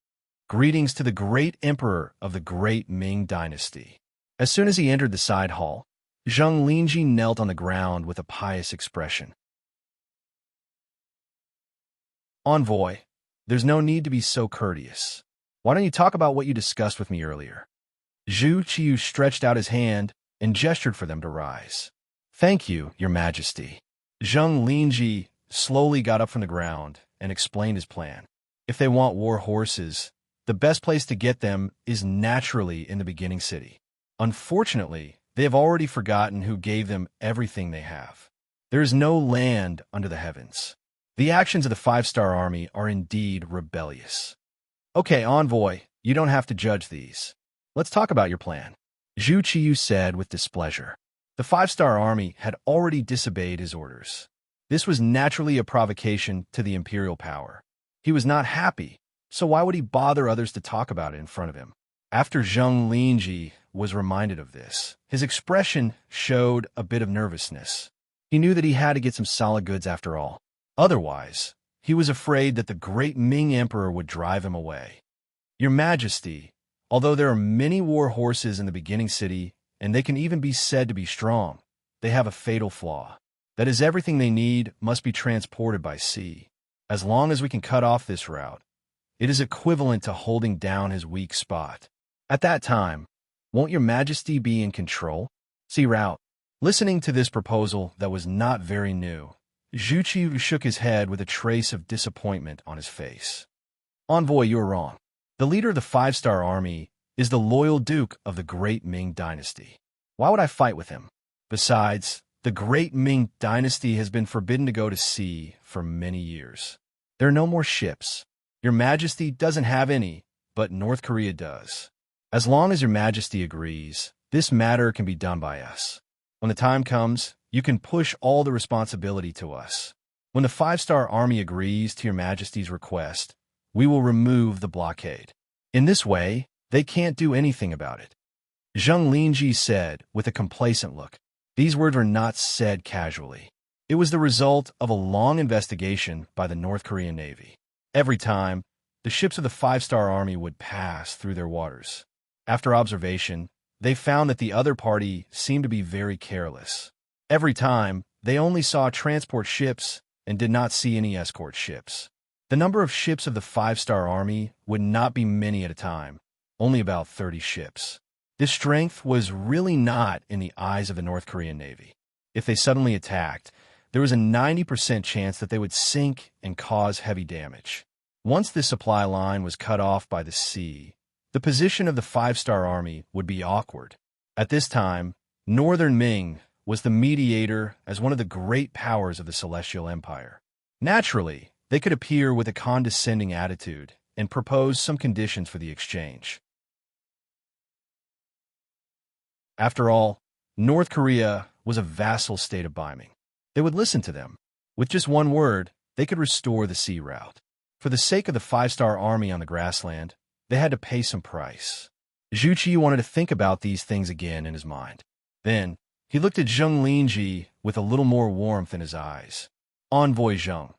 "Greetings to the great emperor of the Great Ming Dynasty." As soon as he entered the side hall, Zheng Linji knelt on the ground with a pious expression. "Envoy, there's no need to be so courteous. Why don't you talk about what you discussed with me earlier?" Zhu Qiyu stretched out his hand and gestured for them to rise. "Thank you, Your Majesty." Zheng Linji slowly got up from the ground and explained his plan. If they want war horses, the best place to get them is naturally in the beginning city. Unfortunately, they have already forgotten who gave them everything they have. There is no land under the heavens. The actions of the five-star army are indeed rebellious. "Okay, envoy, you don't have to judge these. Let's talk about your plan," Zhu Qiyu said with displeasure. The five-star army had already disobeyed his orders. This was naturally a provocation to the imperial power. He was not happy, so why would he bother others to talk about it in front of him? After Zheng Linji was reminded of this, his expression showed a bit of nervousness. He knew that he had to get some solid goods after all. Otherwise, he was afraid that the great Ming Emperor would drive him away. "Your Majesty, although there are many war horses in the beginning city, and they can even be said to be strong, they have a fatal flaw. That is, everything they need must be transported by sea. As long as we can cut off this route, it is equivalent to holding down his weak spot. At that time, won't Your Majesty be in control? Sea route." Listening to this proposal that was not very new, Zhu Qiyu shook his head with a trace of disappointment on his face. "Envoy, you are wrong. The leader of the five-star army is the loyal Duke of the Great Ming Dynasty. Why would I fight with him? Besides, the Great Ming Dynasty has been forbidden to go to sea for many years. There are no more ships. Your Majesty doesn't have any, but North Korea does. As long as Your Majesty agrees, this matter can be done by us. When the time comes, you can push all the responsibility to us. When the five-star army agrees to Your Majesty's request, we will remove the blockade. In this way, they can't do anything about it." Zheng Linji said with a complacent look. These words were not said casually. It was the result of a long investigation by the North Korean Navy. Every time, the ships of the five-star army would pass through their waters. After observation, they found that the other party seemed to be very careless. Every time, they only saw transport ships and did not see any escort ships. The number of ships of the five-star army would not be many at a time, only about 30 ships. This strength was really not in the eyes of the North Korean Navy. If they suddenly attacked, there was a 90% chance that they would sink and cause heavy damage. Once this supply line was cut off by the sea, the position of the five-star army would be awkward. At this time, Northern Ming was the mediator as one of the great powers of the Celestial Empire. Naturally, they could appear with a condescending attitude and propose some conditions for the exchange. After all, North Korea was a vassal state of Beiming. They would listen to them. With just one word, they could restore the sea route. For the sake of the five-star army on the grassland, they had to pay some price. Zhu Qiyu wanted to think about these things again in his mind. Then, he looked at Zheng Linji with a little more warmth in his eyes. Envoy Zheng,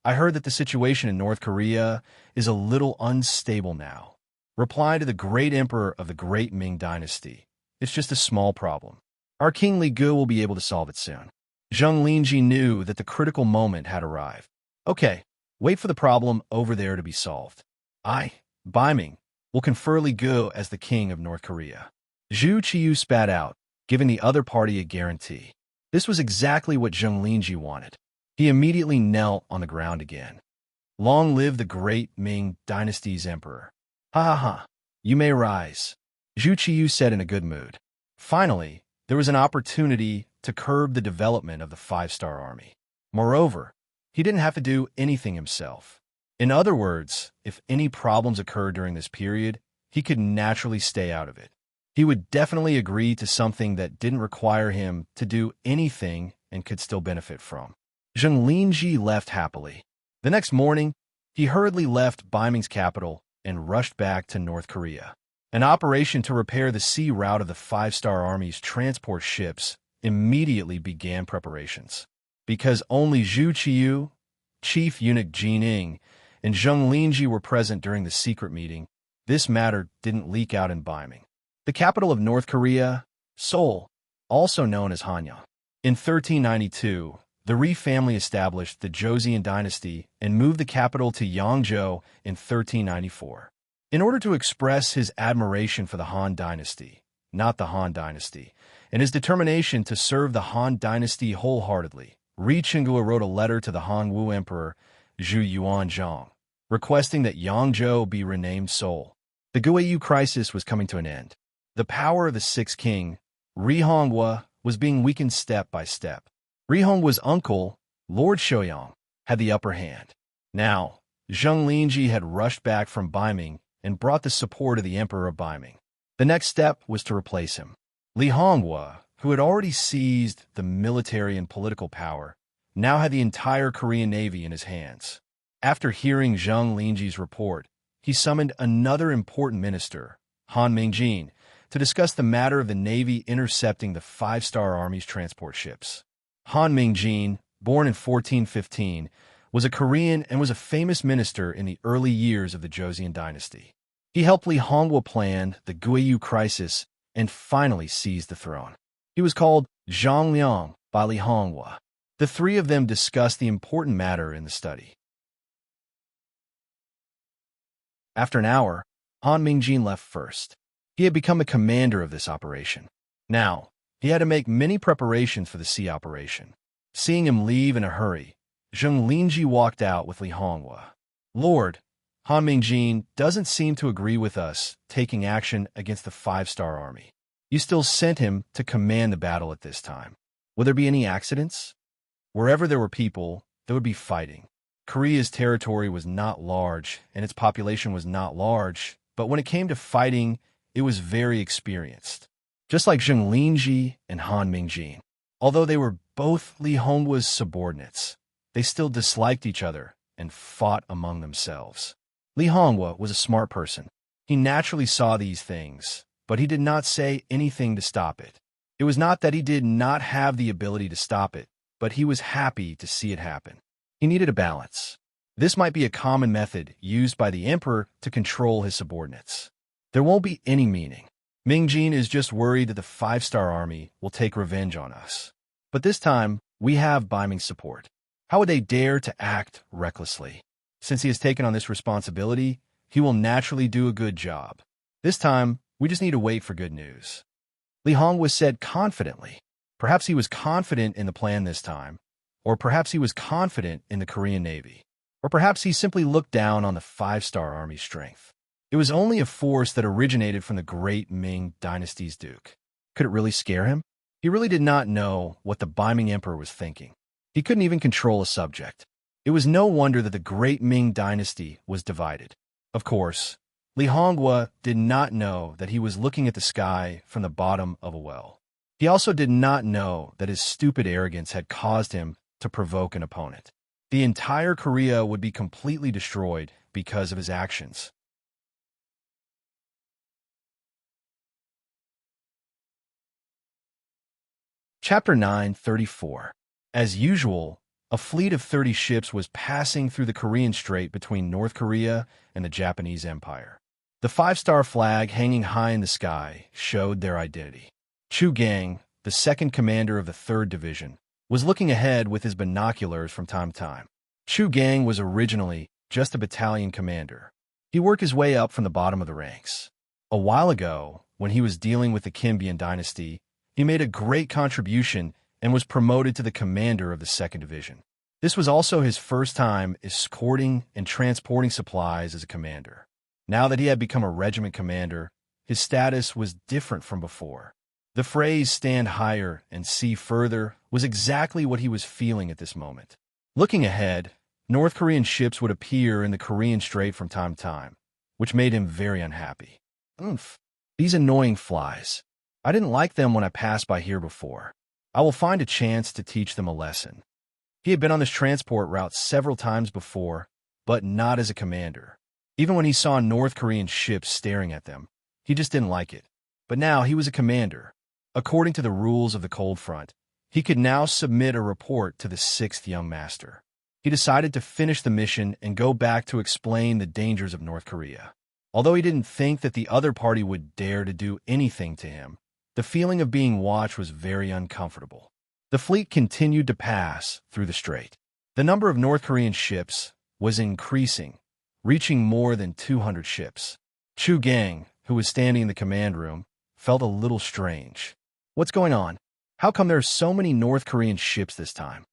I heard that the situation in North Korea is a little unstable now. Reply to the great emperor of the great Ming dynasty. It's just a small problem. Our King Li Gu will be able to solve it soon. Zheng Linji knew that the critical moment had arrived. Okay, wait for the problem over there to be solved. Beiming, will confer Li Gu as the king of North Korea. Zhu Qiyu spat out, giving the other party a guarantee. This was exactly what Zheng Linji wanted. He immediately knelt on the ground again. Long live the great Ming dynasty's emperor. Ha ha ha, you may rise, Zhu Qiyu said in a good mood. Finally, there was an opportunity to curb the development of the five-star army. Moreover, he didn't have to do anything himself. In other words, if any problems occurred during this period, he could naturally stay out of it. He would definitely agree to something that didn't require him to do anything and could still benefit from. Zheng Linji left happily. The next morning, he hurriedly left Beiming's capital and rushed back to North Korea. An operation to repair the sea route of the five-star army's transport ships immediately began preparations. Because only Zhu Qiyu, Chief Eunuch Jining, and Zheng Linji were present during the secret meeting, this matter didn't leak out in Beiming. The capital of North Korea, Seoul, also known as Hanyang. In 1392, the Ri family established the Joseon dynasty and moved the capital to Yangzhou in 1394. In order to express his admiration for the Han dynasty, not the Han dynasty, and his determination to serve the Han dynasty wholeheartedly, Ri Qingguo wrote a letter to the Han Wu Emperor Zhu Yuanzhang, requesting that Yangzhou be renamed Seoul. The Guiyu crisis was coming to an end. The power of the sixth king, Ri Hongwu, was being weakened step by step. Ri Hongwu's uncle, Lord Shouyang, had the upper hand. Now, Zheng Linji had rushed back from Beiming and brought the support of the Emperor of Beiming. The next step was to replace him. Li Hongwu, who had already seized the military and political power, now had the entire Korean Navy in his hands. After hearing Zheng Linji's report, he summoned another important minister, Han Mingjin, to discuss the matter of the Navy intercepting the five-star army's transport ships. Han Mingjin, born in 1415, was a Korean and was a famous minister in the early years of the Joseon dynasty. He helped Li Hongwu plan the Guiyu crisis and finally seized the throne. He was called Zhang Liang by Li Hongwu. The three of them discussed the important matter in the study. After an hour, Han Mingjin left first. He had become the commander of this operation. Now, he had to make many preparations for the sea operation. Seeing him leave in a hurry, Zheng Linji walked out with Li Hongwu. Lord, Han Mingjin doesn't seem to agree with us taking action against the five-star army. You still sent him to command the battle at this time. Will there be any accidents? Wherever there were people, there would be fighting. Korea's territory was not large, and its population was not large, but when it came to fighting, it was very experienced. Just like Zheng Linji and Han Mingjin. Although they were both Li Hongwu's subordinates, they still disliked each other and fought among themselves. Li Hongwu was a smart person. He naturally saw these things, but he did not say anything to stop it. It was not that he did not have the ability to stop it, but he was happy to see it happen. He needed a balance. This might be a common method used by the emperor to control his subordinates. There won't be any meaning. Mingjin is just worried that the five-star army will take revenge on us. But this time, we have Baiming's support. How would they dare to act recklessly? Since he has taken on this responsibility, he will naturally do a good job. This time, we just need to wait for good news. Li Hong was said confidently. Perhaps he was confident in the plan this time, or perhaps he was confident in the Korean Navy, or perhaps he simply looked down on the five-star army's strength. It was only a force that originated from the great Ming dynasty's duke. Could it really scare him? He really did not know what the Baiming emperor was thinking. He couldn't even control a subject. It was no wonder that the great Ming dynasty was divided. Of course, Li Hongwa did not know that he was looking at the sky from the bottom of a well. He also did not know that his stupid arrogance had caused him to provoke an opponent. The entire Korea would be completely destroyed because of his actions. Chapter 9:34. As usual, a fleet of 30 ships was passing through the Korean Strait between North Korea and the Japanese Empire. The five-star flag hanging high in the sky showed their identity. Chu Gang, the second commander of the 3rd Division, was looking ahead with his binoculars from time to time. Chu Gang was originally just a battalion commander. He worked his way up from the bottom of the ranks. A while ago, when he was dealing with the Kimbian dynasty, he made a great contribution and was promoted to the commander of the 2nd Division. This was also his first time escorting and transporting supplies as a commander. Now that he had become a regiment commander, his status was different from before. The phrase "stand higher and see further" was exactly what he was feeling at this moment. Looking ahead, North Korean ships would appear in the Korean Strait from time to time, which made him very unhappy. These annoying flies. I didn't like them when I passed by here before. I will find a chance to teach them a lesson. He had been on this transport route several times before, but not as a commander. Even when he saw North Korean ships staring at them, he just didn't like it. But now he was a commander. According to the rules of the Cold Front, he could now submit a report to the 6th young master. He decided to finish the mission and go back to explain the dangers of North Korea. Although he didn't think that the other party would dare to do anything to him, the feeling of being watched was very uncomfortable. The fleet continued to pass through the strait. The number of North Korean ships was increasing, reaching more than 200 ships. Chu Gang, who was standing in the command room, felt a little strange. What's going on? How come there are so many North Korean ships this time?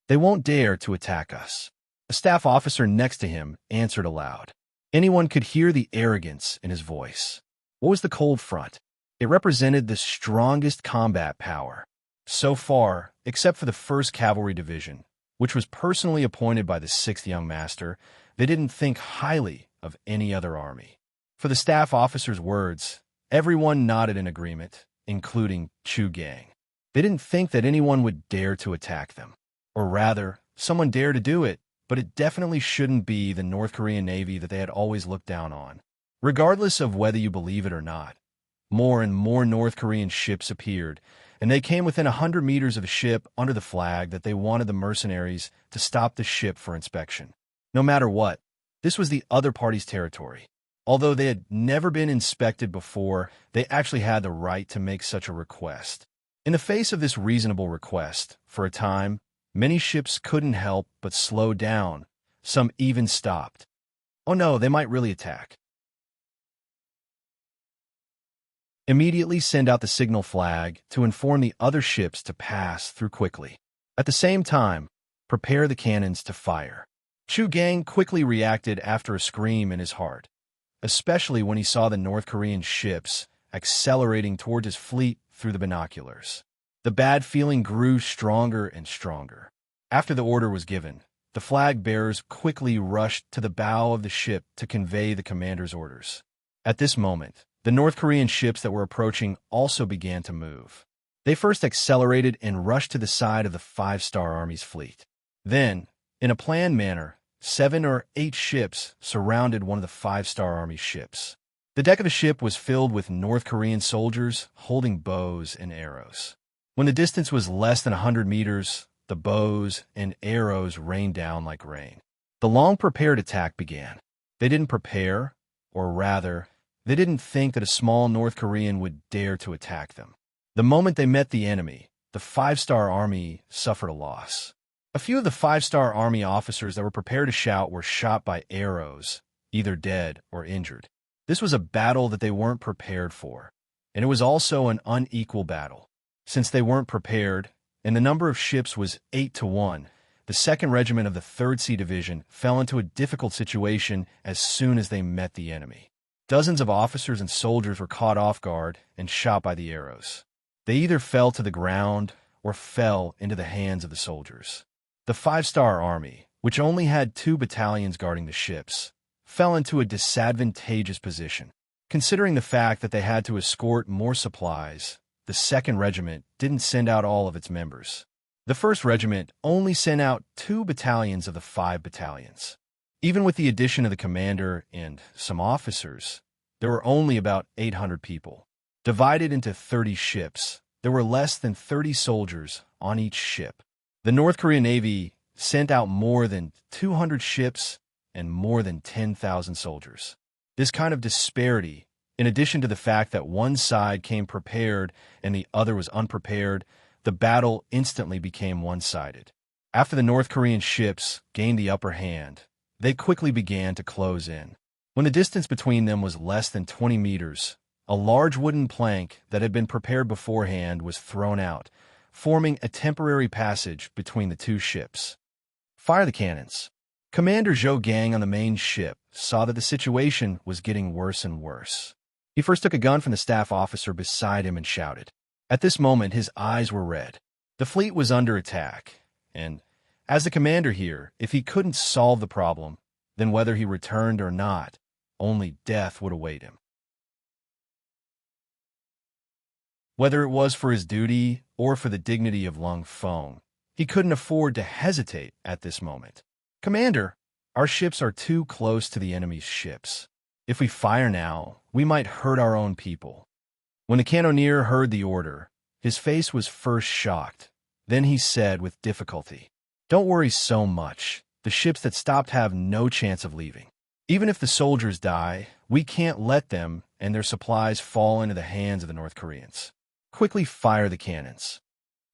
They won't dare to attack us. A staff officer next to him answered aloud. Anyone could hear the arrogance in his voice. What was the Cold Front? It represented the strongest combat power. So far, except for the 1st Cavalry Division, which was personally appointed by the 6th young master, they didn't think highly of any other army. For the staff officer's words, everyone nodded in agreement, including Chu Gang. They didn't think that anyone would dare to attack them. Or rather, someone dared to do it, but it definitely shouldn't be the North Korean Navy that they had always looked down on. Regardless of whether you believe it or not, more and more North Korean ships appeared, and they came within 100 meters of a ship under the flag that they wanted the mercenaries to stop the ship for inspection. No matter what, this was the other party's territory. Although they had never been inspected before, they actually had the right to make such a request. In the face of this reasonable request, for a time, many ships couldn't help but slow down. Some even stopped. Oh no, they might really attack. Immediately send out the signal flag to inform the other ships to pass through quickly. At the same time, prepare the cannons to fire. Chu Gang quickly reacted after a scream in his heart, especially when he saw the North Korean ships accelerating toward his fleet through the binoculars. The bad feeling grew stronger and stronger. After the order was given, the flag bearers quickly rushed to the bow of the ship to convey the commander's orders. At this moment, the North Korean ships that were approaching also began to move. They first accelerated and rushed to the side of the five-star army's fleet. Then, in a planned manner, 7 or 8 ships surrounded one of the five-star army's ships. The deck of the ship was filled with North Korean soldiers holding bows and arrows. When the distance was less than 100 meters, the bows and arrows rained down like rain. The long-prepared attack began. They didn't prepare, or rather, They didn't think that a small North Korean would dare to attack them. The moment they met the enemy, the five-star army suffered a loss. A few of the five-star army officers that were prepared to shout were shot by arrows, either dead or injured. This was a battle that they weren't prepared for, and it was also an unequal battle. Since they weren't prepared, and the number of ships was 8-1, the 2nd Regiment of the 3rd Sea Division fell into a difficult situation as soon as they met the enemy. Dozens of officers and soldiers were caught off guard and shot by the arrows. They either fell to the ground or fell into the hands of the soldiers. The five-star army, which only had 2 battalions guarding the ships, fell into a disadvantageous position. Considering the fact that they had to escort more supplies, the 2nd Regiment didn't send out all of its members. The 1st Regiment only sent out 2 battalions of the 5 battalions. Even with the addition of the commander and some officers, there were only about 800 people. Divided into 30 ships, there were less than 30 soldiers on each ship. The North Korean Navy sent out more than 200 ships and more than 10,000 soldiers. This kind of disparity, in addition to the fact that one side came prepared and the other was unprepared, the battle instantly became one-sided. After the North Korean ships gained the upper hand, they quickly began to close in. When the distance between them was less than 20 meters, a large wooden plank that had been prepared beforehand was thrown out, forming a temporary passage between the 2 ships. Fire the cannons. Commander Zhou Gang on the main ship saw that the situation was getting worse and worse. He first took a gun from the staff officer beside him and shouted. At this moment, his eyes were red. The fleet was under attack, and, as the commander here, if he couldn't solve the problem, then whether he returned or not, only death would await him. Whether it was for his duty or for the dignity of Lung Feng, he couldn't afford to hesitate at this moment. Commander, our ships are too close to the enemy's ships. If we fire now, we might hurt our own people. When the cannoneer heard the order, his face was first shocked. Then he said with difficulty, "Don't worry so much. The ships that stopped have no chance of leaving. Even if the soldiers die, we can't let them and their supplies fall into the hands of the North Koreans. Quickly fire the cannons."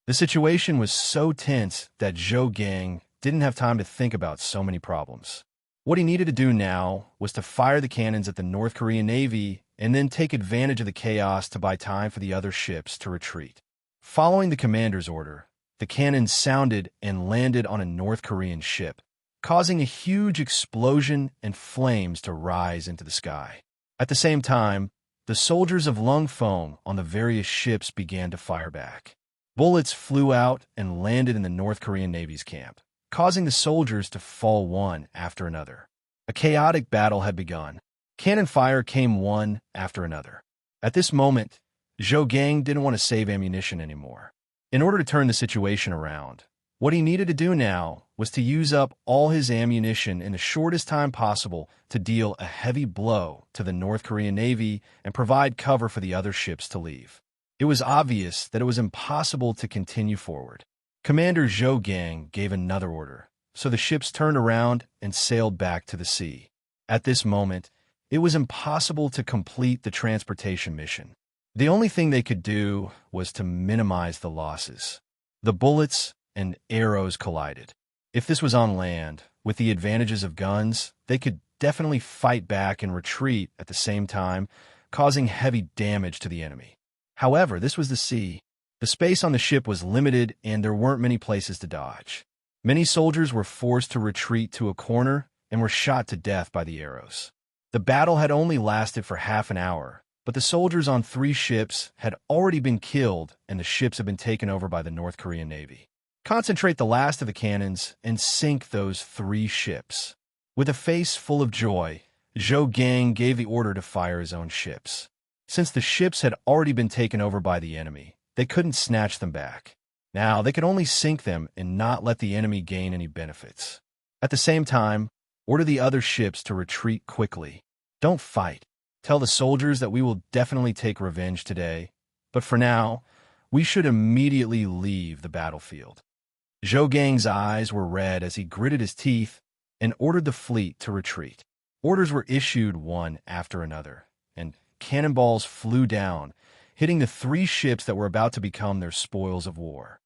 The situation was so tense that Zhou Gang didn't have time to think about so many problems. What he needed to do now was to fire the cannons at the North Korean Navy and then take advantage of the chaos to buy time for the other ships to retreat. Following the commander's order, the cannons sounded and landed on a North Korean ship, causing a huge explosion and flames to rise into the sky. At the same time, the soldiers of Lung Feng on the various ships began to fire back. Bullets flew out and landed in the North Korean Navy's camp, causing the soldiers to fall one after another. A chaotic battle had begun. Cannon fire came one after another. At this moment, Zhou Gang didn't want to save ammunition anymore. In order to turn the situation around, what he needed to do now was to use up all his ammunition in the shortest time possible to deal a heavy blow to the North Korean Navy and provide cover for the other ships to leave. It was obvious that it was impossible to continue forward. Commander Zhou Gang gave another order, so the ships turned around and sailed back to the sea. At this moment, it was impossible to complete the transportation mission. The only thing they could do was to minimize the losses. The bullets and arrows collided. If this was on land, with the advantages of guns, they could definitely fight back and retreat at the same time, causing heavy damage to the enemy. However, this was the sea. The space on the ship was limited and there weren't many places to dodge. Many soldiers were forced to retreat to a corner and were shot to death by the arrows. The battle had only lasted for half an hour, but the soldiers on 3 ships had already been killed and the ships had been taken over by the North Korean Navy. Concentrate the last of the cannons and sink those 3 ships. With a face full of joy, Zhou Gang gave the order to fire his own ships. Since the ships had already been taken over by the enemy, they couldn't snatch them back. Now they could only sink them and not let the enemy gain any benefits. At the same time, order the other ships to retreat quickly. Don't fight. Tell the soldiers that we will definitely take revenge today, but for now, we should immediately leave the battlefield. Zhou Gang's eyes were red as he gritted his teeth and ordered the fleet to retreat. Orders were issued one after another, and cannonballs flew down, hitting the 3 ships that were about to become their spoils of war.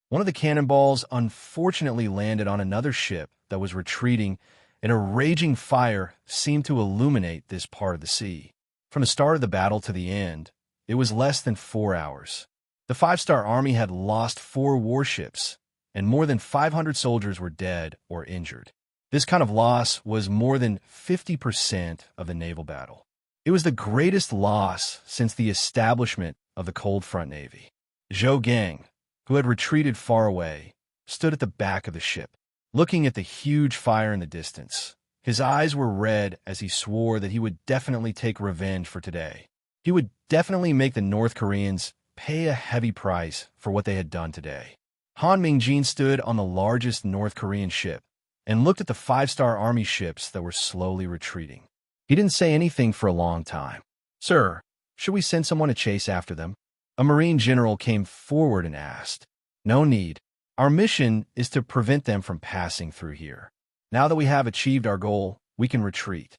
One of the cannonballs unfortunately landed on another ship that was retreating, and a raging fire seemed to illuminate this part of the sea. From the start of the battle to the end, it was less than 4 hours. The 5-star army had lost 4 warships, and more than 500 soldiers were dead or injured. This kind of loss was more than 50% of the naval battle. It was the greatest loss since the establishment of the Cold Front Navy. Zhou Gang, who had retreated far away, stood at the back of the ship, looking at the huge fire in the distance. His eyes were red as he swore that he would definitely take revenge for today. He would definitely make the North Koreans pay a heavy price for what they had done today. Han Mingjin stood on the largest North Korean ship and looked at the 5-star army ships that were slowly retreating. He didn't say anything for a long time. "Sir, should we send someone to chase after them?" A Marine general came forward and asked. "No need. Our mission is to prevent them from passing through here. Now that we have achieved our goal, we can retreat."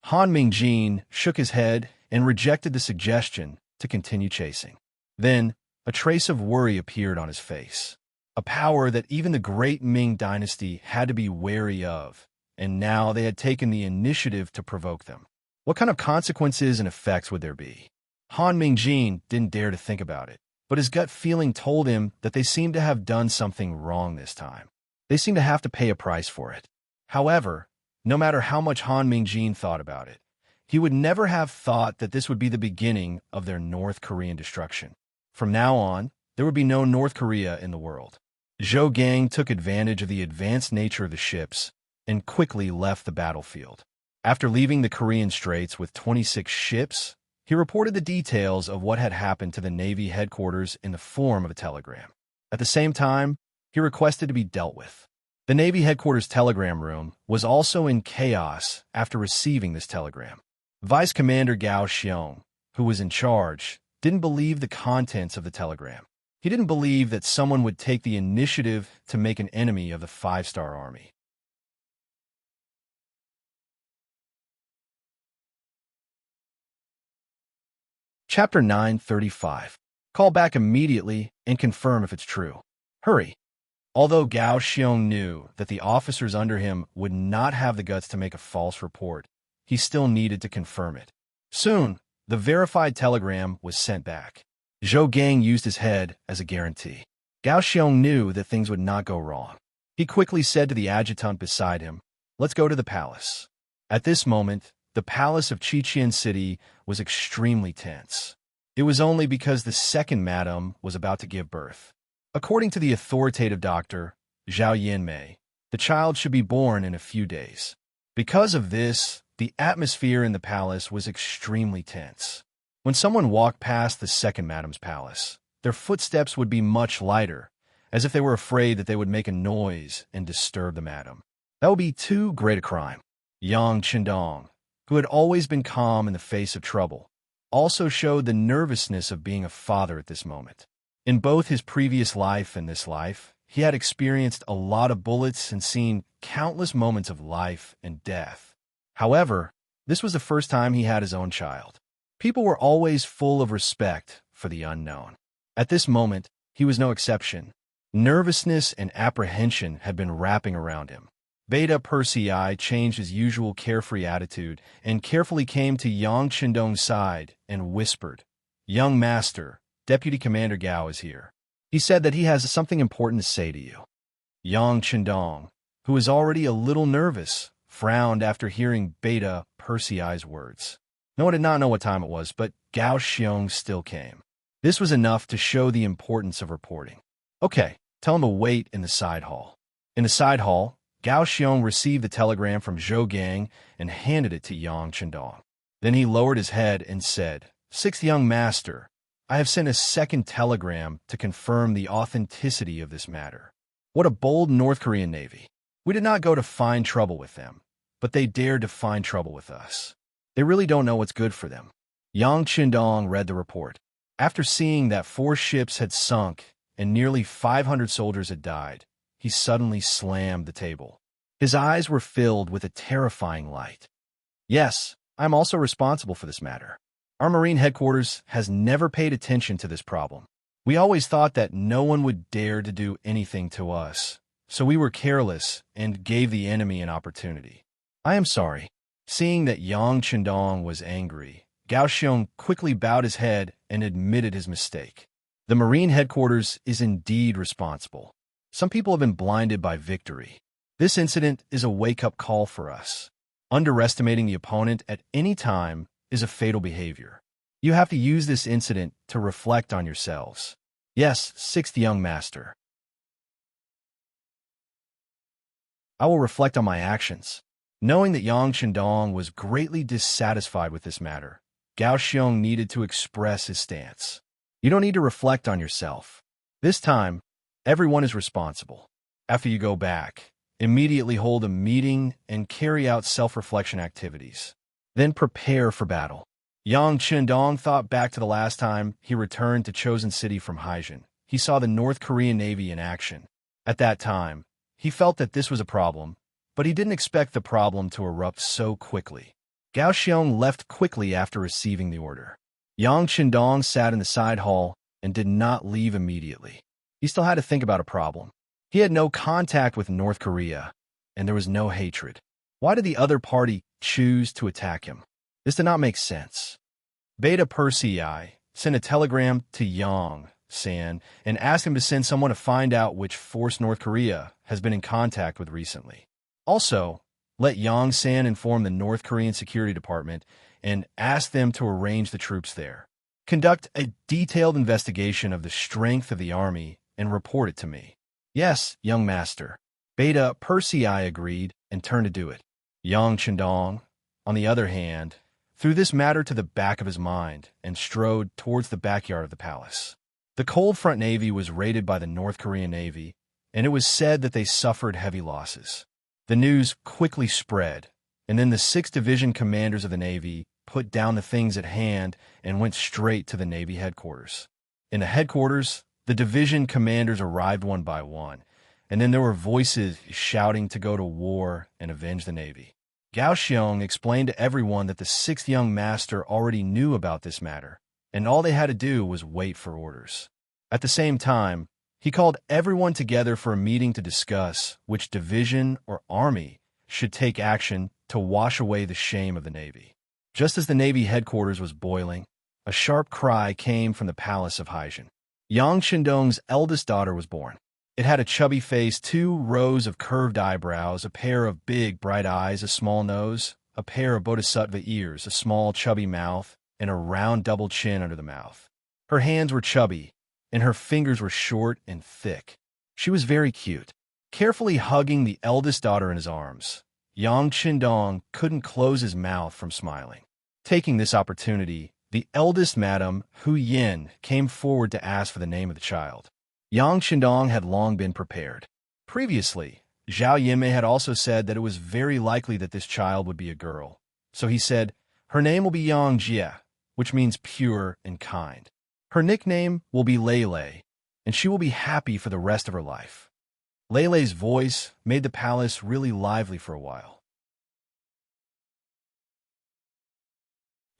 Han Mingjin shook his head and rejected the suggestion to continue chasing. Then, a trace of worry appeared on his face. A power that even the great Ming dynasty had to be wary of, and now they had taken the initiative to provoke them. What kind of consequences and effects would there be? Han Mingjin didn't dare to think about it, but his gut feeling told him that they seemed to have done something wrong this time. They seemed to have to pay a price for it. However, no matter how much Han Mingjin thought about it, he would never have thought that this would be the beginning of their North Korean destruction. From now on, there would be no North Korea in the world. Zhou Gang took advantage of the advanced nature of the ships and quickly left the battlefield. After leaving the Korean Straits with 26 ships, he reported the details of what had happened to the Navy headquarters in the form of a telegram. At the same time, he requested to be dealt with. The Navy headquarters telegram room was also in chaos after receiving this telegram. Vice Commander Gao Xiong, who was in charge, didn't believe the contents of the telegram. He didn't believe that someone would take the initiative to make an enemy of the 5-star army. Chapter 935. Call back immediately and confirm if it's true. Hurry. Although Gao Xiong knew that the officers under him would not have the guts to make a false report, he still needed to confirm it. Soon, the verified telegram was sent back. Zhou Gang used his head as a guarantee. Gao Xiong knew that things would not go wrong. He quickly said to the adjutant beside him, "Let's go to the palace." At this moment, the palace of Qiqian City was extremely tense. It was only because the second madam was about to give birth. According to the authoritative doctor, Zhao Yanmei, the child should be born in a few days. Because of this, the atmosphere in the palace was extremely tense. When someone walked past the second madam's palace, their footsteps would be much lighter, as if they were afraid that they would make a noise and disturb the madam. That would be too great a crime. Yang Qindong, who had always been calm in the face of trouble, also showed the nervousness of being a father at this moment. In both his previous life and this life, he had experienced a lot of bullets and seen countless moments of life and death. However, this was the first time he had his own child. People were always full of respect for the unknown. At this moment, he was no exception. Nervousness and apprehension had been wrapping around him. Beta Persei changed his usual carefree attitude and carefully came to Yang Qindong's side and whispered, "Young master, Deputy Commander Gao is here. He said that he has something important to say to you." Yang Qindong, who was already a little nervous, frowned after hearing Beta Persei's words. No one did not know what time it was, but Gao Xiong still came. This was enough to show the importance of reporting. "Okay, tell him to wait in the side hall." In the side hall, Gao Xiong received the telegram from Zhou Gang and handed it to Yang Qindong. Then he lowered his head and said, "Sixth young master, I have sent a second telegram to confirm the authenticity of this matter. What a bold North Korean Navy. We did not go to find trouble with them, but they dared to find trouble with us. They really don't know what's good for them." Yang Qindong read the report. After seeing that 4 ships had sunk and nearly 500 soldiers had died, he suddenly slammed the table. His eyes were filled with a terrifying light. Yes, I'm also responsible for this matter. Our Marine headquarters has never paid attention to this problem. We always thought that no one would dare to do anything to us, so we were careless and gave the enemy an opportunity. I am sorry. Seeing that Yang Chendong was angry, Gao Xiong quickly bowed his head and admitted his mistake. The Marine headquarters is indeed responsible. Some people have been blinded by victory. This incident is a wake-up call for us. Underestimating the opponent at any time is a fatal behavior. You have to use this incident to reflect on yourselves. Yes, sixth young master. I will reflect on my actions. Knowing that Yang Chendong was greatly dissatisfied with this matter, Gao Xiong needed to express his stance. You don't need to reflect on yourself. This time, everyone is responsible. After you go back, immediately hold a meeting and carry out self-reflection activities. Then prepare for battle. Yang Chendong thought back to the last time he returned to Chosen City from Haijin. He saw the North Korean Navy in action. At that time, he felt that this was a problem, but he didn't expect the problem to erupt so quickly. Gao Xiong left quickly after receiving the order. Yang Chendong sat in the side hall and did not leave immediately. He still had to think about a problem. He had no contact with North Korea, and there was no hatred. Why did the other party choose to attack him? This did not make sense. Beta Persei sent a telegram to Yang San and asked him to send someone to find out which force North Korea has been in contact with recently. Also, let Yang San inform the North Korean Security Department and ask them to arrange the troops there. Conduct a detailed investigation of the strength of the army and report it to me. Yes, young master. Beta Persei agreed and turned to do it. Yang Chendong, on the other hand, threw this matter to the back of his mind and strode towards the backyard of the palace. The Cold Front Navy was raided by the North Korean Navy, and it was said that they suffered heavy losses. The news quickly spread, and then the 6th Division commanders of the Navy put down the things at hand and went straight to the Navy headquarters. In the headquarters, the division commanders arrived one by one, and then there were voices shouting to go to war and avenge the Navy. Gao Xiong explained to everyone that the 6th young master already knew about this matter, and all they had to do was wait for orders. At the same time, he called everyone together for a meeting to discuss which division or army should take action to wash away the shame of the Navy. Just as the Navy headquarters was boiling, a sharp cry came from the palace of Haijin. Yang Chendong's eldest daughter was born. It had a chubby face, 2 rows of curved eyebrows, a pair of big, bright eyes, a small nose, a pair of bodhisattva ears, a small, chubby mouth, and a round double chin under the mouth. Her hands were chubby, and her fingers were short and thick. She was very cute. Carefully hugging the eldest daughter in his arms, Yang Chendong couldn't close his mouth from smiling. Taking this opportunity, the eldest Madame Hu Yin came forward to ask for the name of the child. Yang Chendong had long been prepared. Previously, Zhao Yinmei had also said that it was very likely that this child would be a girl. So he said, her name will be Yang Jie, which means pure and kind. Her nickname will be Lele, and she will be happy for the rest of her life. Lele's voice made the palace really lively for a while.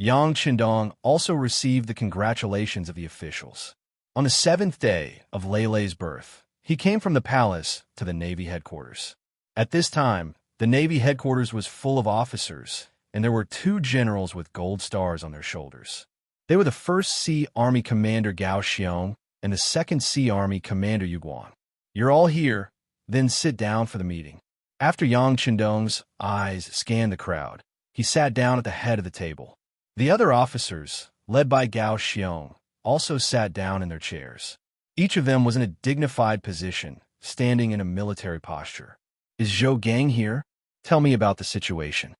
Yang Chendong also received the congratulations of the officials. On the 7th day of Lele's birth, he came from the palace to the Navy headquarters. At this time, the Navy headquarters was full of officers, and there were 2 generals with gold stars on their shoulders. They were the 1st Sea Army Commander Gao Xiong and the 2nd Sea Army Commander Yu Guan. You're all here, then sit down for the meeting. After Yang Chendong's eyes scanned the crowd, he sat down at the head of the table. The other officers, led by Gao Xiong, also sat down in their chairs. Each of them was in a dignified position, standing in a military posture. Is Zhou Gang here? Tell me about the situation.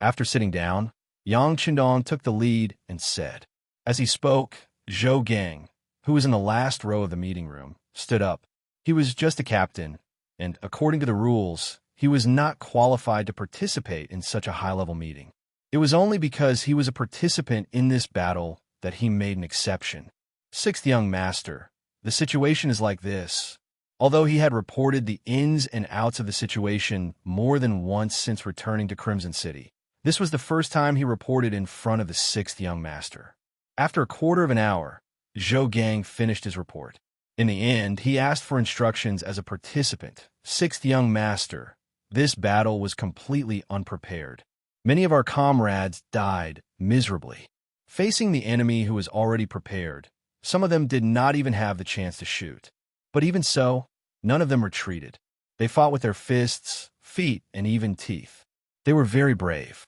After sitting down, Yang Chendong took the lead and said. As he spoke, Zhou Gang, who was in the last row of the meeting room, stood up. He was just a captain, and according to the rules, he was not qualified to participate in such a high-level meeting. It was only because he was a participant in this battle that he made an exception. 6th young master, the situation is like this. Although he had reported the ins and outs of the situation more than once since returning to Crimson City, This was the first time he reported in front of the sixth young master. After a quarter of an hour, Zhou Gang finished his report. In the end, he asked for instructions as a participant. Sixth young master, this battle was completely unprepared. Many of our comrades died miserably. Facing the enemy who was already prepared, some of them did not even have the chance to shoot. But even so, none of them retreated. They fought with their fists, feet, and even teeth. They were very brave.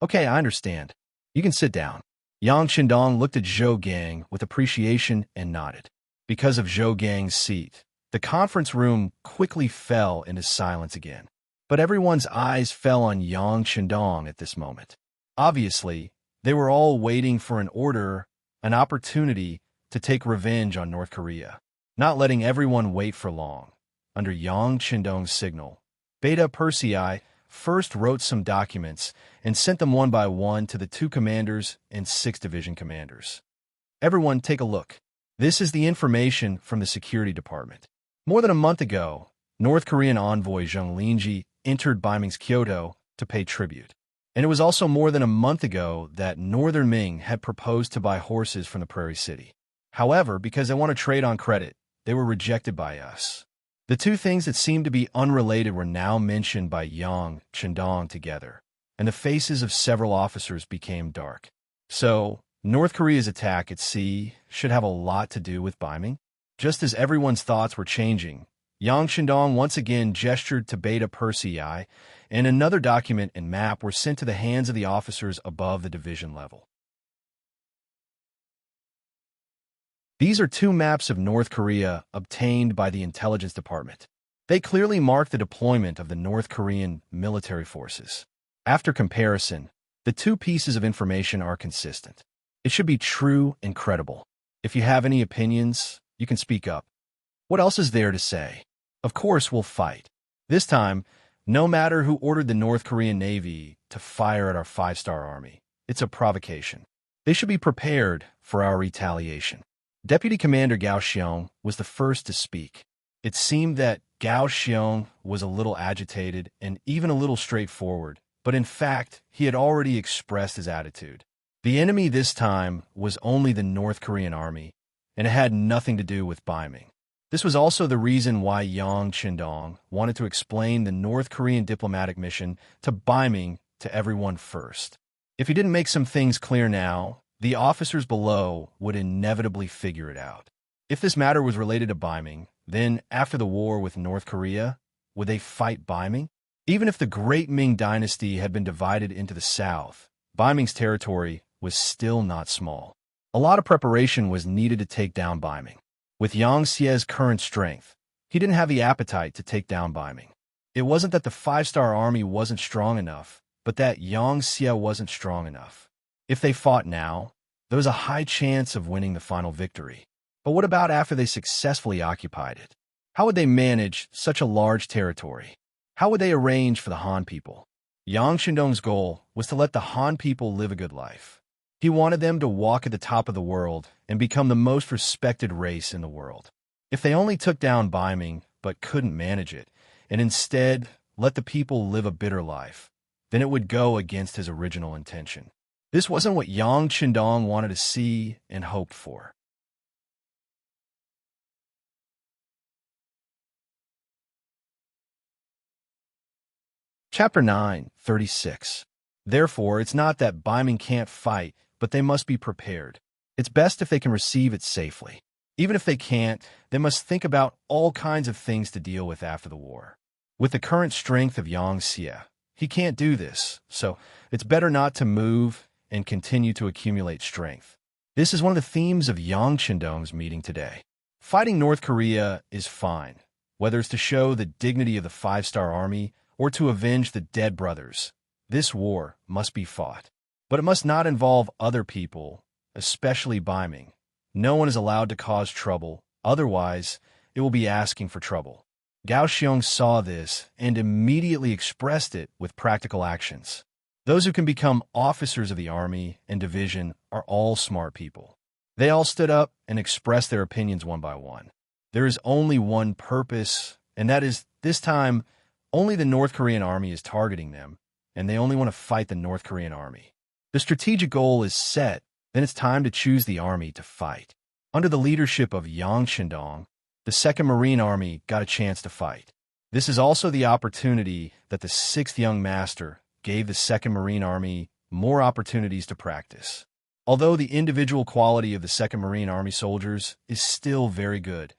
Okay, I understand. You can sit down. Yang Qindong looked at Zhou Gang with appreciation and nodded. Because of Zhou Gang's seat, the conference room quickly fell into silence again. But everyone's eyes fell on Yang Qindong at this moment. Obviously, they were all waiting for an order, an opportunity to take revenge on North Korea. Not letting everyone wait for long. Under Yang Qindong's signal, Beta Persei first wrote some documents and sent them one by one to the 2 commanders and 6 division commanders. Everyone take a look. This is the information from the Security Department. More than a month ago, North Korean envoy Zheng Linji entered Beiming's Kyoto to pay tribute. And it was also more than a month ago that Northern Ming had proposed to buy horses from the Prairie City. However, because they want to trade on credit, they were rejected by us. The 2 things that seemed to be unrelated were now mentioned by Yang Qindong together, and the faces of several officers became dark. So, North Korea's attack at sea should have a lot to do with Beiming? Just as everyone's thoughts were changing, Yang Qindong once again gestured to Beta Persei, and another document and map were sent to the hands of the officers above the division level. These are 2 maps of North Korea obtained by the Intelligence Department. They clearly mark the deployment of the North Korean military forces. After comparison, the 2 pieces of information are consistent. It should be true and credible. If you have any opinions, you can speak up. What else is there to say? Of course, we'll fight. This time, no matter who ordered the North Korean Navy to fire at our 5-star army, it's a provocation. They should be prepared for our retaliation. Deputy Commander Gao Xiong was the first to speak. It seemed that Gao Xiong was a little agitated and even a little straightforward, but in fact, he had already expressed his attitude. The enemy this time was only the North Korean army, and it had nothing to do with Beiming. This was also the reason why Yang Qindong wanted to explain the North Korean diplomatic mission to Beiming to everyone first. If he didn't make some things clear now, the officers below would inevitably figure it out. If this matter was related to Beiming, then after the war with North Korea, would they fight Beiming? Even if the Great Ming Dynasty had been divided into the south, Beiming's territory was still not small. A lot of preparation was needed to take down Beiming. With Yang Xie's current strength, he didn't have the appetite to take down Beiming. It wasn't that the 5-star army wasn't strong enough, but that Yang Xie wasn't strong enough. If they fought now, there was a high chance of winning the final victory. But what about after they successfully occupied it? How would they manage such a large territory? How would they arrange for the Han people? Yang Qindong's goal was to let the Han people live a good life. He wanted them to walk at the top of the world and become the most respected race in the world. If they only took down Beiming but couldn't manage it, and instead let the people live a bitter life, then it would go against his original intention. This wasn't what Yang Qindong wanted to see and hoped for. Chapter 9, 36. Therefore, it's not that Beiming can't fight, but they must be prepared. It's best if they can receive it safely. Even if they can't, they must think about all kinds of things to deal with after the war. With the current strength of Yang Xie, he can't do this, so it's better not to move and continue to accumulate strength. This is one of the themes of Yang Qindong's meeting today. Fighting North Korea is fine, whether it's to show the dignity of the 5-star army or to avenge the dead brothers. This war must be fought. But it must not involve other people, especially Beiming. No one is allowed to cause trouble, otherwise it will be asking for trouble. Gao Xiong saw this and immediately expressed it with practical actions. Those who can become officers of the army and division are all smart people. They all stood up and expressed their opinions one by one. There is only one purpose, and that is, this time, only the North Korean army is targeting them, and they only want to fight the North Korean army. The strategic goal is set, then it's time to choose the army to fight. Under the leadership of Yang Shindong, the 2nd Marine Army got a chance to fight. This is also the opportunity that the 6th Young Master gave the 2nd Marine Army more opportunities to practice. Although the individual quality of the 2nd Marine Army soldiers is still very good,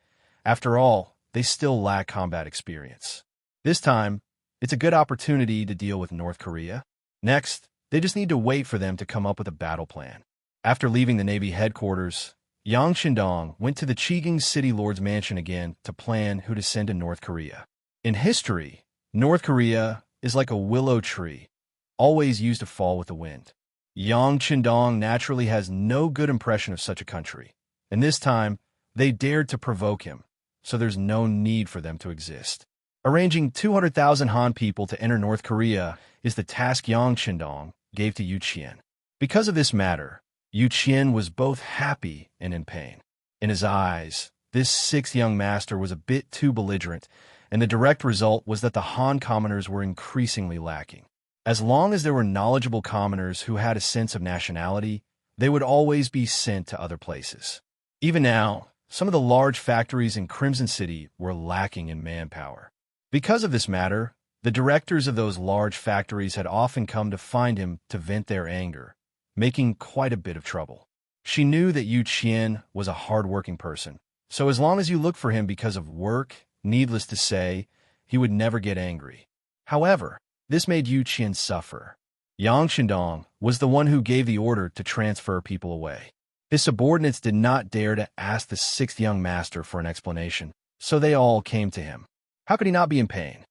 after all, they still lack combat experience. This time, it's a good opportunity to deal with North Korea. Next, they just need to wait for them to come up with a battle plan. After leaving the Navy headquarters, Yang Shindong went to the Chigang City Lord's mansion again to plan who to send to North Korea. In history, North Korea is like a willow tree, always used to fall with the wind. Yang Shindong naturally has no good impression of such a country, and this time, they dared to provoke him, so there's no need for them to exist. Arranging 200,000 Han people to enter North Korea is the task Yang Shindong gave to Yu Qian. Because of this matter, Yu Qian was both happy and in pain. In his eyes, this 6th Young Master was a bit too belligerent, and the direct result was that the Han commoners were increasingly lacking. As long as there were knowledgeable commoners who had a sense of nationality, they would always be sent to other places. Even now, some of the large factories in Crimson City were lacking in manpower. Because of this matter, the directors of those large factories had often come to find him to vent their anger, making quite a bit of trouble. She knew that Yu Qian was a hard-working person, so as long as you look for him because of work, needless to say, he would never get angry. However, this made Yu Qian suffer. Yang Shindong was the one who gave the order to transfer people away. His subordinates did not dare to ask the 6th Young Master for an explanation, so they all came to him. How could he not be in pain?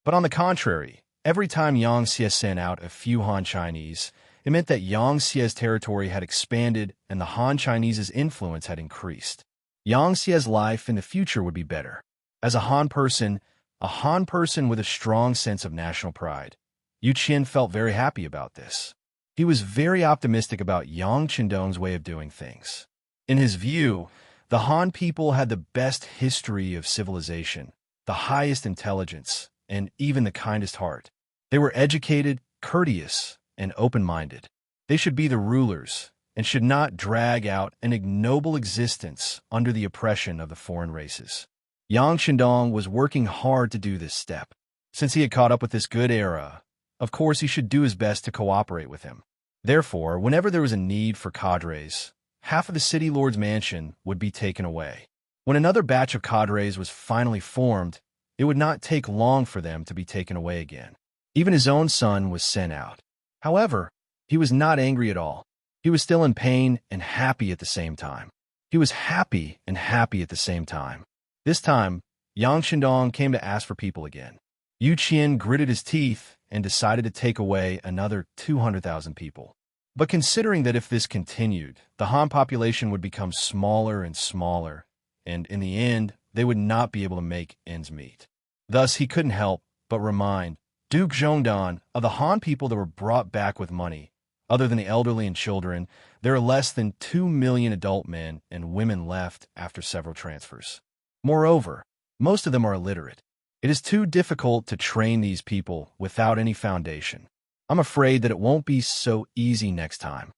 But on the contrary, every time Yang Xie sent out a few Han Chinese, it meant that Yang Xie's territory had expanded and the Han Chinese's influence had increased. Yang Xie's life in the future would be better. As a Han person with a strong sense of national pride, Yu Qian felt very happy about this. He was very optimistic about Yang Shindong's way of doing things. In his view, the Han people had the best history of civilization, the highest intelligence, and even the kindest heart. They were educated, courteous, and open-minded. They should be the rulers and should not drag out an ignoble existence under the oppression of the foreign races. Yang Shindong was working hard to do this step. Since he had caught up with this good era, of course he should do his best to cooperate with him. Therefore, whenever there was a need for cadres, half of the city lord's mansion would be taken away. When another batch of cadres was finally formed, it would not take long for them to be taken away again. Even his own son was sent out. However, he was not angry at all. He was still in pain and happy at the same time. He was happy and happy at the same time. This time, Yang Shindong came to ask for people again. Yu Qian gritted his teeth and decided to take away another 200,000 people. But considering that if this continued, the Han population would become smaller and smaller, and in the end, they would not be able to make ends meet. Thus, he couldn't help but remind Duke Zhongdan of the Han people that were brought back with money. Other than the elderly and children, there are less than 2 million adult men and women left after several transfers. Moreover, most of them are illiterate. It is too difficult to train these people without any foundation. I'm afraid that it won't be so easy next time.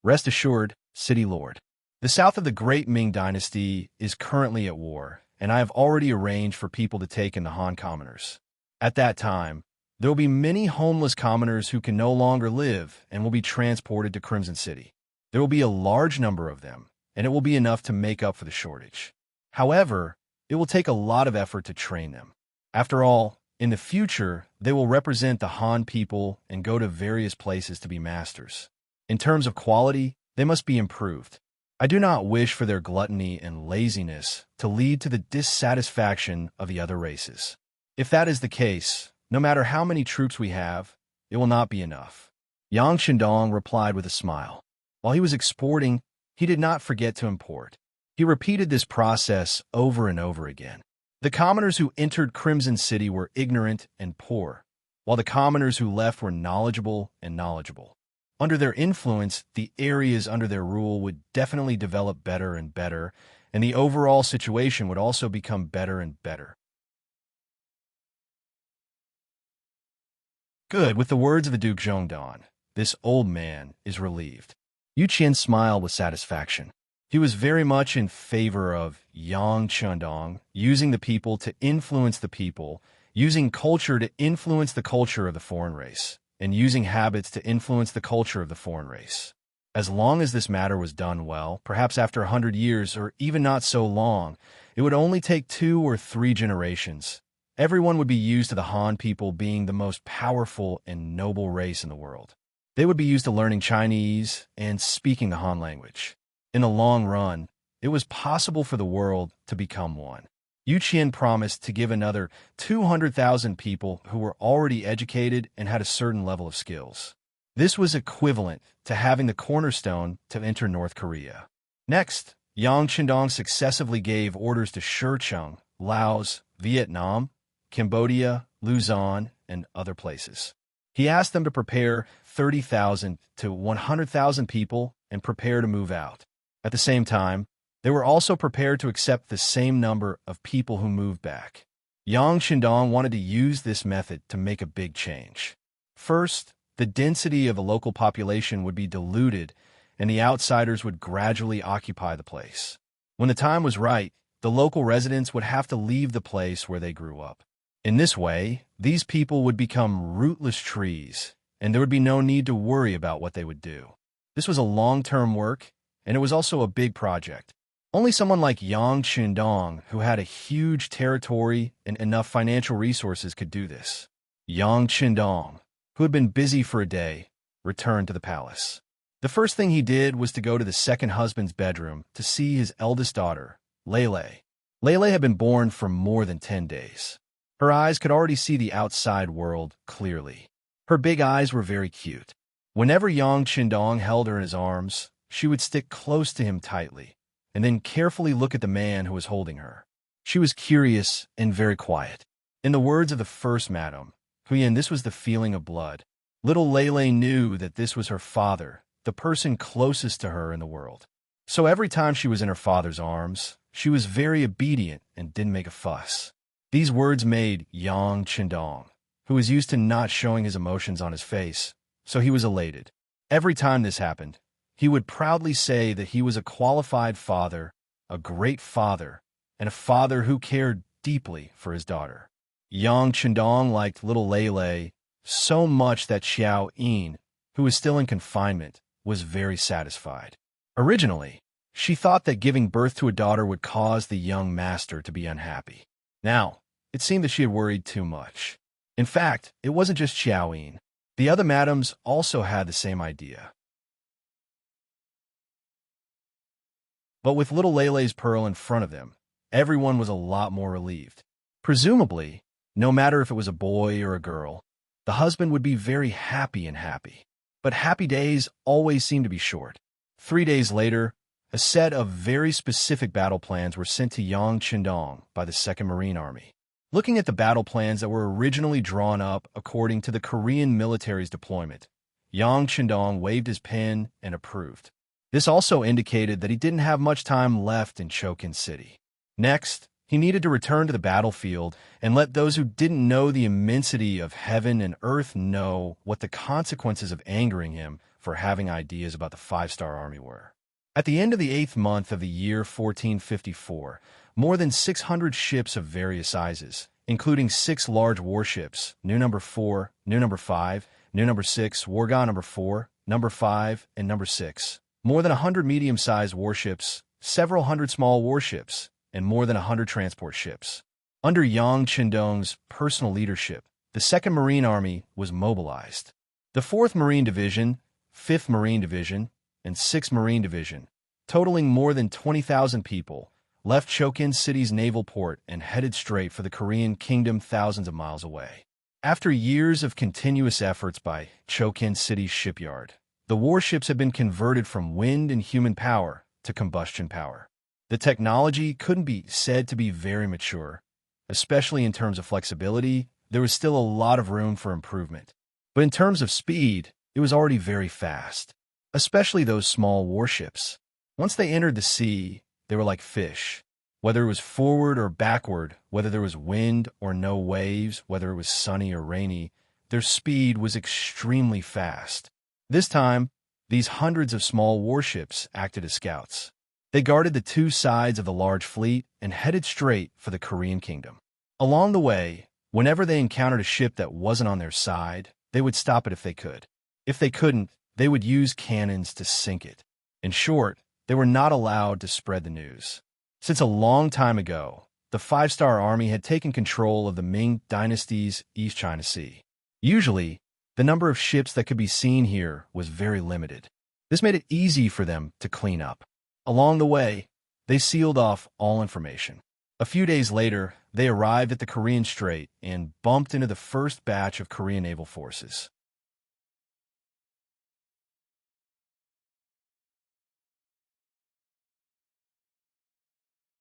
Rest assured, City Lord. The south of the Great Ming Dynasty is currently at war, and I have already arranged for people to take in the Han commoners. At that time, there will be many homeless commoners who can no longer live and will be transported to Crimson City. There will be a large number of them, and it will be enough to make up for the shortage. However, it will take a lot of effort to train them. After all, in the future, they will represent the Han people and go to various places to be masters. In terms of quality, they must be improved. I do not wish for their gluttony and laziness to lead to the dissatisfaction of the other races. If that is the case, no matter how many troops we have, it will not be enough. Yang Shindong replied with a smile. While he was exporting, he did not forget to import. He repeated this process over and over again. The commoners who entered Crimson City were ignorant and poor, while the commoners who left were knowledgeable and knowledgeable. Under their influence, the areas under their rule would definitely develop better and better, and the overall situation would also become better and better. Good, with the words of the Duke Zhongdan. This old man is relieved. Yu Qian smiled with satisfaction. He was very much in favor of Yang Chendong, using the people to influence the people, using culture to influence the culture of the foreign race, and using habits to influence the culture of the foreign race. As long as this matter was done well, perhaps after 100 years, or even not so long, it would only take 2 or 3 generations. Everyone would be used to the Han people being the most powerful and noble race in the world. They would be used to learning Chinese and speaking the Han language. In the long run, it was possible for the world to become one. Yu Qian promised to give another 200,000 people who were already educated and had a certain level of skills. This was equivalent to having the cornerstone to enter North Korea. Next, Yang Chendong successively gave orders to Shecheng, Laos, Vietnam, Cambodia, Luzon, and other places. He asked them to prepare 30,000 to 100,000 people and prepare to move out. At the same time, they were also prepared to accept the same number of people who moved back. Yang Chendong wanted to use this method to make a big change. First, the density of the local population would be diluted, and the outsiders would gradually occupy the place. When the time was right, the local residents would have to leave the place where they grew up. In this way, these people would become rootless trees, and there would be no need to worry about what they would do. This was a long-term work, and it was also a big project. Only someone like Yang Chendong, who had a huge territory and enough financial resources, could do this. Yang Chendong, who had been busy for a day, returned to the palace. The first thing he did was to go to the second husband's bedroom to see his eldest daughter, Lele. Lele had been born for more than 10 days. Her eyes could already see the outside world clearly. Her big eyes were very cute. Whenever Yang Chendong held her in his arms, she would stick close to him tightly, and then carefully look at the man who was holding her. She was curious and very quiet. In the words of the first madam, Huyen, this was the feeling of blood. Little Lele knew that this was her father, the person closest to her in the world. So every time she was in her father's arms, she was very obedient and didn't make a fuss. These words made Yang Chendong, who was used to not showing his emotions on his face, so he was elated. Every time this happened, he would proudly say that he was a qualified father, a great father, and a father who cared deeply for his daughter. Yang Chendong liked little Lele so much that Xiao Yin, who was still in confinement, was very satisfied. Originally, she thought that giving birth to a daughter would cause the young master to be unhappy. Now, it seemed that she had worried too much. In fact, it wasn't just Xiao Yin. The other madams also had the same idea. But with little Lele's pearl in front of them, everyone was a lot more relieved. Presumably, no matter if it was a boy or a girl, the husband would be very happy. But happy days always seem to be short. 3 days later, a set of very specific battle plans were sent to Yang Chendong by the 2nd Marine Army. Looking at the battle plans that were originally drawn up according to the Korean military's deployment, Yang Chendong waved his pen and approved. This also indicated that he didn't have much time left in Chokin City. Next, he needed to return to the battlefield and let those who didn't know the immensity of heaven and earth know what the consequences of angering him for having ideas about the 5-star army were. At the end of the 8th month of the year 1454, more than 600 ships of various sizes, including 6 large warships, New Number 4, New Number 5, New Number 6, Warga Number 4, Number 5, and Number 6, more than 100 medium-sized warships, several hundred small warships, and more than 100 transport ships. Under Yang Chendong's personal leadership, the 2nd Marine Army was mobilized. The 4th Marine Division, 5th Marine Division, and 6th Marine Division, totaling more than 20,000 people, left Chokin City's naval port and headed straight for the Korean kingdom thousands of miles away. After years of continuous efforts by Chokin City's shipyard, the warships had been converted from wind and human power to combustion power. The technology couldn't be said to be very mature. Especially in terms of flexibility, there was still a lot of room for improvement. But in terms of speed, it was already very fast, especially those small warships. Once they entered the sea, they were like fish. Whether it was forward or backward, whether there was wind or no waves, whether it was sunny or rainy, their speed was extremely fast. This time, these hundreds of small warships acted as scouts. They guarded the two sides of the large fleet and headed straight for the Korean kingdom. Along the way, whenever they encountered a ship that wasn't on their side, they would stop it if they could. If they couldn't, they would use cannons to sink it. In short, they were not allowed to spread the news. Since a long time ago, the five-star army had taken control of the Ming dynasty's East China Sea. Usually, the number of ships that could be seen here was very limited. This made it easy for them to clean up. Along the way, they sealed off all information. A few days later, they arrived at the Korean Strait and bumped into the first batch of Korean naval forces.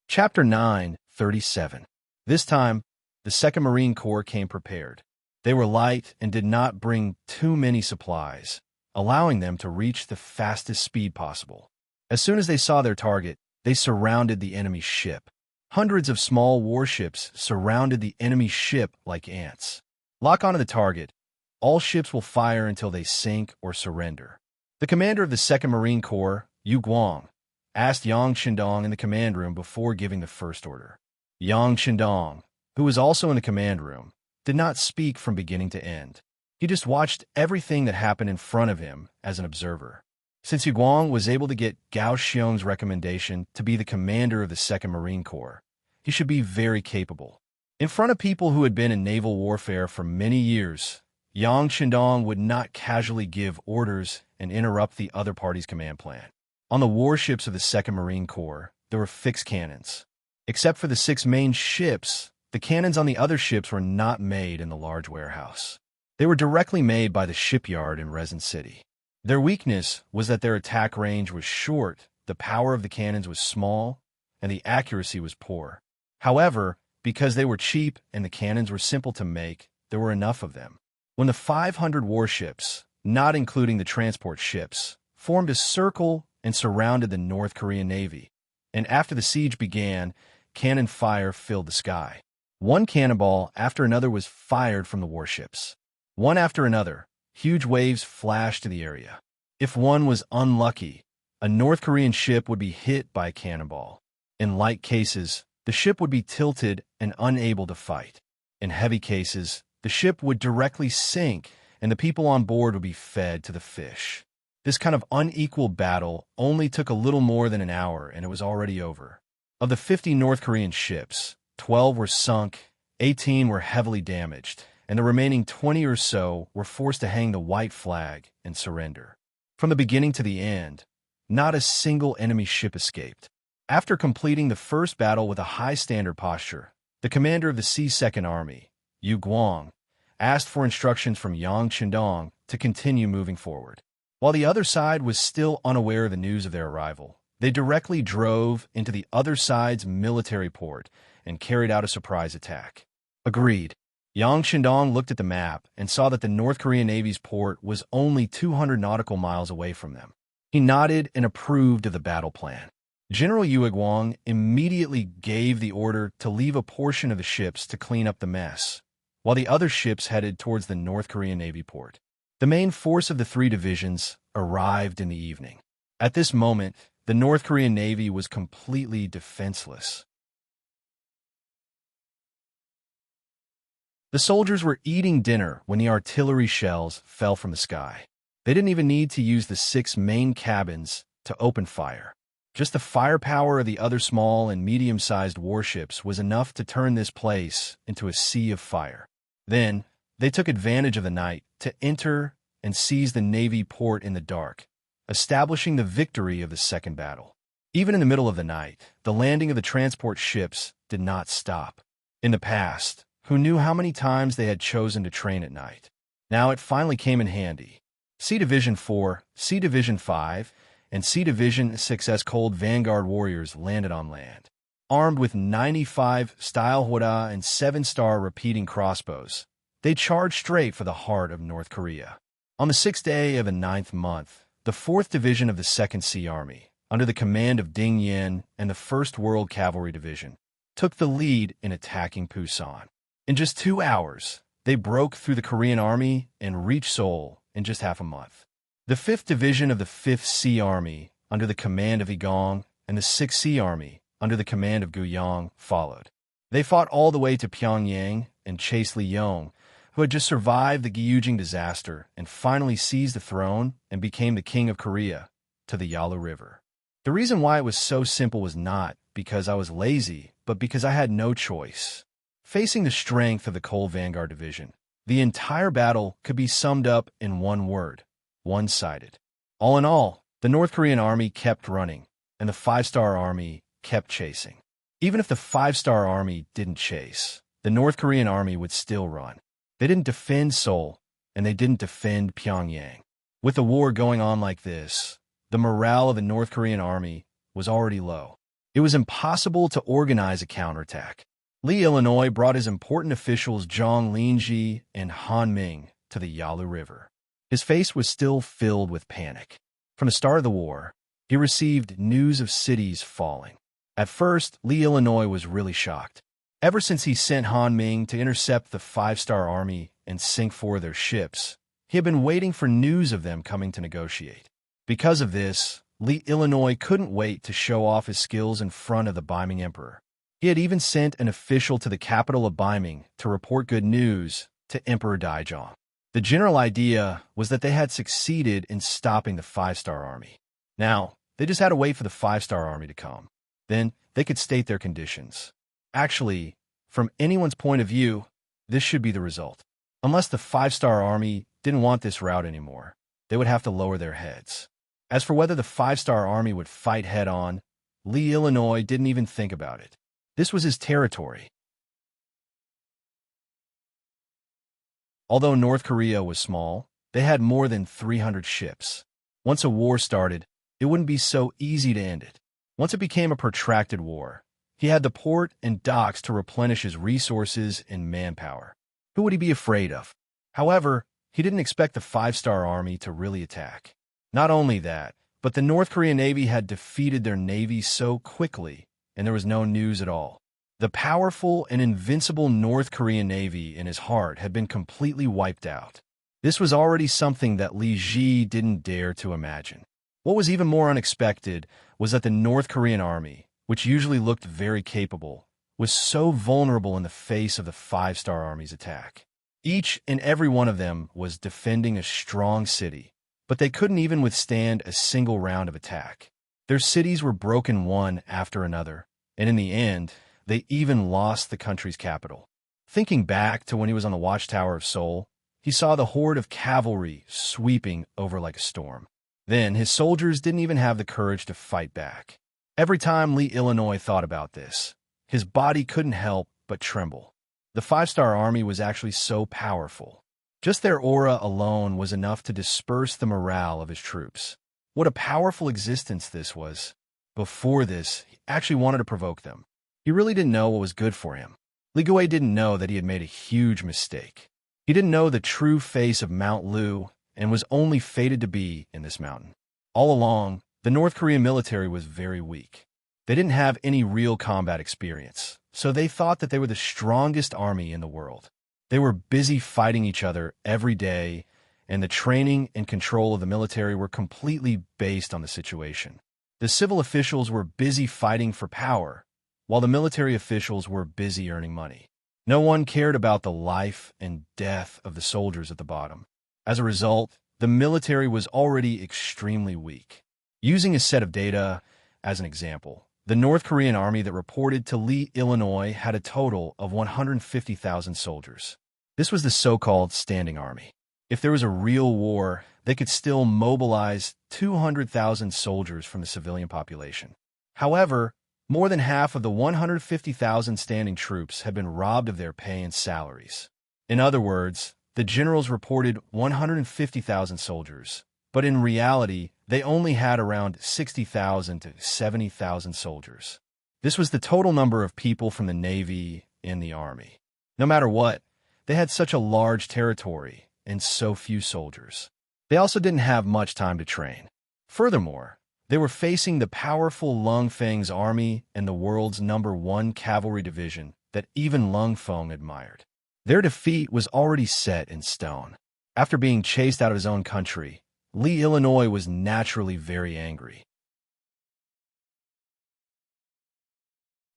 Chapter 9:37. This time, the 2nd Marine Corps came prepared. They were light and did not bring too many supplies, allowing them to reach the fastest speed possible. As soon as they saw their target, they surrounded the enemy ship. Hundreds of small warships surrounded the enemy ship like ants. Lock onto the target. All ships will fire until they sink or surrender. The commander of the 2nd Marine Corps, Yu Guang, asked Yang Shindong in the command room before giving the first order. Yang Shindong, who was also in the command room, did not speak from beginning to end. He just watched everything that happened in front of him as an observer. Since Yu Guang was able to get Gao Xiong's recommendation to be the commander of the 2nd Marine Corps, he should be very capable. In front of people who had been in naval warfare for many years, Yang Shindong would not casually give orders and interrupt the other party's command plan. On the warships of the 2nd Marine Corps, there were fixed cannons. Except for the 6 main ships, the cannons on the other ships were not made in the large warehouse. They were directly made by the shipyard in Resin City. Their weakness was that their attack range was short, the power of the cannons was small, and the accuracy was poor. However, because they were cheap and the cannons were simple to make, there were enough of them. When the 500 warships, not including the transport ships, formed a circle and surrounded the North Korean Navy, and after the siege began, cannon fire filled the sky. One cannonball after another was fired from the warships. One after another, huge waves flashed to the area. If one was unlucky, a North Korean ship would be hit by a cannonball. In light cases, the ship would be tilted and unable to fight. In heavy cases, the ship would directly sink and the people on board would be fed to the fish. This kind of unequal battle only took a little more than an hour and it was already over. Of the 50 North Korean ships, 12 were sunk, 18 were heavily damaged, and the remaining 20 or so were forced to hang the white flag and surrender. From the beginning to the end, not a single enemy ship escaped. After completing the first battle with a high standard posture, the commander of the C-2nd Army, Yu Guang, asked for instructions from Yang Shindong to continue moving forward. While the other side was still unaware of the news of their arrival, they directly drove into the other side's military port and carried out a surprise attack. Agreed. Yang Shindong looked at the map and saw that the North Korean Navy's port was only 200 nautical miles away from them. He nodded and approved of the battle plan. General Yu Guang immediately gave the order to leave a portion of the ships to clean up the mess, while the other ships headed towards the North Korean Navy port. The main force of the 3 divisions arrived in the evening. At this moment, the North Korean Navy was completely defenseless. The soldiers were eating dinner when the artillery shells fell from the sky. They didn't even need to use the 6 main cabins to open fire. Just the firepower of the other small and medium-sized warships was enough to turn this place into a sea of fire. Then, they took advantage of the night to enter and seize the Navy port in the dark, establishing the victory of the second battle. Even in the middle of the night, the landing of the transport ships did not stop. In the past, who knew how many times they had chosen to train at night? Now it finally came in handy. C Division 4, C Division 5, and C Division 6's Cold Vanguard warriors landed on land. Armed with 95 style Hwada and 7-star repeating crossbows, they charged straight for the heart of North Korea. On the 6th day of the 9th month, the 4th Division of the 2nd Sea Army, under the command of Ding Yen and the 1st World Cavalry Division, took the lead in attacking Peasant. In just 2 hours, they broke through the Korean army and reached Seoul in just half a month. The 5th Division of the 5th Sea Army, under the command of Igong, and the 6th Sea Army, under the command of Guyong, followed. They fought all the way to Pyongyang and chased Lee Yong, who had just survived the Gyujing disaster and finally seized the throne and became the king of Korea, to the Yalu River. The reason why it was so simple was not because I was lazy, but because I had no choice. Facing the strength of the Coal Vanguard Division, the entire battle could be summed up in one word: one-sided. All in all, the North Korean army kept running, and the 5-Star Army kept chasing. Even if the 5-Star Army didn't chase, the North Korean army would still run. They didn't defend Seoul, and they didn't defend Pyongyang. With the war going on like this, the morale of the North Korean army was already low. It was impossible to organize a counterattack. Lee Illinois brought his important officials Zhang Linji and Han Ming to the Yalu River. His face was still filled with panic. From the start of the war, he received news of cities falling. At first, Lee Illinois was really shocked. Ever since he sent Han Ming to intercept the 5-Star Army and sink 4 of their ships, he had been waiting for news of them coming to negotiate. Because of this, Lee Illinois couldn't wait to show off his skills in front of the Beiming Emperor. He had even sent an official to the capital of Beiming to report good news to Emperor Daijong. The general idea was that they had succeeded in stopping the 5-Star Army. Now, they just had to wait for the 5-Star Army to come. Then, they could state their conditions. Actually, from anyone's point of view, this should be the result. Unless the 5-Star Army didn't want this route anymore, they would have to lower their heads. As for whether the 5-Star Army would fight head-on, Lee Illinois didn't even think about it. This was his territory. Although North Korea was small, they had more than 300 ships. Once a war started, it wouldn't be so easy to end it. Once it became a protracted war, he had the port and docks to replenish his resources and manpower. Who would he be afraid of? However, he didn't expect the 5-Star Army to really attack. Not only that, but the North Korean Navy had defeated their navy so quickly, and there was no news at all. The powerful and invincible North Korean Navy in his heart had been completely wiped out. This was already something that Li Ji didn't dare to imagine. What was even more unexpected was that the North Korean army, which usually looked very capable, was so vulnerable in the face of the 5-Star Army's attack. Each and every one of them was defending a strong city, but they couldn't even withstand a single round of attack. Their cities were broken one after another, and in the end, they even lost the country's capital. Thinking back to when he was on the watchtower of Seoul, he saw the horde of cavalry sweeping over like a storm. Then his soldiers didn't even have the courage to fight back. Every time Lee Illinois thought about this, his body couldn't help but tremble. The 5-Star Army was actually so powerful. Just their aura alone was enough to disperse the morale of his troops. What a powerful existence this was. Before this, he actually wanted to provoke them. He really didn't know what was good for him. Li Gui didn't know that he had made a huge mistake. He didn't know the true face of Mount Lu and was only fated to be in this mountain. All along, the North Korean military was very weak. They didn't have any real combat experience, so they thought that they were the strongest army in the world. They were busy fighting each other every day, and the training and control of the military were completely based on the situation. The civil officials were busy fighting for power, while the military officials were busy earning money. No one cared about the life and death of the soldiers at the bottom. As a result, the military was already extremely weak. Using a set of data as an example, the North Korean army that reported to Lee, Illinois, had a total of 150,000 soldiers. This was the so-called standing army. If there was a real war, they could still mobilize 200,000 soldiers from the civilian population. However, more than half of the 150,000 standing troops had been robbed of their pay and salaries. In other words, the generals reported 150,000 soldiers, but in reality, they only had around 60,000 to 70,000 soldiers. This was the total number of people from the Navy and the Army. No matter what, they had such a large territory and so few soldiers. They also didn't have much time to train. Furthermore, they were facing the powerful Lung Feng's army and the world's #1 cavalry division that even Lung Feng admired. Their defeat was already set in stone. After being chased out of his own country, Lee Illinois was naturally very angry.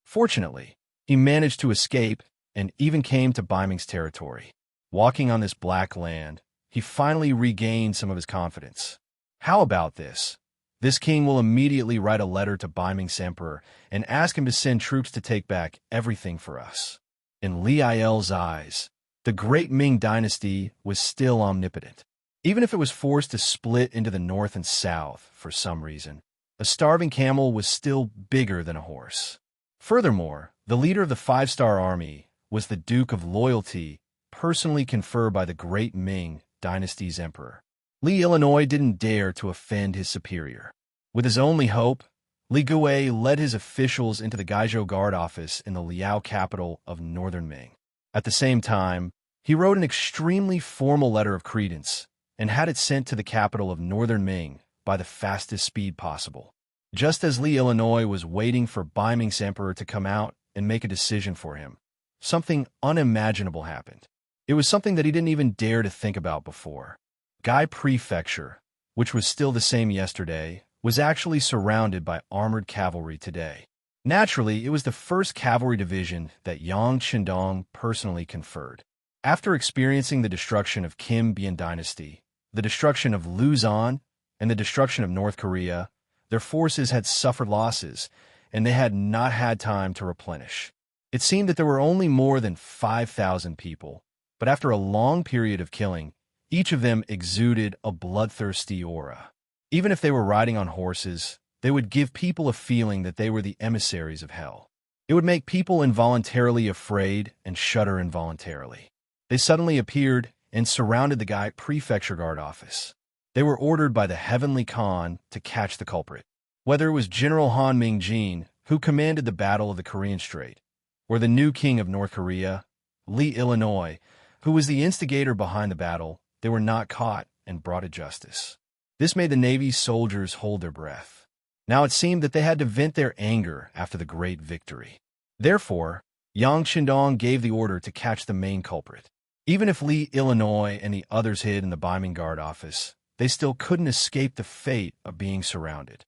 Fortunately, he managed to escape and even came to Biming's territory. Walking on this black land, he finally regained some of his confidence. How about this? This king will immediately write a letter to Biming's emperor and ask him to send troops to take back everything for us. In Li Il's eyes, the great Ming dynasty was still omnipotent. Even if it was forced to split into the north and south for some reason, a starving camel was still bigger than a horse. Furthermore, the leader of the five-star army was the Duke of Loyalty, personally conferred by the great Ming dynasty's emperor. Li Illinois didn't dare to offend his superior. With his only hope, Li Gui led his officials into the Gaizhou guard office in the Liao capital of northern Ming. At the same time, he wrote an extremely formal letter of credence and had it sent to the capital of northern Ming by the fastest speed possible. Just as Li Illinois was waiting for Biming's emperor to come out and make a decision for him, something unimaginable happened. It was something that he didn't even dare to think about before. Gai Prefecture, which was still the same yesterday, was actually surrounded by armored cavalry today. Naturally, it was the 1st Cavalry Division that Yang Qindong personally conferred. After experiencing the destruction of Kim Bian Dynasty, the destruction of Luzon, and the destruction of North Korea, their forces had suffered losses, and they had not had time to replenish. It seemed that there were only more than 5,000 people, but after a long period of killing, each of them exuded a bloodthirsty aura. Even if they were riding on horses, they would give people a feeling that they were the emissaries of hell. It would make people involuntarily afraid and shudder involuntarily. They suddenly appeared and surrounded the Gai Prefecture Guard office. They were ordered by the Heavenly Khan to catch the culprit. Whether it was General Han Mingjin, who commanded the Battle of the Korean Strait, or the new king of North Korea, Li Illinois, who was the instigator behind the battle, they were not caught and brought to justice. This made the Navy's soldiers hold their breath. Now it seemed that they had to vent their anger after the great victory. Therefore, Yang Qindong gave the order to catch the main culprit. Even if Li Illinois and the others hid in the Biming Guard office, they still couldn't escape the fate of being surrounded.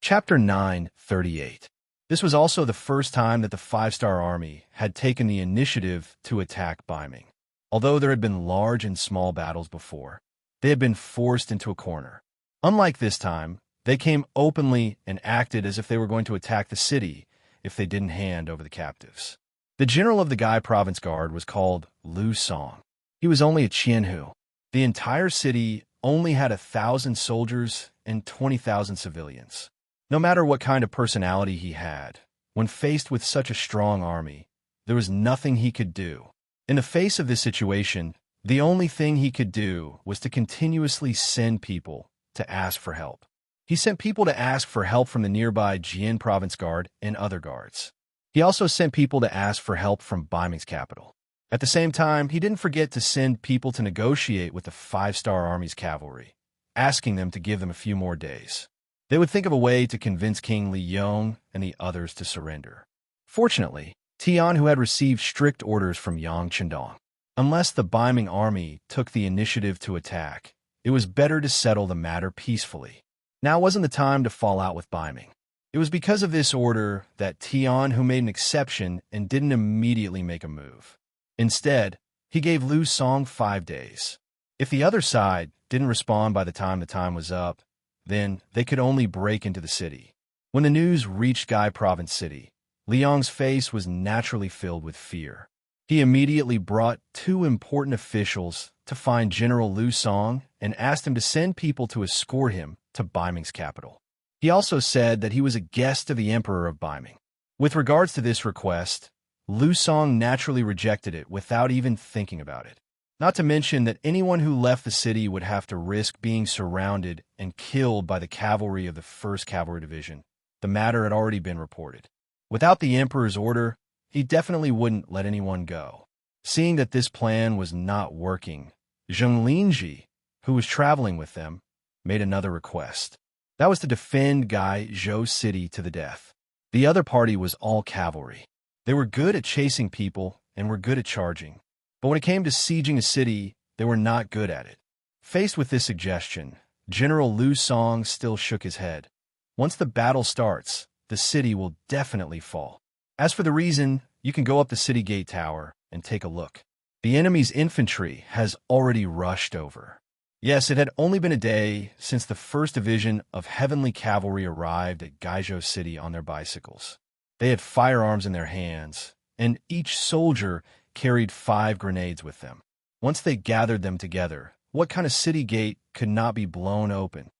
Chapter 9:38. This was also the first time that the five-star army had taken the initiative to attack Biming. Although there had been large and small battles before, they had been forced into a corner. Unlike this time, they came openly and acted as if they were going to attack the city if they didn't hand over the captives. The general of the Gai Province Guard was called Lu Song. He was only a Qianhu. The entire city only had 1,000 soldiers and 20,000 civilians. No matter what kind of personality he had, when faced with such a strong army, there was nothing he could do. In the face of this situation, the only thing he could do was to continuously send people to ask for help. He sent people to ask for help from the nearby Jian Province Guard and other guards. He also sent people to ask for help from Biming's capital. At the same time, he didn't forget to send people to negotiate with the five-star army's cavalry, asking them to give them a few more days. They would think of a way to convince King Li Yong and the others to surrender. Fortunately, Tian, who had received strict orders from Yang Qindong, unless the Biming army took the initiative to attack, it was better to settle the matter peacefully. Now wasn't the time to fall out with Biming. It was because of this order that Tian, who made an exception and didn't immediately make a move. Instead, he gave Lu Song 5 days. If the other side didn't respond by the time was up, then they could only break into the city. When the news reached Gai Province City, Liang's face was naturally filled with fear. He immediately brought 2 important officials to find General Lu Song and asked him to send people to escort him to Biming's capital. He also said that he was a guest of the Emperor of Biming. With regards to this request, Lu Song naturally rejected it without even thinking about it. Not to mention that anyone who left the city would have to risk being surrounded and killed by the cavalry of the 1st Cavalry Division. The matter had already been reported. Without the Emperor's order, he definitely wouldn't let anyone go. Seeing that this plan was not working, Zheng Linji, who was traveling with them, made another request. That was to defend Gaizhou City to the death. The other party was all cavalry. They were good at chasing people and were good at charging. But when it came to sieging a city, they were not good at it. Faced with this suggestion, General Lu Song still shook his head. Once the battle starts, the city will definitely fall. As for the reason, you can go up the city gate tower and take a look. The enemy's infantry has already rushed over. Yes, it had only been a day since the first division of heavenly cavalry arrived at Gaizhou City on their bicycles. They had firearms in their hands, and each soldier carried 5 grenades with them. Once they gathered them together, what kind of city gate could not be blown open?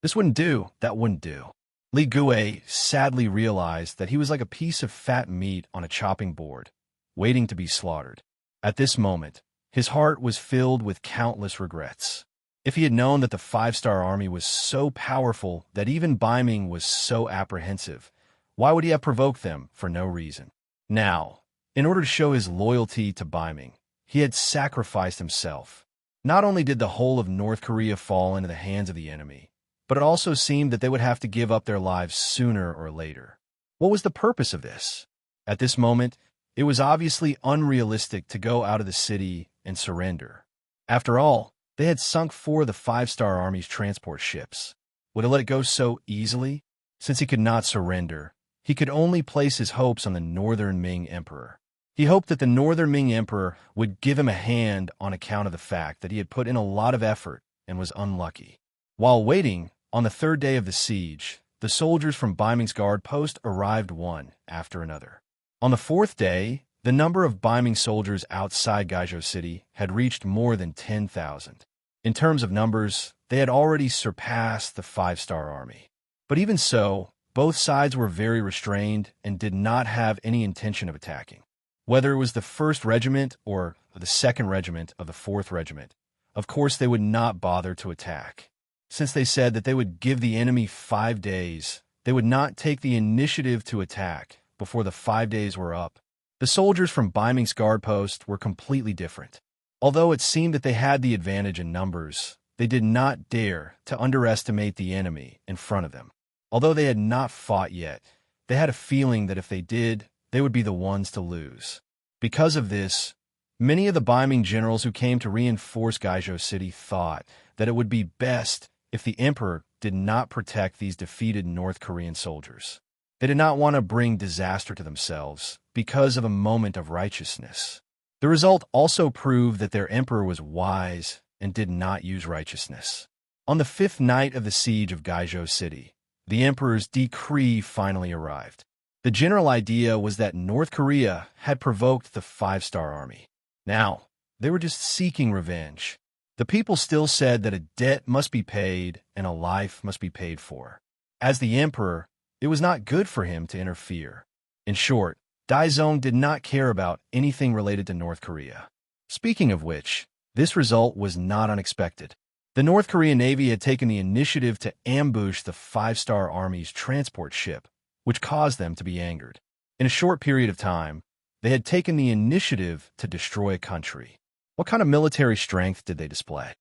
This wouldn't do, that wouldn't do. Li Gui sadly realized that he was like a piece of fat meat on a chopping board, waiting to be slaughtered. At this moment, his heart was filled with countless regrets. If he had known that the 5-star army was so powerful that even Baiming was so apprehensive, why would he have provoked them for no reason? Now, in order to show his loyalty to Baiming, he had sacrificed himself. Not only did the whole of North Korea fall into the hands of the enemy, but it also seemed that they would have to give up their lives sooner or later. What was the purpose of this? At this moment, it was obviously unrealistic to go out of the city and surrender. After all, they had sunk 4 of the 5-star army's transport ships. Would he let it go so easily? Since he could not surrender, he could only place his hopes on the Northern Ming Emperor. He hoped that the Northern Ming Emperor would give him a hand on account of the fact that he had put in a lot of effort and was unlucky. While waiting, on the 3rd day of the siege, the soldiers from Baiming's guard post arrived one after another. On the 4th day, the number of Baiming soldiers outside Gaizhou City had reached more than 10,000. In terms of numbers, they had already surpassed the 5-star army. But even so, both sides were very restrained and did not have any intention of attacking. Whether it was the 1st Regiment or the 2nd Regiment of the 4th Regiment, of course they would not bother to attack. Since they said that they would give the enemy 5 days, they would not take the initiative to attack before the 5 days were up. The soldiers from Baiming's guard post were completely different. Although it seemed that they had the advantage in numbers, they did not dare to underestimate the enemy in front of them. Although they had not fought yet, they had a feeling that if they did, they would be the ones to lose. Because of this, many of the Baiming generals who came to reinforce Gaizhou City thought that it would be best if the emperor did not protect these defeated North Korean soldiers. They did not want to bring disaster to themselves because of a moment of righteousness. The result also proved that their emperor was wise and did not use righteousness. On the 5th night of the siege of Gaizhou City, the emperor's decree finally arrived. The general idea was that North Korea had provoked the 5-star army. Now, they were just seeking revenge. The people still said that a debt must be paid and a life must be paid for. As the emperor, it was not good for him to interfere. In short, Daizong did not care about anything related to North Korea. Speaking of which, this result was not unexpected. The North Korean Navy had taken the initiative to ambush the 5-star army's transport ship, which caused them to be angered. In a short period of time, they had taken the initiative to destroy a country. What kind of military strength did they display?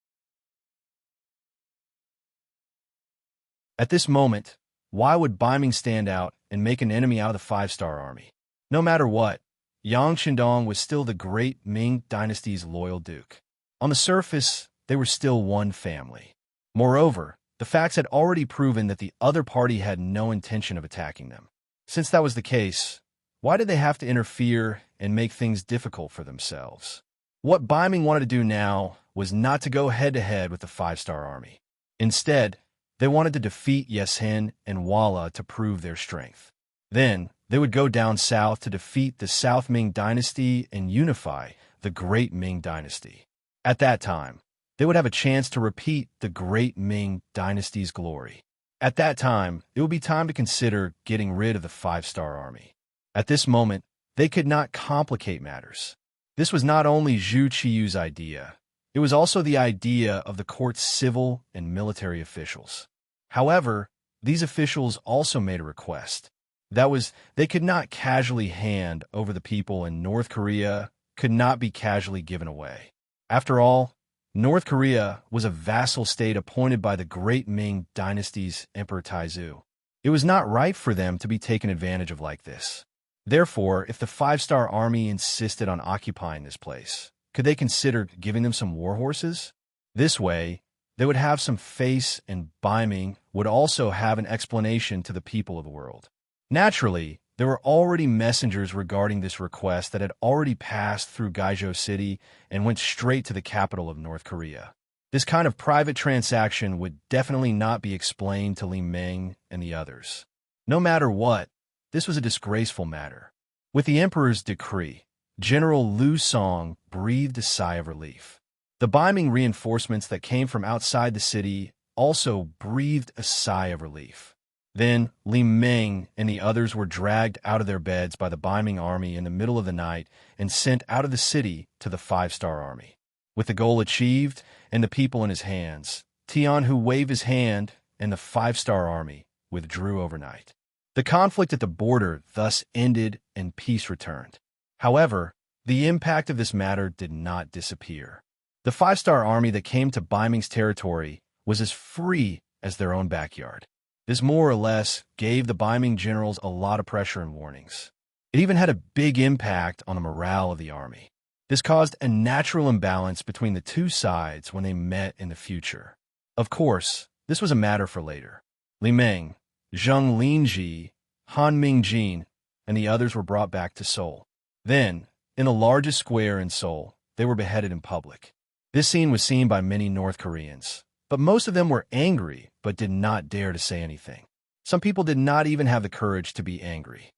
At this moment, why would Baiming stand out and make an enemy out of the 5-star army? No matter what, Yang Shindong was still the great Ming dynasty's loyal duke. On the surface, they were still one family. Moreover, the facts had already proven that the other party had no intention of attacking them. Since that was the case, why did they have to interfere and make things difficult for themselves? What Baiming wanted to do now was not to go head-to-head with the 5-star army. Instead, they wanted to defeat Yesen and Walla to prove their strength. Then, they would go down south to defeat the South Ming dynasty and unify the Great Ming dynasty. At that time, they would have a chance to repeat the Great Ming dynasty's glory. At that time, it would be time to consider getting rid of the 5-star army. At this moment, they could not complicate matters. This was not only Zhu Qiyu's idea, it was also the idea of the court's civil and military officials. However, these officials also made a request. That was, they could not casually hand over the people in North Korea, could not be casually given away. After all, North Korea was a vassal state appointed by the Great Ming Dynasty's Emperor Taizu. It was not right for them to be taken advantage of like this. Therefore, if the five-star army insisted on occupying this place, could they consider giving them some war horses? This way, they would have some face, and Biming would also have an explanation to the people of the world. Naturally, there were already messengers regarding this request that had already passed through Gaizhou City and went straight to the capital of North Korea. This kind of private transaction would definitely not be explained to Li Ming and the others. No matter what, this was a disgraceful matter. With the emperor's decree, General Liu Song breathed a sigh of relief. The Biming reinforcements that came from outside the city also breathed a sigh of relief. Then Li Ming and the others were dragged out of their beds by the Biming army in the middle of the night and sent out of the city to the five-star army. With the goal achieved and the people in his hands, Tianhu waved his hand and the five-star army withdrew overnight. The conflict at the border thus ended and peace returned. However, the impact of this matter did not disappear. The five-star army that came to Biming's territory was as free as their own backyard. This more or less gave the Biming generals a lot of pressure and warnings. It even had a big impact on the morale of the army. This caused a natural imbalance between the two sides when they met in the future. Of course, this was a matter for later. Li Ming, Zheng Linji, Han Mingjin, and the others were brought back to Seoul. Then, in the largest square in Seoul, they were beheaded in public. This scene was seen by many North Koreans, but most of them were angry but did not dare to say anything. Some people did not even have the courage to be angry.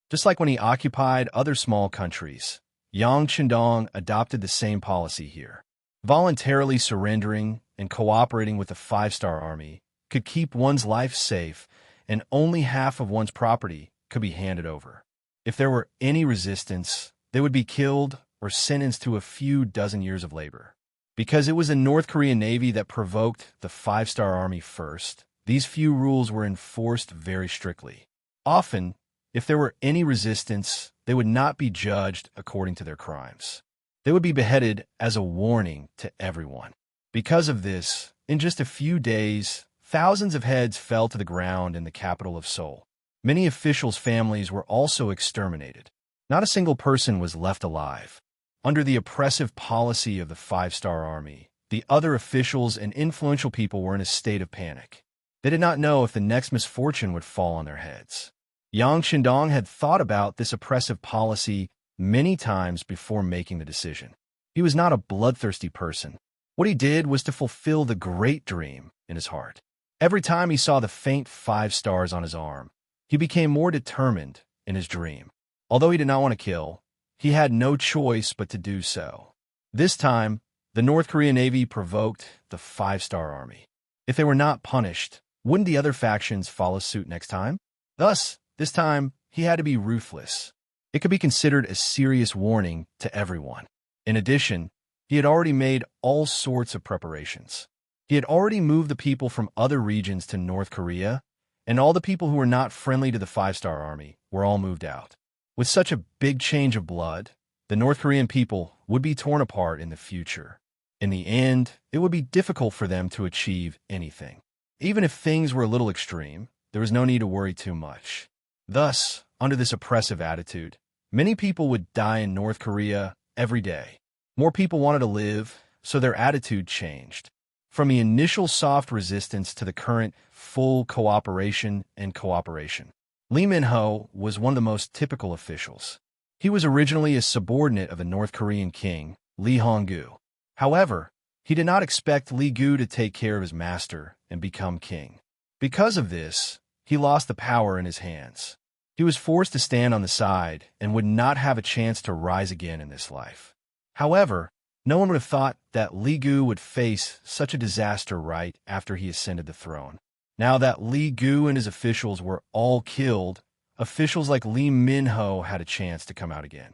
Just like when he occupied other small countries, Yang Chendong adopted the same policy here. Voluntarily surrendering and cooperating with the five-star army could keep one's life safe, and only half of one's property could be handed over. If there were any resistance, they would be killed or sentenced to a few dozen years of labor. Because it was the North Korean Navy that provoked the five-star army first, these few rules were enforced very strictly. Often, if there were any resistance, they would not be judged according to their crimes. They would be beheaded as a warning to everyone. Because of this, in just a few days, thousands of heads fell to the ground in the capital of Seoul. Many officials' families were also exterminated. Not a single person was left alive. Under the oppressive policy of the five-star army, the other officials and influential people were in a state of panic. They did not know if the next misfortune would fall on their heads. Yang Chendong had thought about this oppressive policy many times before making the decision. He was not a bloodthirsty person. What he did was to fulfill the great dream in his heart. Every time he saw the faint 5 stars on his arm, he became more determined in his dream. Although he did not want to kill, he had no choice but to do so. This time, the North Korean Navy provoked the 5-star army. If they were not punished, wouldn't the other factions follow suit next time? Thus, this time, he had to be ruthless. It could be considered a serious warning to everyone. In addition, he had already made all sorts of preparations. He had already moved the people from other regions to North Korea, and all the people who were not friendly to the 5-star army were all moved out. With such a big change of blood, the North Korean people would be torn apart in the future. In the end, it would be difficult for them to achieve anything. Even if things were a little extreme, there was no need to worry too much. Thus, under this oppressive attitude, many people would die in North Korea every day. More people wanted to live, so their attitude changed. From the initial soft resistance to the current full cooperation and cooperation. Lee Min-ho was one of the most typical officials. He was originally a subordinate of the North Korean king, Lee Hong-gu. However, he did not expect Lee Gu to take care of his master and become king. Because of this, he lost the power in his hands. He was forced to stand on the side and would not have a chance to rise again in this life. However, no one would have thought that Lee Gu would face such a disaster right after he ascended the throne. Now that Lee Gu and his officials were all killed, officials like Lee Min-ho had a chance to come out again.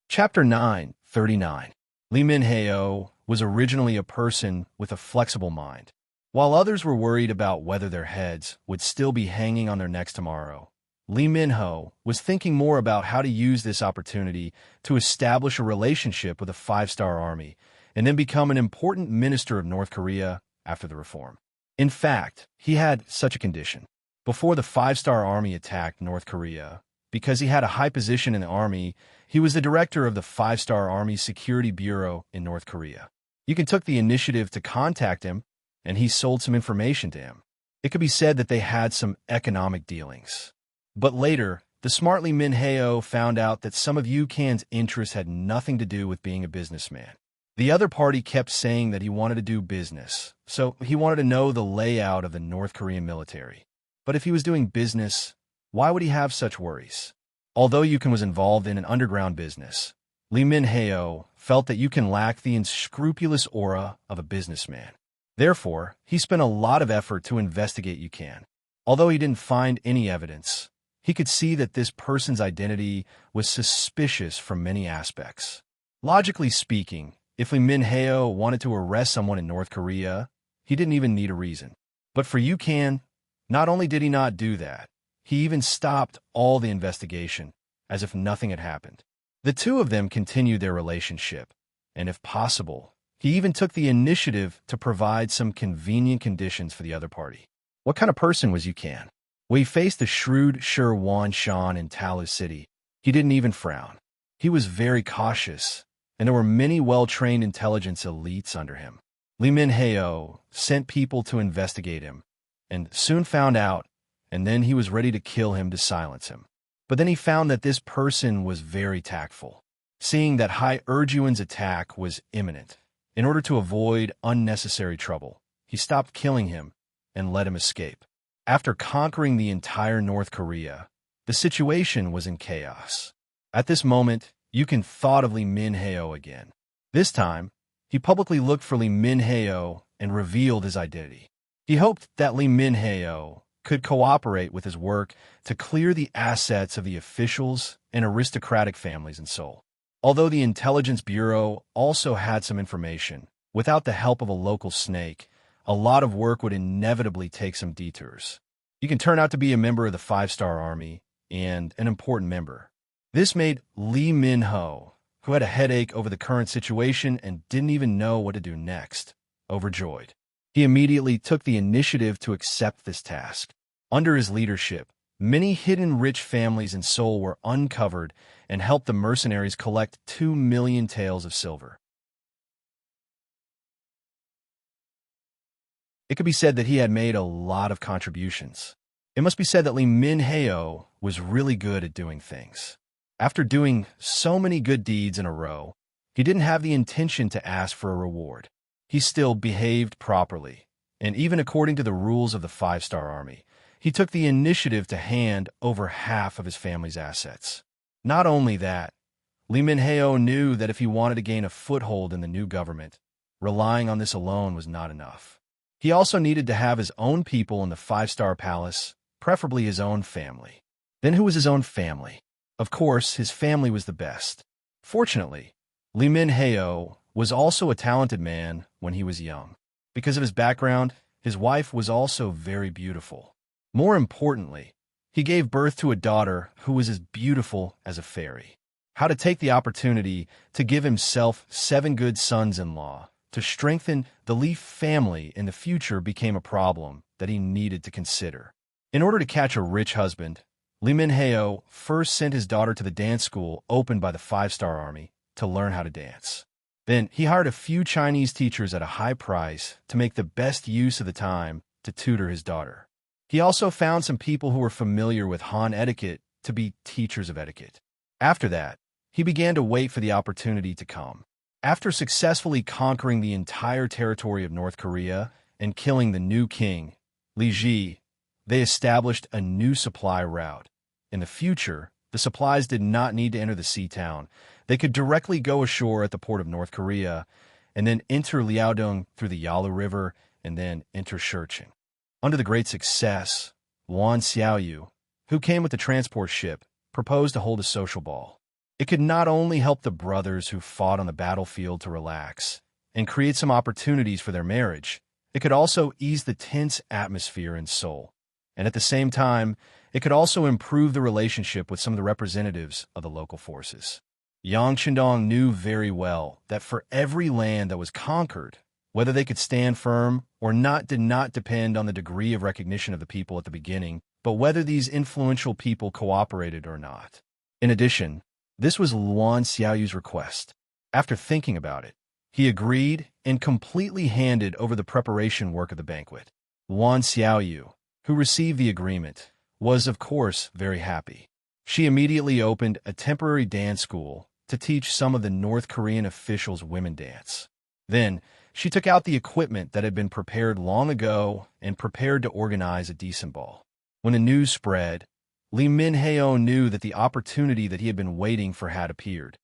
Chapter 9:39. Lee Min-ho was originally a person with a flexible mind. While others were worried about whether their heads would still be hanging on their necks tomorrow, Lee Min-ho was thinking more about how to use this opportunity to establish a relationship with a five-star army and then become an important minister of North Korea after the reform. In fact, he had such a condition. Before the five-star army attacked North Korea, because he had a high position in the army, he was the director of the five-star Army Security Bureau in North Korea. You can took the initiative to contact him, and he sold some information to him. It could be said that they had some economic dealings. But later, the smart Lee Min-ho found out that some of Yu-kan's interests had nothing to do with being a businessman. The other party kept saying that he wanted to do business, so he wanted to know the layout of the North Korean military. But if he was doing business, why would he have such worries? Although Yu-kan was involved in an underground business, Lee Min-ho felt that Yu-kan lacked the unscrupulous aura of a businessman. Therefore, he spent a lot of effort to investigate Yu-kan. Although he didn't find any evidence, he could see that this person's identity was suspicious from many aspects. Logically speaking, if Lee Min-ho wanted to arrest someone in North Korea, he didn't even need a reason. But for Yu-kan, not only did he not do that, he even stopped all the investigation, as if nothing had happened. The two of them continued their relationship, and if possible, he even took the initiative to provide some convenient conditions for the other party. What kind of person was Yu-kan? When he faced the shrewd Sher Wan-shan in Talu City, he didn't even frown. He was very cautious, and there were many well-trained intelligence elites under him. Lee Min-ho sent people to investigate him, and soon found out, and then he was ready to kill him to silence him. But then he found that this person was very tactful. Seeing that Hai Erjuan's attack was imminent, in order to avoid unnecessary trouble, he stopped killing him and let him escape. After conquering the entire North Korea, the situation was in chaos. At this moment, Yu-kan thought of Lee Min-ho again. This time, he publicly looked for Lee Min-ho and revealed his identity. He hoped that Lee Min-ho could cooperate with his work to clear the assets of the officials and aristocratic families in Seoul. Although the Intelligence Bureau also had some information, without the help of a local snake, a lot of work would inevitably take some detours. You can turn out to be a member of the five-star army and an important member. This made Lee Min-ho, who had a headache over the current situation and didn't even know what to do next, overjoyed. He immediately took the initiative to accept this task. Under his leadership, many hidden rich families in Seoul were uncovered and helped the mercenaries collect 2 million taels of silver. It could be said that he had made a lot of contributions. It must be said that Lee Min-ho was really good at doing things. After doing so many good deeds in a row, he didn't have the intention to ask for a reward. He still behaved properly, and even according to the rules of the five-star army, he took the initiative to hand over half of his family's assets. Not only that, Lee Min-ho knew that if he wanted to gain a foothold in the new government, relying on this alone was not enough. He also needed to have his own people in the five-star palace, preferably his own family. Then who was his own family? Of course, his family was the best. Fortunately, Lee Min-ho was also a talented man when he was young. Because of his background, his wife was also very beautiful. More importantly, he gave birth to a daughter who was as beautiful as a fairy. How to take the opportunity to give himself 7 good sons-in-law to strengthen the Lee family in the future became a problem that he needed to consider. In order to catch a rich husband, Lee Min-ho first sent his daughter to the dance school opened by the five-star army to learn how to dance. Then he hired a few Chinese teachers at a high price to make the best use of the time to tutor his daughter. He also found some people who were familiar with Han etiquette to be teachers of etiquette. After that, he began to wait for the opportunity to come. After successfully conquering the entire territory of North Korea and killing the new king, Li Ji, they established a new supply route. In the future, the supplies did not need to enter the sea town. They could directly go ashore at the port of North Korea and then enter Liaodong through the Yalu River and then enter Shurchin. Under the great success, Wan Xiaoyu, who came with the transport ship, proposed to hold a social ball. It could not only help the brothers who fought on the battlefield to relax and create some opportunities for their marriage, It could also ease the tense atmosphere in Seoul. And at the same time, it could also improve the relationship with some of the representatives of the local forces. Yang Chendong knew very well that for every land that was conquered, whether they could stand firm or not did not depend on the degree of recognition of the people at the beginning, but whether these influential people cooperated or not. In addition, this was Luan Xiaoyu's request. After thinking about it, he agreed and completely handed over the preparation work of the banquet. Luan Xiaoyu, who received the agreement, was, of course, very happy. She immediately opened a temporary dance school to teach some of the North Korean officials women dance. Then, she took out the equipment that had been prepared long ago and prepared to organize a decent ball. When the news spread, Lee Min-heo knew that the opportunity that he had been waiting for had appeared.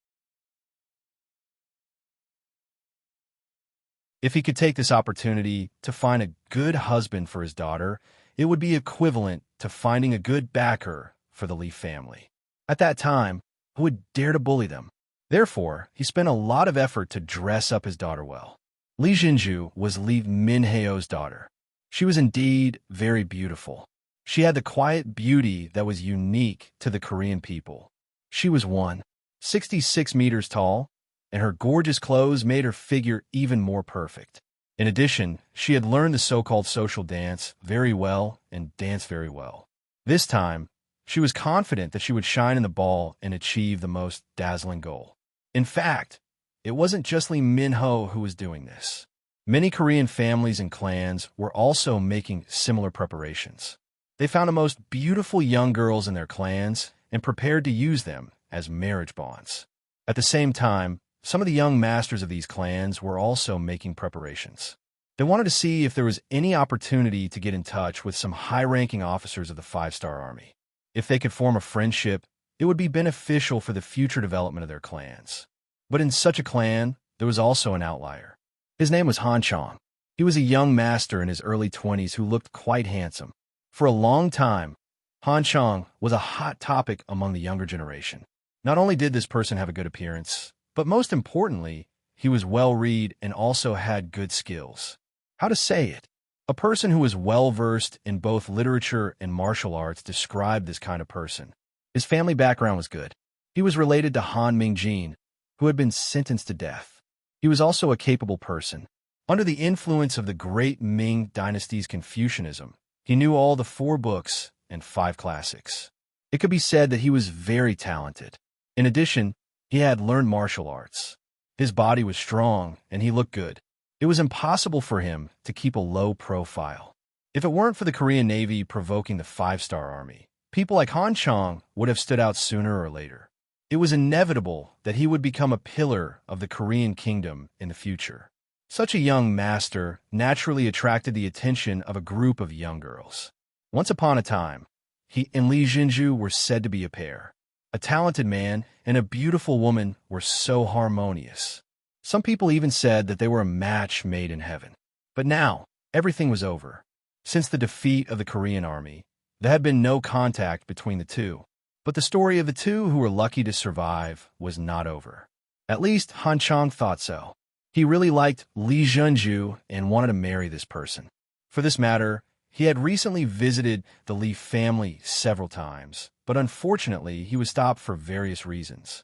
If he could take this opportunity to find a good husband for his daughter, it would be equivalent to finding a good backer for the Lee family. At that time, who would dare to bully them? Therefore, he spent a lot of effort to dress up his daughter well. Lee Jinju was Lee Min-heo's daughter. She was indeed very beautiful. She had the quiet beauty that was unique to the Korean people. She was 166 meters tall, and her gorgeous clothes made her figure even more perfect. In addition, she had learned the so-called social dance very well and danced very well. This time, she was confident that she would shine in the ball and achieve the most dazzling goal. In fact, it wasn't just Lee Min-ho who was doing this. Many Korean families and clans were also making similar preparations. They found the most beautiful young girls in their clans and prepared to use them as marriage bonds. At the same time, some of the young masters of these clans were also making preparations. They wanted to see if there was any opportunity to get in touch with some high-ranking officers of the Five-Star Army. If they could form a friendship, it would be beneficial for the future development of their clans. But in such a clan, there was also an outlier. His name was Han Chong. He was a young master in his early 20s who looked quite handsome. For a long time, Han Chong was a hot topic among the younger generation. Not only did this person have a good appearance, but most importantly, he was well-read and also had good skills. How to say it? A person who was well-versed in both literature and martial arts described this kind of person. His family background was good. He was related to Han Mingjin, who had been sentenced to death. He was also a capable person. Under the influence of the great Ming dynasty's Confucianism, he knew all the 4 books and 5 classics. It could be said that he was very talented. In addition, he had learned martial arts. His body was strong, and he looked good. It was impossible for him to keep a low profile. If it weren't for the Korean Navy provoking the Five-Star Army, people like Han Chong would have stood out sooner or later. It was inevitable that he would become a pillar of the Korean kingdom in the future. Such a young master naturally attracted the attention of a group of young girls. Once upon a time, he and Lee Jinju were said to be a pair. A talented man and a beautiful woman were so harmonious. Some people even said that they were a match made in heaven. But now, everything was over. Since the defeat of the Korean army, there had been no contact between the two. But the story of the two who were lucky to survive was not over. At least Han Chong thought so. He really liked Lee Junju and wanted to marry this person. For this matter, he had recently visited the Lee family several times, but unfortunately he was stopped for various reasons.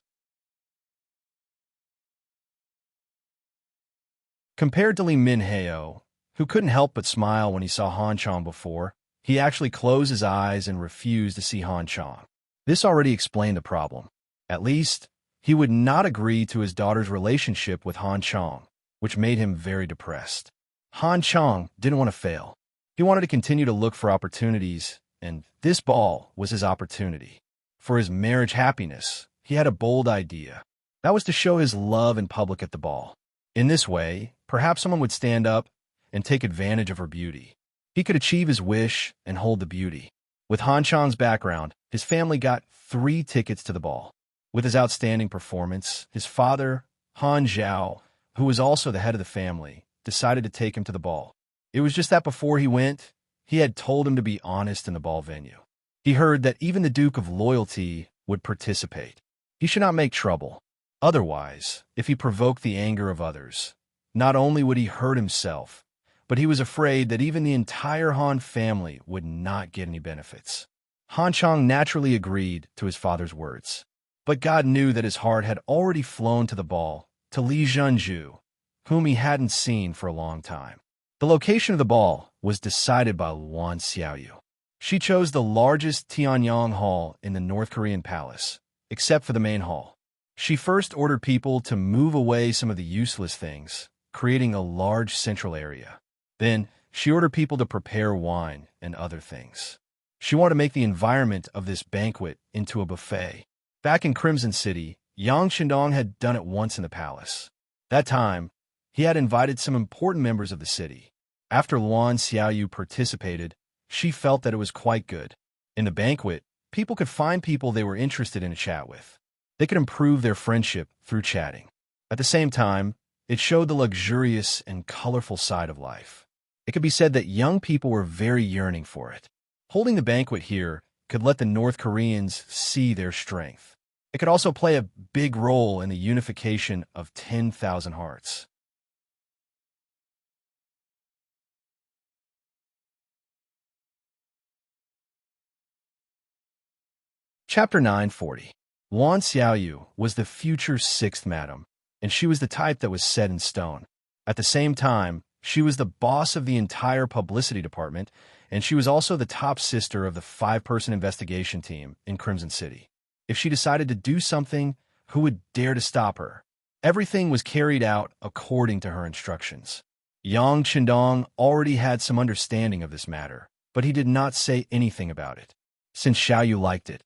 Compared to Lee Min-heo, who couldn't help but smile when he saw Han Chong before, he actually closed his eyes and refused to see Han Chong. This already explained the problem. At least, he would not agree to his daughter's relationship with Han Chong, which made him very depressed. Han Chong didn't want to fail. He wanted to continue to look for opportunities, and this ball was his opportunity. For his marriage happiness, he had a bold idea. That was to show his love in public at the ball. In this way, perhaps someone would stand up and take advantage of her beauty. He could achieve his wish and hold the beauty. With Han Chong's background, his family got 3 tickets to the ball. With his outstanding performance, his father, Han Zhao, who was also the head of the family, decided to take him to the ball. It was just that before he went, he had told him to be honest in the ball venue. He heard that even the Duke of Loyalty would participate. He should not make trouble. Otherwise, if he provoked the anger of others, not only would he hurt himself, but he was afraid that even the entire Han family would not get any benefits. Han Chang naturally agreed to his father's words, but God knew that his heart had already flown to the ball, to Li Zhenju, whom he hadn't seen for a long time. The location of the ball was decided by Luan Xiaoyu. She chose the largest Tianyang Hall in the North Korean palace, except for the main hall. She first ordered people to move away some of the useless things, creating a large central area. Then, she ordered people to prepare wine and other things. She wanted to make the environment of this banquet into a buffet. Back in Crimson City, Yang Shindong had done it once in the palace. That time, he had invited some important members of the city. After Luan Xiaoyu participated, she felt that it was quite good. In the banquet, people could find people they were interested in a chat with. They could improve their friendship through chatting. At the same time, it showed the luxurious and colorful side of life. It could be said that young people were very yearning for it. Holding the banquet here could let the North Koreans see their strength. It could also play a big role in the unification of 10,000 hearts. Chapter 940. Luan Xiaoyu was the future sixth madam, and she was the type that was set in stone. At the same time, she was the boss of the entire publicity department, and she was also the top sister of the 5-person investigation team in Crimson City. If she decided to do something, who would dare to stop her? Everything was carried out according to her instructions. Yang Qindong already had some understanding of this matter, but he did not say anything about it. Since Xiaoyu liked it,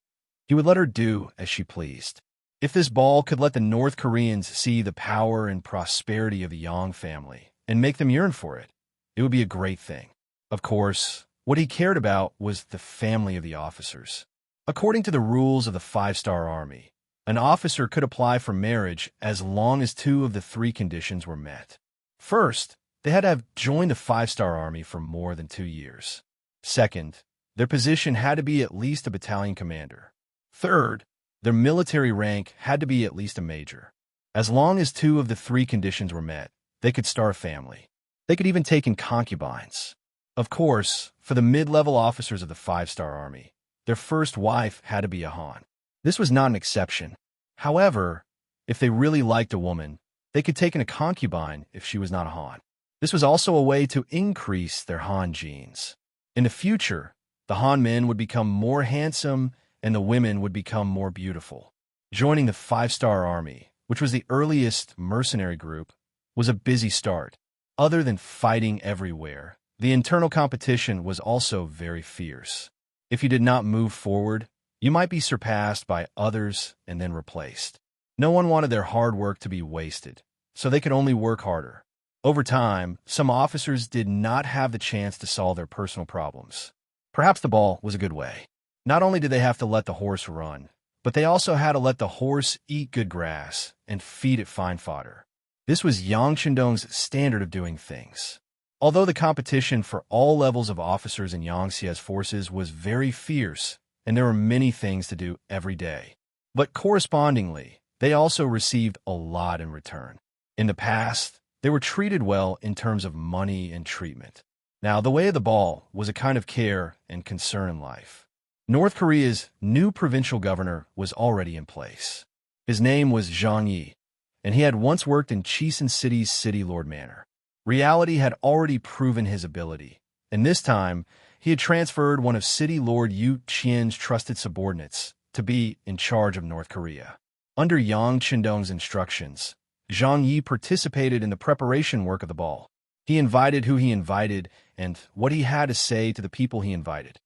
he would let her do as she pleased. If this ball could let the North Koreans see the power and prosperity of the Yang family and make them yearn for it, it would be a great thing. Of course, what he cared about was the family of the officers. According to the rules of the 5-star army, an officer could apply for marriage as long as 2 of the 3 conditions were met. First, they had to have joined the 5-star army for more than 2 years. Second, their position had to be at least a battalion commander. Third, their military rank had to be at least a major. As long as 2 of the 3 conditions were met, they could start a family. They could even take in concubines. Of course, for the mid-level officers of the 5-star army, their first wife had to be a Han. This was not an exception. However, if they really liked a woman, they could take in a concubine if she was not a Han. This was also a way to increase their Han genes. In the future, the Han men would become more handsome and the women would become more beautiful. Joining the 5-star army, which was the earliest mercenary group, was a busy start. Other than fighting everywhere, the internal competition was also very fierce. If you did not move forward, you might be surpassed by others and then replaced. No one wanted their hard work to be wasted, so they could only work harder. Over time, some officers did not have the chance to solve their personal problems. Perhaps the ball was a good way. Not only did they have to let the horse run, but they also had to let the horse eat good grass and feed it fine fodder. This was Yang Shindong's standard of doing things. Although the competition for all levels of officers in Yang Xie's forces was very fierce, and there were many things to do every day, but correspondingly, they also received a lot in return. In the past, they were treated well in terms of money and treatment. Now, the way of the ball was a kind of care and concern in life. North Korea's new provincial governor was already in place. His name was Zhang Yi, and he had once worked in Cheonan City's City Lord Manor. Reality had already proven his ability, and this time, he had transferred one of City Lord Yu Qian's trusted subordinates to be in charge of North Korea. Under Yang Qindong's instructions, Zhang Yi participated in the preparation work of the ball. He invited who he invited and what he had to say to the people he invited.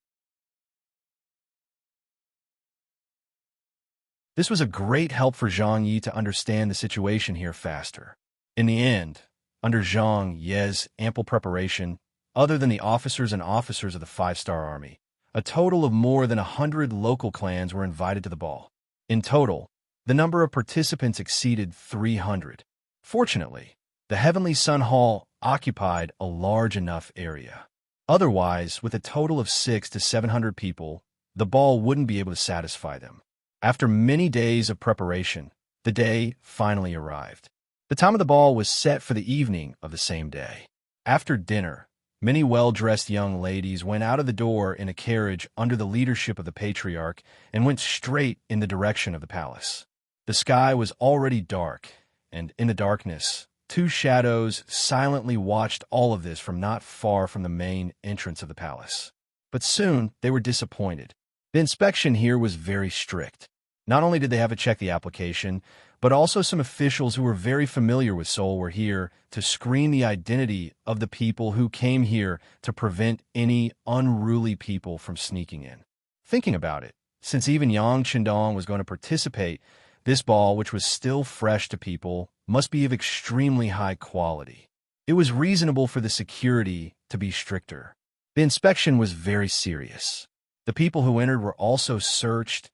This was a great help for Zhang Yi to understand the situation here faster. In the end, under Zhang Yi's ample preparation, other than the officers and officers of the 5-star army, a total of more than 100 local clans were invited to the ball. In total, the number of participants exceeded 300. Fortunately, the Heavenly Sun Hall occupied a large enough area. Otherwise, with a total of 600 to 700 people, the ball wouldn't be able to satisfy them. After many days of preparation, the day finally arrived. The time of the ball was set for the evening of the same day. After dinner, many well-dressed young ladies went out of the door in a carriage under the leadership of the patriarch and went straight in the direction of the palace. The sky was already dark, and in the darkness, two shadows silently watched all of this from not far from the main entrance of the palace. But soon they were disappointed. The inspection here was very strict. Not only did they have to check the application, but also some officials who were very familiar with Seoul were here to screen the identity of the people who came here to prevent any unruly people from sneaking in. Thinking about it, since even Yang Chendong was going to participate, this ball, which was still fresh to people, must be of extremely high quality. It was reasonable for the security to be stricter. The inspection was very serious. The people who entered were also searched,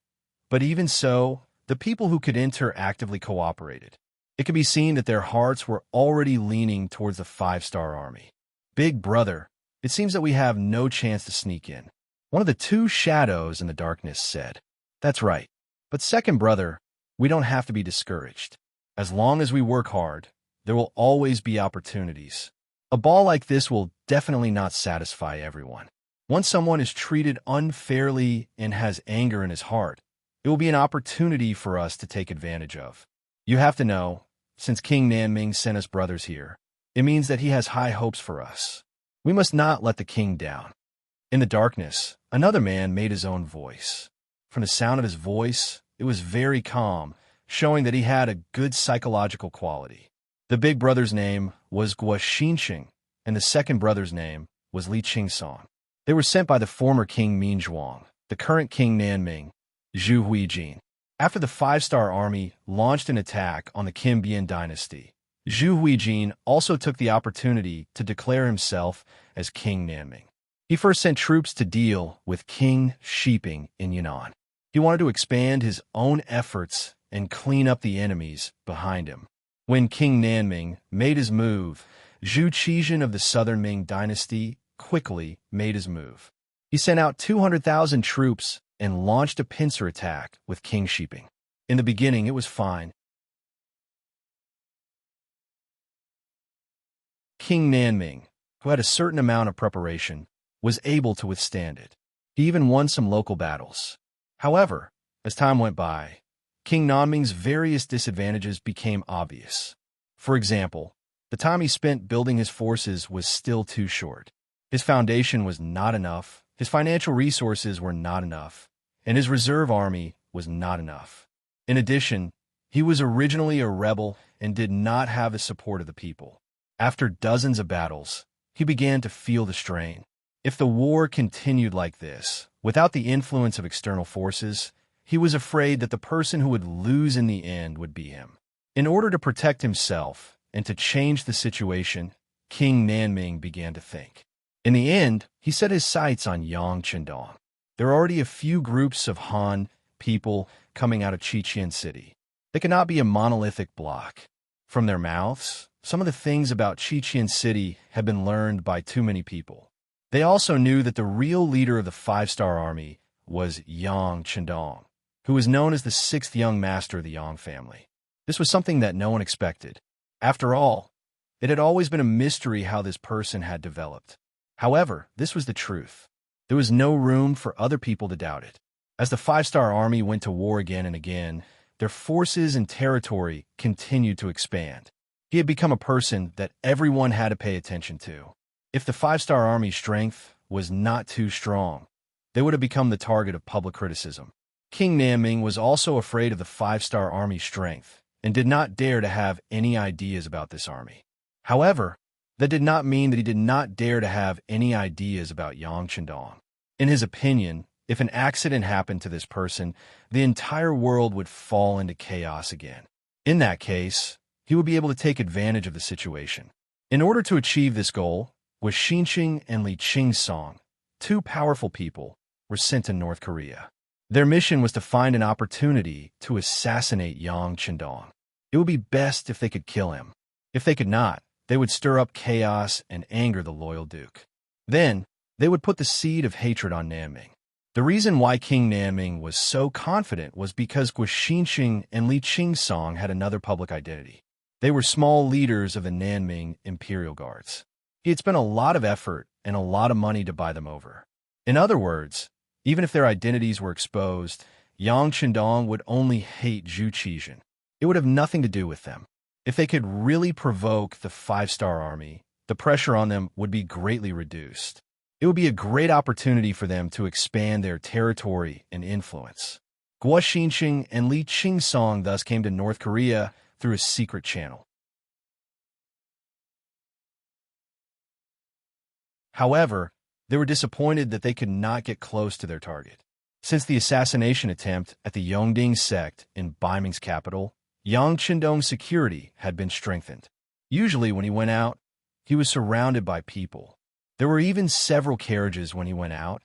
but even so, the people who could enter actively cooperated. It could be seen that their hearts were already leaning towards the 5-star army. Big brother, it seems that we have no chance to sneak in. One of the two shadows in the darkness said. That's right. But second brother, we don't have to be discouraged. As long as we work hard, there will always be opportunities. A ball like this will definitely not satisfy everyone. Once someone is treated unfairly and has anger in his heart, it will be an opportunity for us to take advantage of. You have to know, since King Nanming sent us brothers here, it means that he has high hopes for us. We must not let the king down. In the darkness, another man made his own voice. From the sound of his voice, it was very calm, showing that he had a good psychological quality. The big brother's name was Guo Xinqing, and the second brother's name was Li Qingsong. They were sent by the former King Minzhuang, the current King Nanming, Zhu Huijin. After the 5-star army launched an attack on the Kim Bian dynasty, Zhu Huijin also took the opportunity to declare himself as King Nanming. He first sent troops to deal with King Shiping in Yunnan. He wanted to expand his own efforts and clean up the enemies behind him. When King Nanming made his move, Zhu Qizhen of the southern Ming dynasty quickly made his move. He sent out 200,000 troops and launched a pincer attack with King Shiping. In the beginning, it was fine. King Nanming, who had a certain amount of preparation, was able to withstand it. He even won some local battles. However, as time went by, King Nanming's various disadvantages became obvious. For example, the time he spent building his forces was still too short. His foundation was not enough, his financial resources were not enough, and his reserve army was not enough. In addition, he was originally a rebel and did not have the support of the people. After dozens of battles, he began to feel the strain. If the war continued like this, without the influence of external forces, he was afraid that the person who would lose in the end would be him. In order to protect himself and to change the situation, King Nanming began to think. In the end, he set his sights on Yang Chendong. There are already a few groups of Han people coming out of Qiqian City. They cannot be a monolithic block. From their mouths, some of the things about Qiqian City have been learned by too many people. They also knew that the real leader of the 5-star army was Yang Chendong, who was known as the 6th young master of the Yang family. This was something that no one expected. After all, it had always been a mystery how this person had developed. However, this was the truth. There was no room for other people to doubt it. As the 5-star army went to war again and again, their forces and territory continued to expand. He had become a person that everyone had to pay attention to. If the 5-star army's strength was not too strong, they would have become the target of public criticism. King Nanming was also afraid of the 5-star army's strength and did not dare to have any ideas about this army. However, that did not mean that he did not dare to have any ideas about Yang Chendong. In his opinion, if an accident happened to this person, the entire world would fall into chaos again. In that case, he would be able to take advantage of the situation. In order to achieve this goal, Guo Xinqing and Li Qingsong, two powerful people, were sent to North Korea. Their mission was to find an opportunity to assassinate Yang Chendong. It would be best if they could kill him. If they could not, they would stir up chaos and anger the loyal duke. Then, they would put the seed of hatred on Nanming. The reason why King Nanming was so confident was because Guo Xinqing and Li Qingsong had another public identity. They were small leaders of the Nanming Imperial Guards. He had spent a lot of effort and a lot of money to buy them over. In other words, even if their identities were exposed, Yang Qindong would only hate Zhu Qizhen. It would have nothing to do with them. If they could really provoke the five-star army, the pressure on them would be greatly reduced. It would be a great opportunity for them to expand their territory and influence. Guo Xinxing and Li Qingsong thus came to North Korea through a secret channel. However, they were disappointed that they could not get close to their target. Since the assassination attempt at the Yongding sect in Baiming's capital, Yang Qindong's security had been strengthened. Usually when he went out, he was surrounded by people. There were even several carriages when he went out,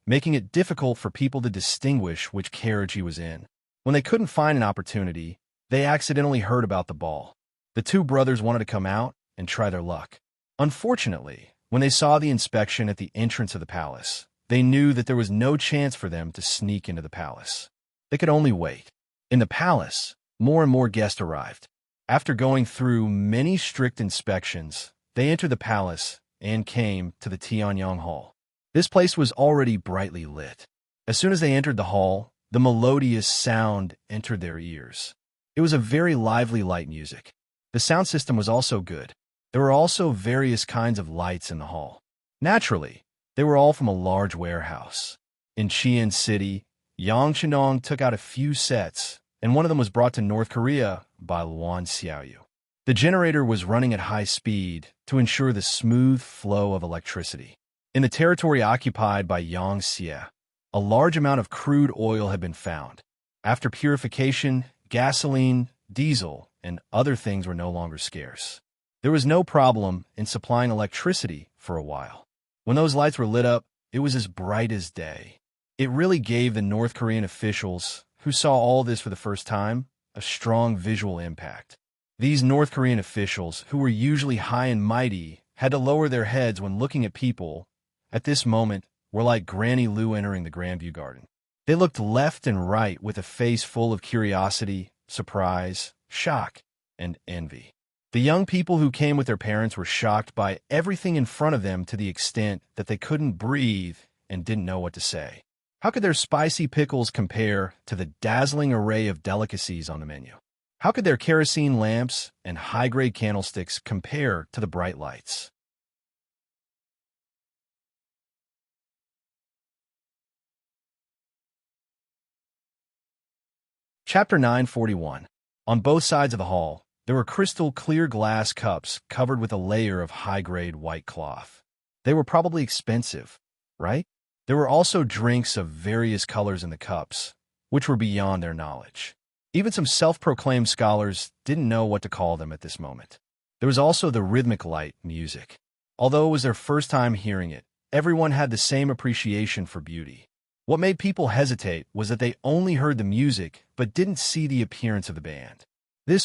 making it difficult for people to distinguish which carriage he was in. When they couldn't find an opportunity, they accidentally heard about the ball. The two brothers wanted to come out and try their luck. Unfortunately, when they saw the inspection at the entrance of the palace, they knew that there was no chance for them to sneak into the palace. They could only wait. In the palace, more and more guests arrived. After going through many strict inspections, they entered the palace and came to the Tianyang Hall. This place was already brightly lit. As soon as they entered the hall, the melodious sound entered their ears. It was a very lively light music. The sound system was also good. There were also various kinds of lights in the hall. Naturally, they were all from a large warehouse. In Qian City, Yang Qindong took out a few sets, and one of them was brought to North Korea by Luan Xiaoyu. The generator was running at high speed to ensure the smooth flow of electricity. In the territory occupied by Yang Xie, a large amount of crude oil had been found. After purification, gasoline, diesel, and other things were no longer scarce. There was no problem in supplying electricity for a while. When those lights were lit up, it was as bright as day. It really gave the North Korean officials, who saw all this for the first time, a strong visual impact. These North Korean officials, who were usually high and mighty, had to lower their heads when looking at people. At this moment, were like Granny Lu entering the Grandview Garden. They looked left and right with a face full of curiosity, surprise, shock, and envy. The young people who came with their parents were shocked by everything in front of them to the extent that they couldn't breathe and didn't know what to say. How could their spicy pickles compare to the dazzling array of delicacies on the menu? How could their kerosene lamps and high-grade candlesticks compare to the bright lights? Chapter 941. On both sides of the hall, there were crystal-clear glass cups covered with a layer of high-grade white cloth. They were probably expensive, right? There were also drinks of various colors in the cups, which were beyond their knowledge. Even some self-proclaimed scholars didn't know what to call them at this moment. There was also the rhythmic light music. Although it was their first time hearing it, everyone had the same appreciation for beauty. What made people hesitate was that they only heard the music but didn't see the appearance of the band.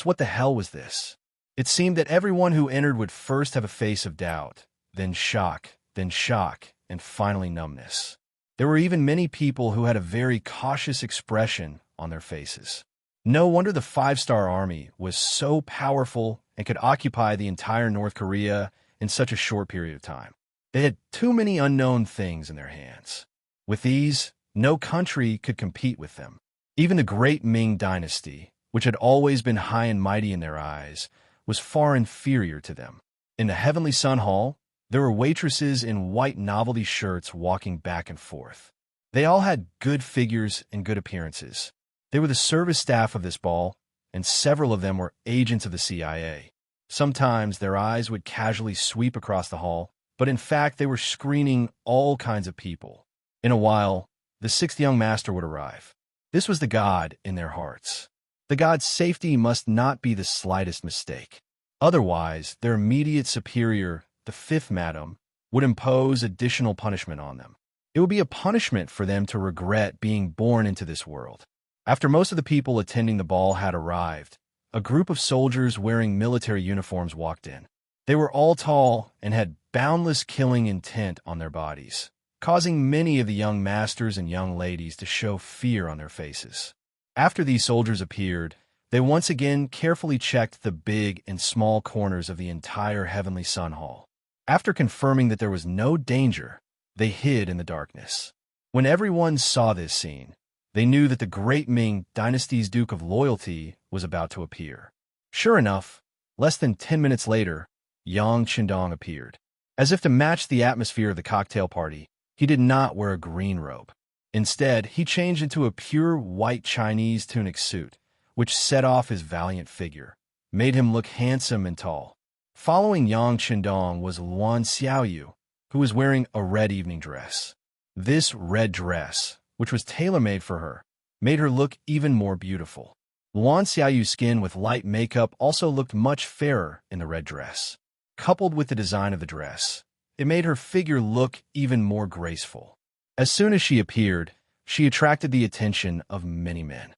What the hell was this? It seemed that everyone who entered would first have a face of doubt, then shock, and finally numbness. There were even many people who had a very cautious expression on their faces. No wonder the five-star army was so powerful and could occupy the entire North Korea in such a short period of time. They had too many unknown things in their hands. With these, no country could compete with them. Even the great Ming dynasty, which had always been high and mighty in their eyes, was far inferior to them. In the Heavenly Sun Hall, there were waitresses in white novelty shirts walking back and forth. They all had good figures and good appearances. They were the service staff of this ball, and several of them were agents of the CIA. Sometimes their eyes would casually sweep across the hall, but in fact they were screening all kinds of people. In a while, the sixth young master would arrive. This was the god in their hearts. The god's safety must not be the slightest mistake. Otherwise, their immediate superior, the fifth madam, would impose additional punishment on them. It would be a punishment for them to regret being born into this world. After most of the people attending the ball had arrived, a group of soldiers wearing military uniforms walked in. They were all tall and had boundless killing intent on their bodies, causing many of the young masters and young ladies to show fear on their faces. After these soldiers appeared, they once again carefully checked the big and small corners of the entire Heavenly Sun Hall. After confirming that there was no danger, they hid in the darkness. When everyone saw this scene, they knew that the great Ming dynasty's Duke of Loyalty was about to appear. Sure enough, less than 10 minutes later, Yang Qindong appeared. As if to match the atmosphere of the cocktail party, he did not wear a green robe. Instead, he changed into a pure white Chinese tunic suit, which set off his valiant figure, made him look handsome and tall. Following Yang Qindong was Luan Xiaoyu, who was wearing a red evening dress. This red dress, which was tailor-made for her, made her look even more beautiful. Luan Xiaoyu's skin with light makeup also looked much fairer in the red dress. Coupled with the design of the dress, it made her figure look even more graceful. As soon as she appeared, she attracted the attention of many men.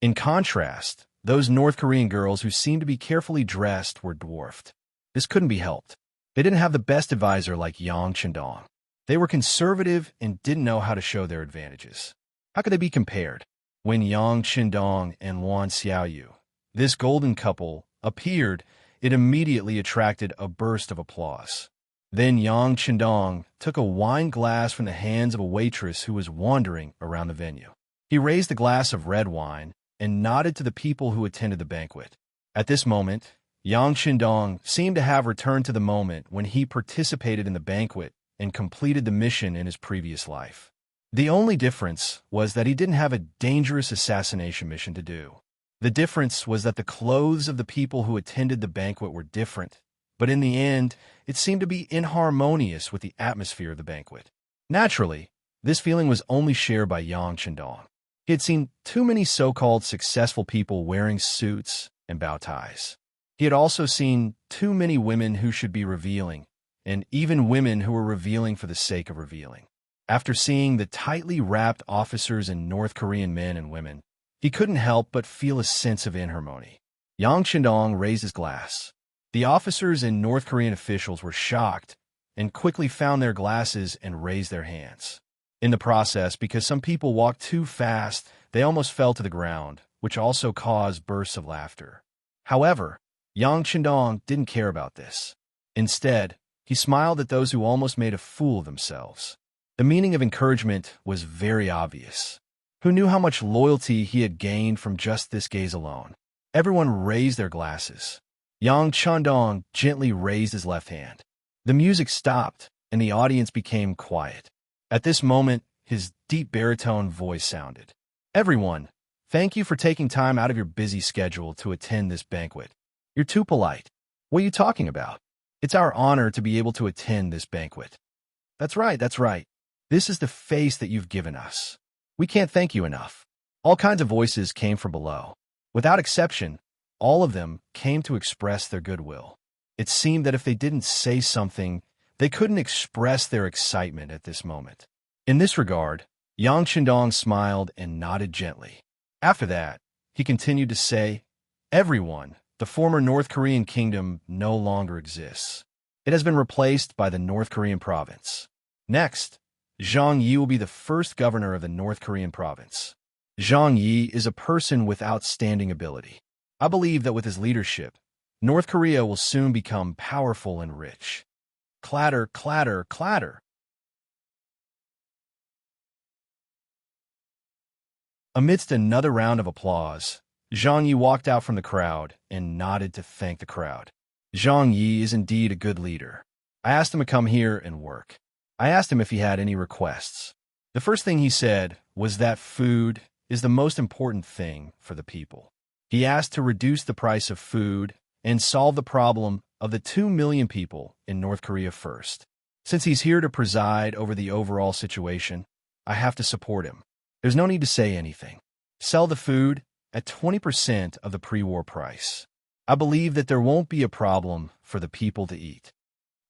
In contrast, those North Korean girls who seemed to be carefully dressed were dwarfed. This couldn't be helped. They didn't have the best advisor like Yang Qindong. They were conservative and didn't know how to show their advantages. How could they be compared? When Yang Qindong and Luan Xiaoyu, this golden couple, appeared, it immediately attracted a burst of applause. Then Yang Qindong took a wine glass from the hands of a waitress who was wandering around the venue. He raised the glass of red wine and nodded to the people who attended the banquet. At this moment, Yang Qindong seemed to have returned to the moment when he participated in the banquet and completed the mission in his previous life. The only difference was that he didn't have a dangerous assassination mission to do. The difference was that the clothes of the people who attended the banquet were different, but in the end, it seemed to be inharmonious with the atmosphere of the banquet. Naturally, this feeling was only shared by Yang Qindong. He had seen too many so-called successful people wearing suits and bow ties. He had also seen too many women who should be revealing, and even women who were revealing for the sake of revealing. After seeing the tightly wrapped officers and North Korean men and women, he couldn't help but feel a sense of inharmony. Yang Qindong raised his glass. The officers and North Korean officials were shocked and quickly found their glasses and raised their hands. In the process, because some people walked too fast, they almost fell to the ground, which also caused bursts of laughter. However, Yang Qindong didn't care about this. Instead, he smiled at those who almost made a fool of themselves. The meaning of encouragement was very obvious. Who knew how much loyalty he had gained from just this gaze alone? Everyone raised their glasses. Yang Qindong gently raised his left hand. The music stopped, and the audience became quiet. At this moment, his deep baritone voice sounded. "Everyone, thank you for taking time out of your busy schedule to attend this banquet. You're too polite. What are you talking about? It's our honor to be able to attend this banquet." That's right. This is the face that you've given us. We can't thank you enough." All kinds of voices came from below. Without exception, all of them came to express their goodwill. It seemed that if they didn't say something, they couldn't express their excitement at this moment. In this regard, Yang Qindong smiled and nodded gently. After that, he continued to say, "Everyone, the former North Korean kingdom no longer exists. It has been replaced by the North Korean province. Next, Zhang Yi will be the first governor of the North Korean province. Zhang Yi is a person with outstanding ability. I believe that with his leadership, North Korea will soon become powerful and rich." Clatter, clatter, clatter. Amidst another round of applause, Zhang Yi walked out from the crowd and nodded to thank the crowd. Zhang Yi is indeed a good leader. I asked him to come here and work. I asked him if he had any requests. The first thing he said was that food is the most important thing for the people. He asked to reduce the price of food and solve the problem of the 2 million people in North Korea first. Since he's here to preside over the overall situation, I have to support him. There's no need to say anything. Sell the food at 20% of the pre-war price. I believe that there won't be a problem for the people to eat."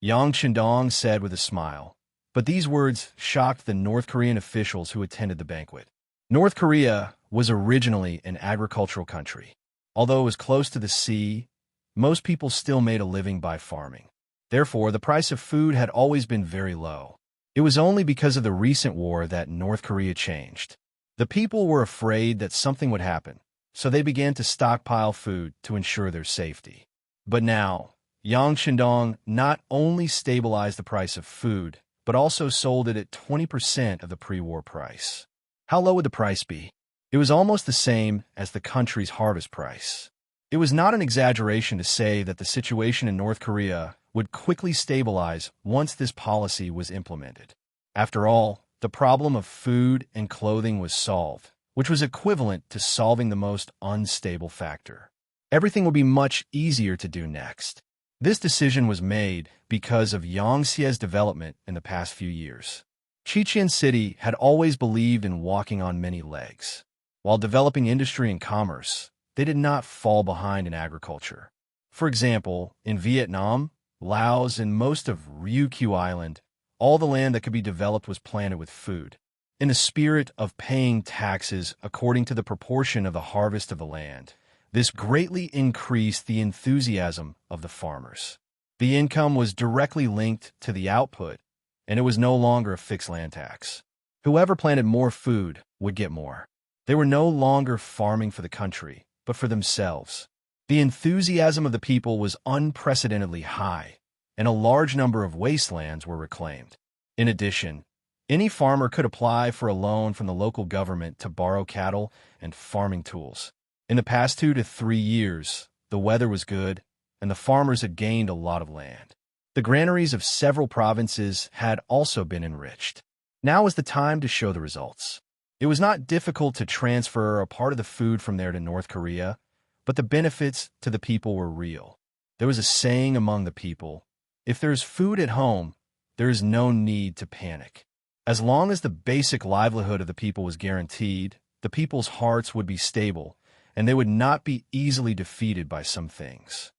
Yang Qindong said with a smile, but these words shocked the North Korean officials who attended the banquet. North Korea was originally an agricultural country. Although it was close to the sea, most people still made a living by farming. Therefore, the price of food had always been very low. It was only because of the recent war that North Korea changed. The people were afraid that something would happen, so they began to stockpile food to ensure their safety. But now, Yang Shandong not only stabilized the price of food, but also sold it at 20% of the pre-war price. How low would the price be? It was almost the same as the country's harvest price. It was not an exaggeration to say that the situation in North Korea would quickly stabilize once this policy was implemented. After all, the problem of food and clothing was solved, which was equivalent to solving the most unstable factor. Everything would be much easier to do next. This decision was made because of Yangtze's development in the past few years. Chichen City had always believed in walking on many legs. While developing industry and commerce, they did not fall behind in agriculture. For example, in Vietnam, Laos, and most of Ryukyu Island, all the land that could be developed was planted with food. In the spirit of paying taxes according to the proportion of the harvest of the land, this greatly increased the enthusiasm of the farmers. The income was directly linked to the output, and it was no longer a fixed land tax. Whoever planted more food would get more. They were no longer farming for the country, but for themselves. The enthusiasm of the people was unprecedentedly high, and a large number of wastelands were reclaimed. In addition, any farmer could apply for a loan from the local government to borrow cattle and farming tools. In the past 2 to 3 years, the weather was good, and the farmers had gained a lot of land. The granaries of several provinces had also been enriched. Now was the time to show the results. It was not difficult to transfer a part of the food from there to North Korea, but the benefits to the people were real. There was a saying among the people, if there's food at home, there is no need to panic. As long as the basic livelihood of the people was guaranteed, the people's hearts would be stable, and they would not be easily defeated by some things.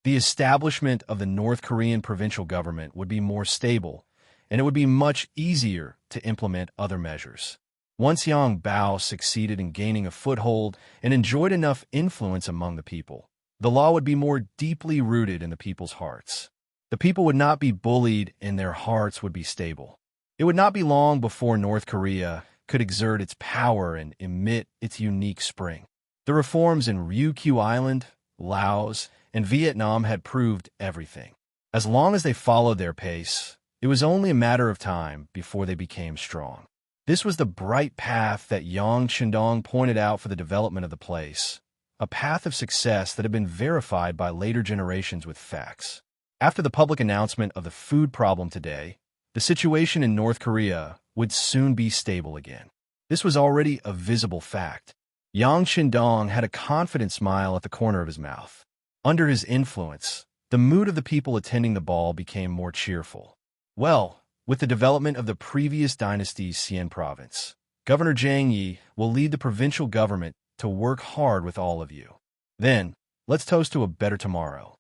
The establishment of the North Korean provincial government would be more stable, and it would be much easier to implement other measures. Once Yang Bao succeeded in gaining a foothold and enjoyed enough influence among the people, the law would be more deeply rooted in the people's hearts. The people would not be bullied and their hearts would be stable. It would not be long before North Korea could exert its power and emit its unique spring. The reforms in Ryukyu Island, Laos, and Vietnam had proved everything. As long as they followed their pace, it was only a matter of time before they became strong. This was the bright path that Yang Shandong pointed out for the development of the place, a path of success that had been verified by later generations with facts. After the public announcement of the food problem today, the situation in North Korea would soon be stable again. This was already a visible fact. Yang Shandong had a confident smile at the corner of his mouth. Under his influence, the mood of the people attending the ball became more cheerful. Well, with the development of the previous dynasty's Xian province, Governor Zhang Yi will lead the provincial government to work hard with all of you. Then, let's toast to a better tomorrow.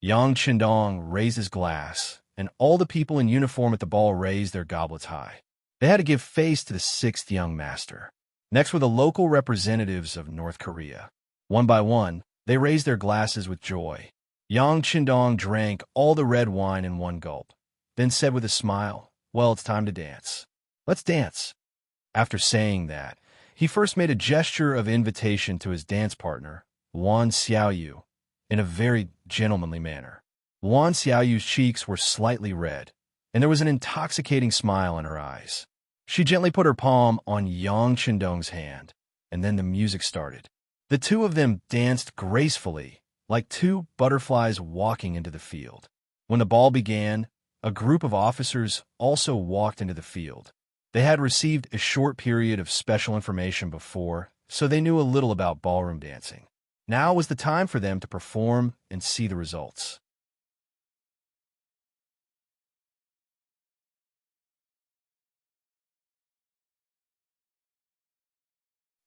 Yang Shandong raised his glass, and all the people in uniform at the ball raised their goblets high. They had to give face to the sixth young master. Next were the local representatives of North Korea. One by one, they raised their glasses with joy. Yang Shandong drank all the red wine in one gulp, then said with a smile, well, it's time to dance. Let's dance. After saying that, he first made a gesture of invitation to his dance partner, Wan Xiaoyu, in a very gentlemanly manner. Wan Xiaoyu's cheeks were slightly red, and there was an intoxicating smile in her eyes. She gently put her palm on Yang Shandong's hand, and then the music started. The two of them danced gracefully, like two butterflies walking into the field. When the ball began, a group of officers also walked into the field. They had received a short period of special information before, so they knew a little about ballroom dancing. Now was the time for them to perform and see the results.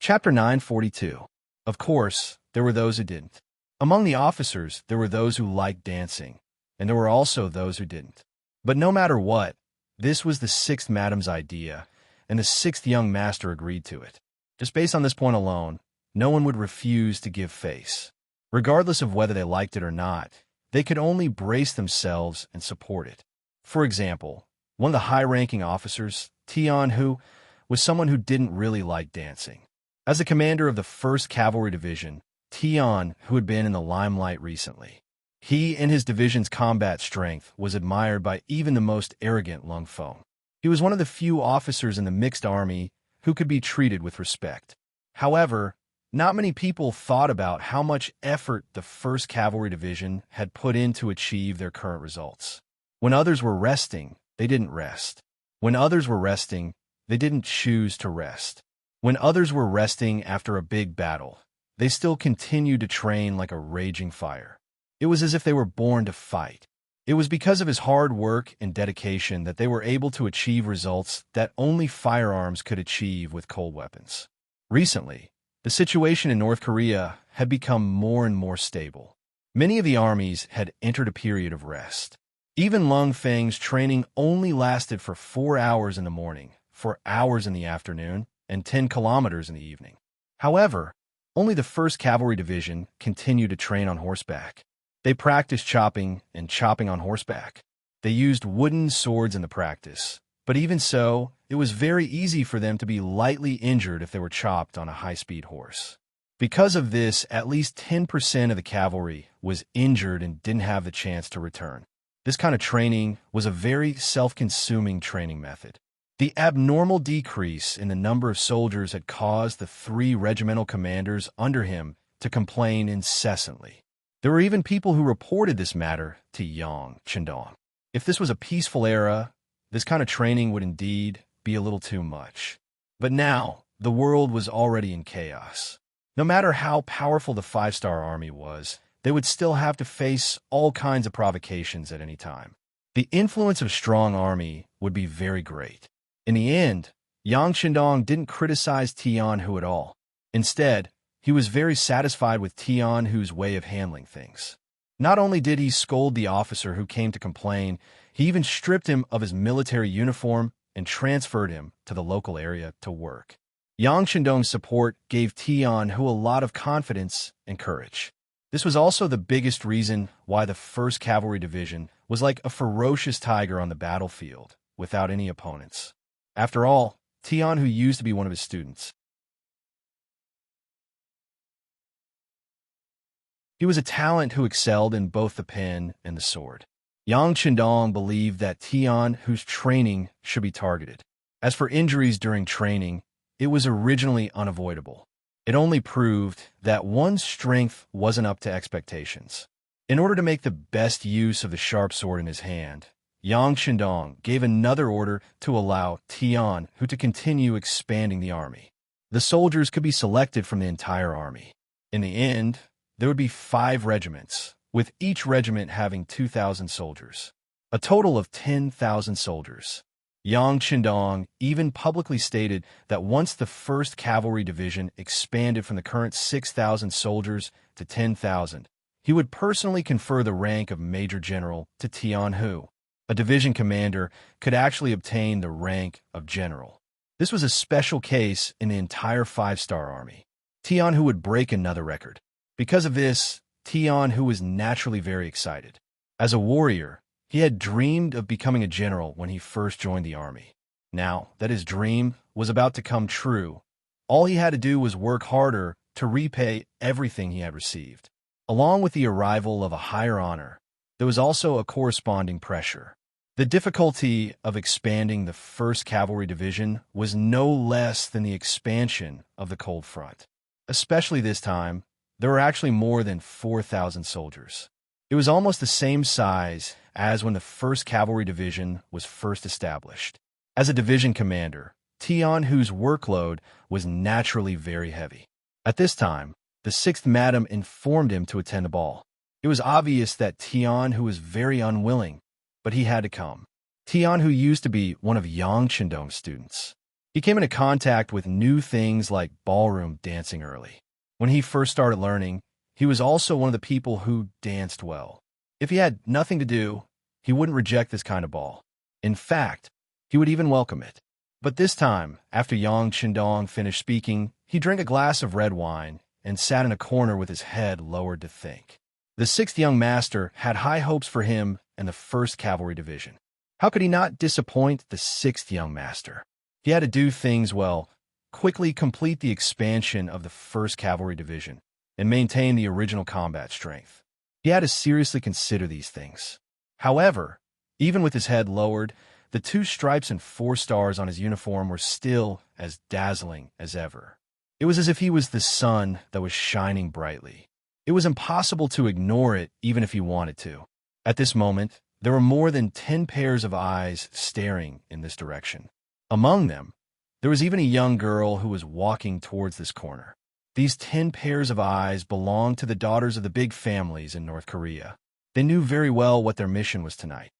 Chapter 942. Of course, there were those who didn't. Among the officers, there were those who liked dancing, and there were also those who didn't. But no matter what, this was the sixth madam's idea, and the sixth young master agreed to it. Just based on this point alone, no one would refuse to give face. Regardless of whether they liked it or not, they could only brace themselves and support it. For example, one of the high-ranking officers, Tian Hu, was someone who didn't really like dancing. As the commander of the 1st Cavalry Division, Tian, who had been in the limelight recently, he and his division's combat strength was admired by even the most arrogant Lung Feng. He was one of the few officers in the mixed army who could be treated with respect. However, not many people thought about how much effort the 1st Cavalry Division had put in to achieve their current results. When others were resting, they didn't rest. When others were resting, they didn't choose to rest. When others were resting after a big battle, they still continued to train like a raging fire. It was as if they were born to fight. It was because of his hard work and dedication that they were able to achieve results that only firearms could achieve with cold weapons. Recently, the situation in North Korea had become more and more stable. Many of the armies had entered a period of rest. Even Lung Feng's training only lasted for 4 hours in the morning, 4 hours in the afternoon, and 10 kilometers in the evening. However, only the 1st Cavalry Division continued to train on horseback. They practiced chopping and chopping on horseback. They used wooden swords in the practice, but even so, it was very easy for them to be lightly injured if they were chopped on a high-speed horse. Because of this, at least 10% of the cavalry was injured and didn't have the chance to return. This kind of training was a very self-consuming training method. The abnormal decrease in the number of soldiers had caused the 3 regimental commanders under him to complain incessantly. There were even people who reported this matter to Yang Chendong. If this was a peaceful era, this kind of training would indeed be a little too much. But now, the world was already in chaos. No matter how powerful the 5-star army was, they would still have to face all kinds of provocations at any time. The influence of a strong army would be very great. In the end, Yang Chendong didn't criticize Tianhu at all. Instead, he was very satisfied with Tianhu's way of handling things. Not only did he scold the officer who came to complain, he even stripped him of his military uniform and transferred him to the local area to work. Yang Chendong's support gave Tianhu a lot of confidence and courage. This was also the biggest reason why the 1st Cavalry Division was like a ferocious tiger on the battlefield, without any opponents. After all, Tianhu used to be one of his students. He was a talent who excelled in both the pen and the sword. Yang Chendong believed that Tianhu's training should be targeted. As for injuries during training, it was originally unavoidable. It only proved that one's strength wasn't up to expectations. In order to make the best use of the sharp sword in his hand, Yang Chendong gave another order to allow Tianhu to continue expanding the army. The soldiers could be selected from the entire army. In the end, there would be 5 regiments, with each regiment having 2,000 soldiers, a total of 10,000 soldiers. Yang Chendong even publicly stated that once the 1st Cavalry Division expanded from the current 6,000 soldiers to 10,000, he would personally confer the rank of Major General to Tianhu. A division commander could actually obtain the rank of general. This was a special case in the entire 5-star army. Tianhu would break another record. Because of this, Tianhu was naturally very excited. As a warrior, he had dreamed of becoming a general when he first joined the army. Now that his dream was about to come true, all he had to do was work harder to repay everything he had received. Along with the arrival of a higher honor, there was also a corresponding pressure. The difficulty of expanding the 1st Cavalry Division was no less than the expansion of the Cold Front. Especially this time, there were actually more than 4,000 soldiers. It was almost the same size as when the 1st Cavalry Division was first established. As a division commander, Tianhu's workload was naturally very heavy. At this time, the 6th Madam informed him to attend the ball. It was obvious that Tianhu was very unwilling, but he had to come. Tianhu used to be one of Yang Chendong's students. He came into contact with new things like ballroom dancing early. When he first started learning, he was also one of the people who danced well. If he had nothing to do, he wouldn't reject this kind of ball. In fact, he would even welcome it. But this time, after Yang Chendong finished speaking, he drank a glass of red wine and sat in a corner with his head lowered to think. The 6th young master had high hopes for him and the 1st Cavalry Division. How could he not disappoint the 6th young master? He had to do things well, quickly complete the expansion of the 1st Cavalry Division, and maintain the original combat strength. He had to seriously consider these things. However, even with his head lowered, the 2 stripes and 4 stars on his uniform were still as dazzling as ever. It was as if he was the sun that was shining brightly. It was impossible to ignore it even if he wanted to. At this moment, there were more than 10 pairs of eyes staring in this direction. Among them, there was even a young girl who was walking towards this corner. These 10 pairs of eyes belonged to the daughters of the big families in North Korea. They knew very well what their mission was tonight.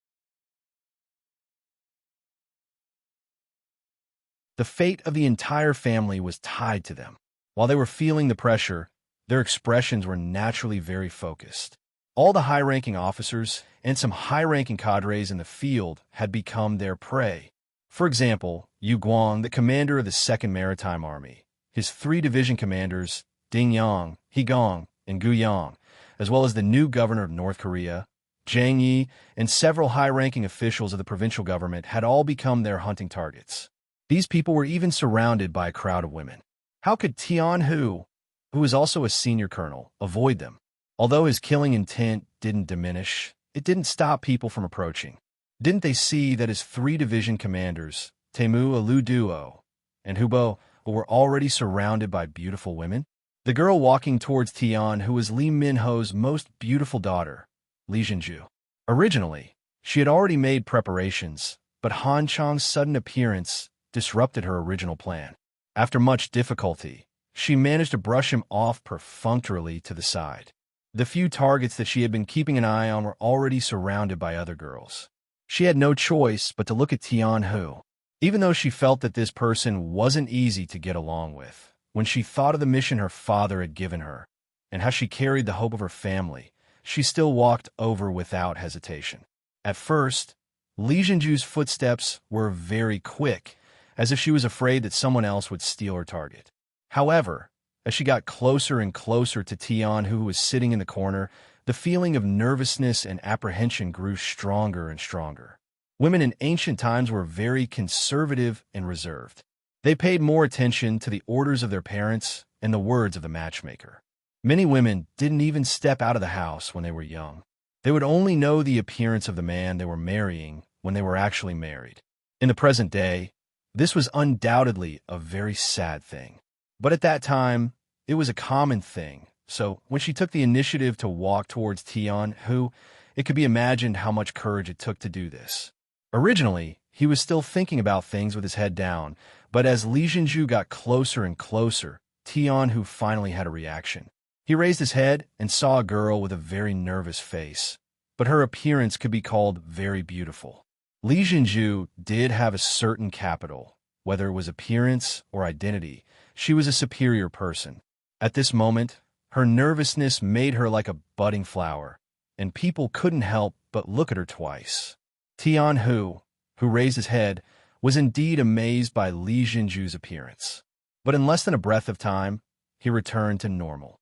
The fate of the entire family was tied to them. While they were feeling the pressure, their expressions were naturally very focused. All the high-ranking officers and some high-ranking cadres in the field had become their prey. For example, Yu Guang, the commander of the 2nd Maritime Army, his 3 division commanders, Ding Yang, He Gong, and Gu Yang, as well as the new governor of North Korea, Zhang Yi, and several high-ranking officials of the provincial government had all become their hunting targets. These people were even surrounded by a crowd of women. How could Tian-Hu, who was also a senior colonel, avoid them? Although his killing intent didn't diminish, it didn't stop people from approaching. Didn't they see that his 3 division commanders, Temu Aluduo and Hubo, were already surrounded by beautiful women? The girl walking towards Tian, who was Li Minho's most beautiful daughter, Li Jinju. Originally, she had already made preparations, but Han Chang's sudden appearance disrupted her original plan. After much difficulty, she managed to brush him off perfunctorily to the side. The few targets that she had been keeping an eye on were already surrounded by other girls. She had no choice but to look at Tian-Hu. Even though she felt that this person wasn't easy to get along with, when she thought of the mission her father had given her, and how she carried the hope of her family, she still walked over without hesitation. At first, Li Jinju's footsteps were very quick, as if she was afraid that someone else would steal her target. However, as she got closer and closer to Tian, who was sitting in the corner, the feeling of nervousness and apprehension grew stronger and stronger. Women in ancient times were very conservative and reserved. They paid more attention to the orders of their parents and the words of the matchmaker. Many women didn't even step out of the house when they were young. They would only know the appearance of the man they were marrying when they were actually married. In the present day, this was undoubtedly a very sad thing. But at that time, it was a common thing. So when she took the initiative to walk towards Tian-Hu, it could be imagined how much courage it took to do this. Originally, he was still thinking about things with his head down, but as Li Jinju got closer and closer, Tian-Hu finally had a reaction. He raised his head and saw a girl with a very nervous face, but her appearance could be called very beautiful. Li Jinju did have a certain capital. Whether it was appearance or identity, she was a superior person. At this moment, her nervousness made her like a budding flower, and people couldn't help but look at her twice. Tian-Hu, who raised his head, was indeed amazed by Li Jinju's appearance. But in less than a breath of time, he returned to normal.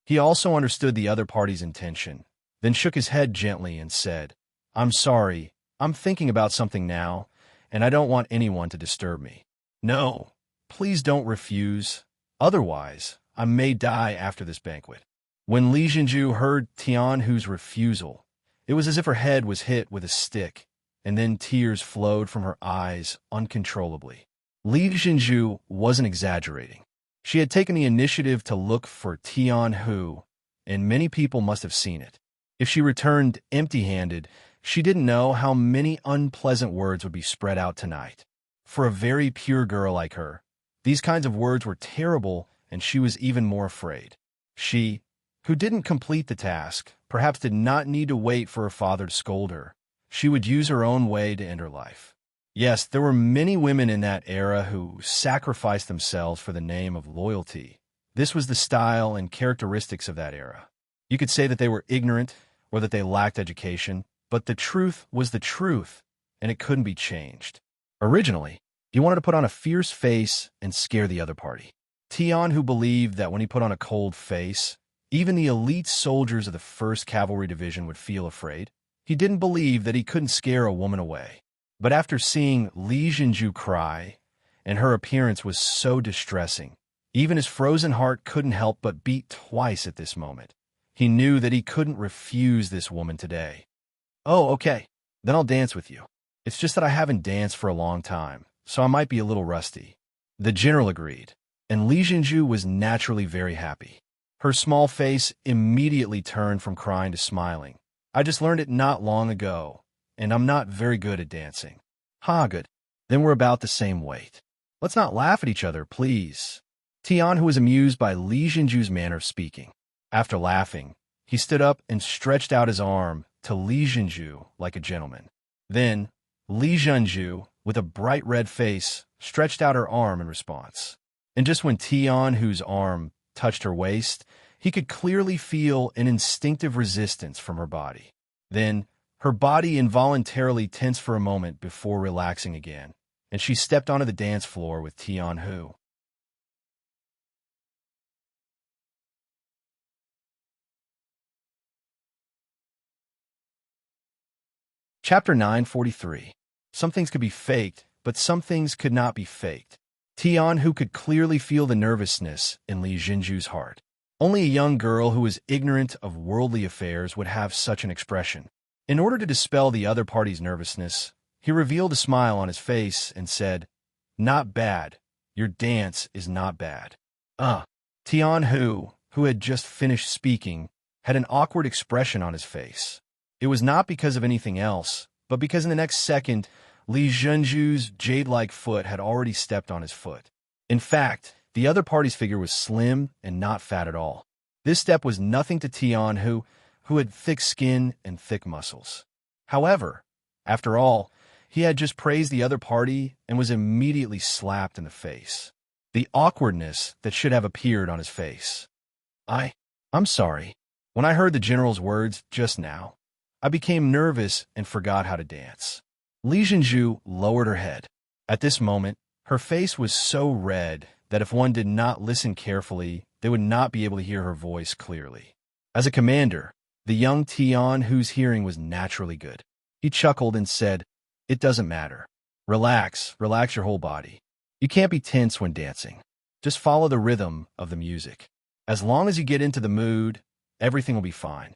He also understood the other party's intention, then shook his head gently and said, "I'm sorry, I'm thinking about something now, and I don't want anyone to disturb me. No, please don't refuse, otherwise I may die after this banquet." When Li Jinju heard Tian-Hu's refusal, it was as if her head was hit with a stick, and then tears flowed from her eyes uncontrollably. Li Jinju wasn't exaggerating. She had taken the initiative to look for Tian-Hu, and many people must have seen it. If she returned empty-handed, she didn't know how many unpleasant words would be spread out tonight. For a very pure girl like her, these kinds of words were terrible, and she was even more afraid. She, who didn't complete the task, perhaps did not need to wait for her father to scold her. She would use her own way to end her life. Yes, there were many women in that era who sacrificed themselves for the name of loyalty. This was the style and characteristics of that era. You could say that they were ignorant or that they lacked education, but the truth was the truth, and it couldn't be changed. Originally, he wanted to put on a fierce face and scare the other party. Tian-Hu believed that when he put on a cold face, even the elite soldiers of the 1st Cavalry Division would feel afraid. He didn't believe that he couldn't scare a woman away. But after seeing Li Jinju cry, and her appearance was so distressing, even his frozen heart couldn't help but beat twice at this moment. He knew that he couldn't refuse this woman today. "Oh, okay. Then I'll dance with you. It's just that I haven't danced for a long time, so I might be a little rusty." The general agreed, and Li Jinju was naturally very happy. Her small face immediately turned from crying to smiling. "I just learned it not long ago, and I'm not very good at dancing." "Ha, good. Then we're about the same weight. Let's not laugh at each other, please." Tian, who was amused by Li Jinju's manner of speaking. After laughing, he stood up and stretched out his arm to Li Jinju like a gentleman. Then, Li Jinju, with a bright red face, stretched out her arm in response. And just when Tian, whose arm touched her waist, he could clearly feel an instinctive resistance from her body. Then, her body involuntarily tensed for a moment before relaxing again, and she stepped onto the dance floor with Tian Hu. Chapter 943. Some things could be faked, but some things could not be faked. Tian Hu could clearly feel the nervousness in Li Jinju's heart. Only a young girl who was ignorant of worldly affairs would have such an expression. In order to dispel the other party's nervousness, he revealed a smile on his face and said, "Not bad. Your dance is not bad." Tian Hu, who had just finished speaking, had an awkward expression on his face. It was not because of anything else, but because in the next second, Li Jinju's jade-like foot had already stepped on his foot. In fact, the other party's figure was slim and not fat at all. This step was nothing to Tian Hu, who had thick skin and thick muscles. However, after all, he had just praised the other party and was immediately slapped in the face. The awkwardness that should have appeared on his face. I'm sorry. When I heard the general's words just now, I became nervous and forgot how to dance." Li Jinju lowered her head. At this moment, her face was so red that if one did not listen carefully, they would not be able to hear her voice clearly. As a commander, the young Tian whose hearing was naturally good. He chuckled and said, "It doesn't matter. Relax your whole body. You can't be tense when dancing. Just follow the rhythm of the music. As long as you get into the mood, everything will be fine."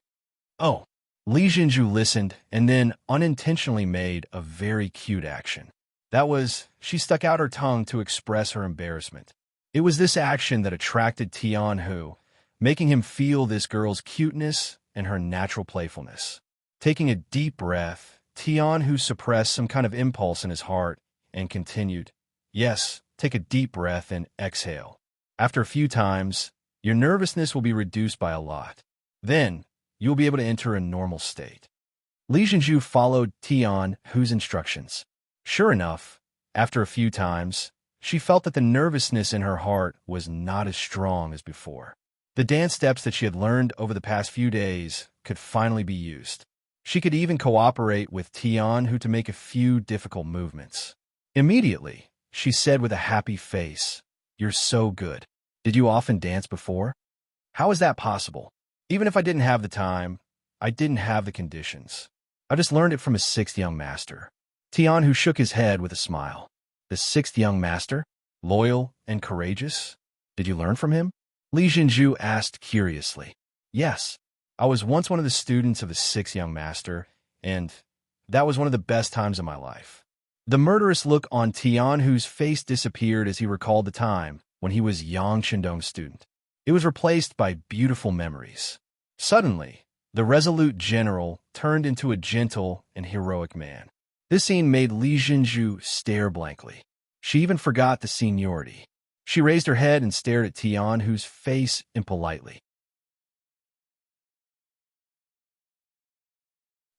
"Oh." Li Jinju listened and then unintentionally made a very cute action. That was, she stuck out her tongue to express her embarrassment. It was this action that attracted Tian Hu, making him feel this girl's cuteness and her natural playfulness. Taking a deep breath, Tian Hu suppressed some kind of impulse in his heart and continued, "Yes, take a deep breath and exhale. After a few times, your nervousness will be reduced by a lot. Then, you will be able to enter a normal state." Li Jinju followed Tian Hu's instructions. Sure enough, after a few times, she felt that the nervousness in her heart was not as strong as before. The dance steps that she had learned over the past few days could finally be used. She could even cooperate with Tian Hu to make a few difficult movements. Immediately, she said with a happy face, "You're so good. Did you often dance before?" "How is that possible? Even if I didn't have the time, I didn't have the conditions. I just learned it from a sixth young master." Tian Hu shook his head with a smile. "The sixth young master? Loyal and courageous? Did you learn from him?" Li Jinju asked curiously. "Yes, I was once one of the students of the sixth young master, and that was one of the best times of my life." The murderous look on Tian Hu's face disappeared as he recalled the time when he was Yang Chendong's student. It was replaced by beautiful memories. Suddenly, the resolute general turned into a gentle and heroic man. This scene made Li Jinju stare blankly. She even forgot the seniority. She raised her head and stared at Tian Hu's face impolitely.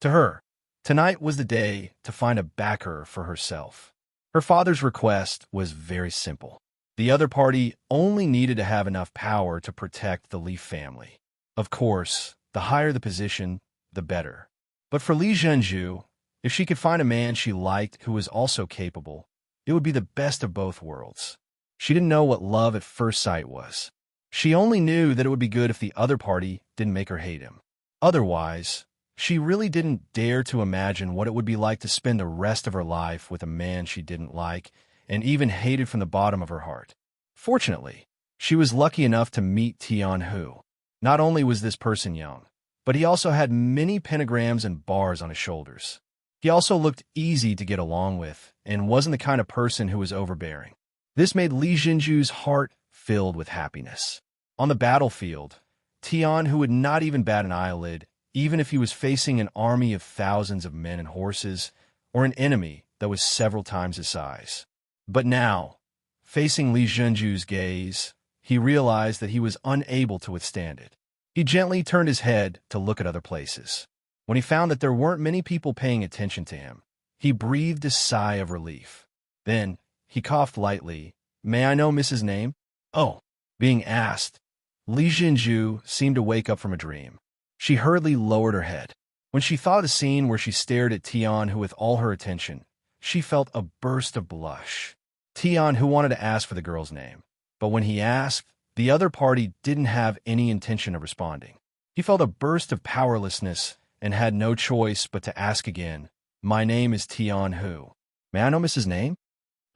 To her, tonight was the day to find a backer for herself. Her father's request was very simple. The other party only needed to have enough power to protect the Li family. Of course, the higher the position, the better. But for Li Jinju, if she could find a man she liked who was also capable, it would be the best of both worlds. She didn't know what love at first sight was. She only knew that it would be good if the other party didn't make her hate him. Otherwise, She really didn't dare to imagine what it would be like to spend the rest of her life with a man she didn't like and even hated from the bottom of her heart. Fortunately, she was lucky enough to meet Tian Hu. Not only was this person young, but he also had many pentagrams and bars on his shoulders. He also looked easy to get along with and wasn't the kind of person who was overbearing. This made Li Jinju's heart filled with happiness. On the battlefield, Tian Hu would not even bat an eyelid, even if he was facing an army of thousands of men and horses, or an enemy that was several times his size. But now, facing Li Jinju's gaze, he realized that he was unable to withstand it. He gently turned his head to look at other places. When he found that there weren't many people paying attention to him, he breathed a sigh of relief. Then, he coughed lightly. "May I know Mrs. name?" "Oh." Being asked, Li Jinju seemed to wake up from a dream. She hurriedly lowered her head. When she thought of the scene where she stared at Tian Hu with all her attention, she felt a burst of blush. Tian Hu wanted to ask for the girl's name, but when he asked, the other party didn't have any intention of responding. He felt a burst of powerlessness and had no choice but to ask again, "My name is Tian Hu. May I know Mrs. name?"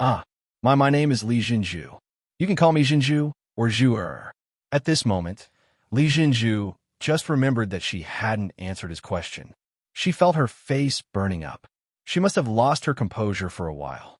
"Ah, my name is Li Jinju. You can call me Jinju or Zhuer." At this moment, Li Jinju just remembered that she hadn't answered his question. She felt her face burning up. She must have lost her composure for a while.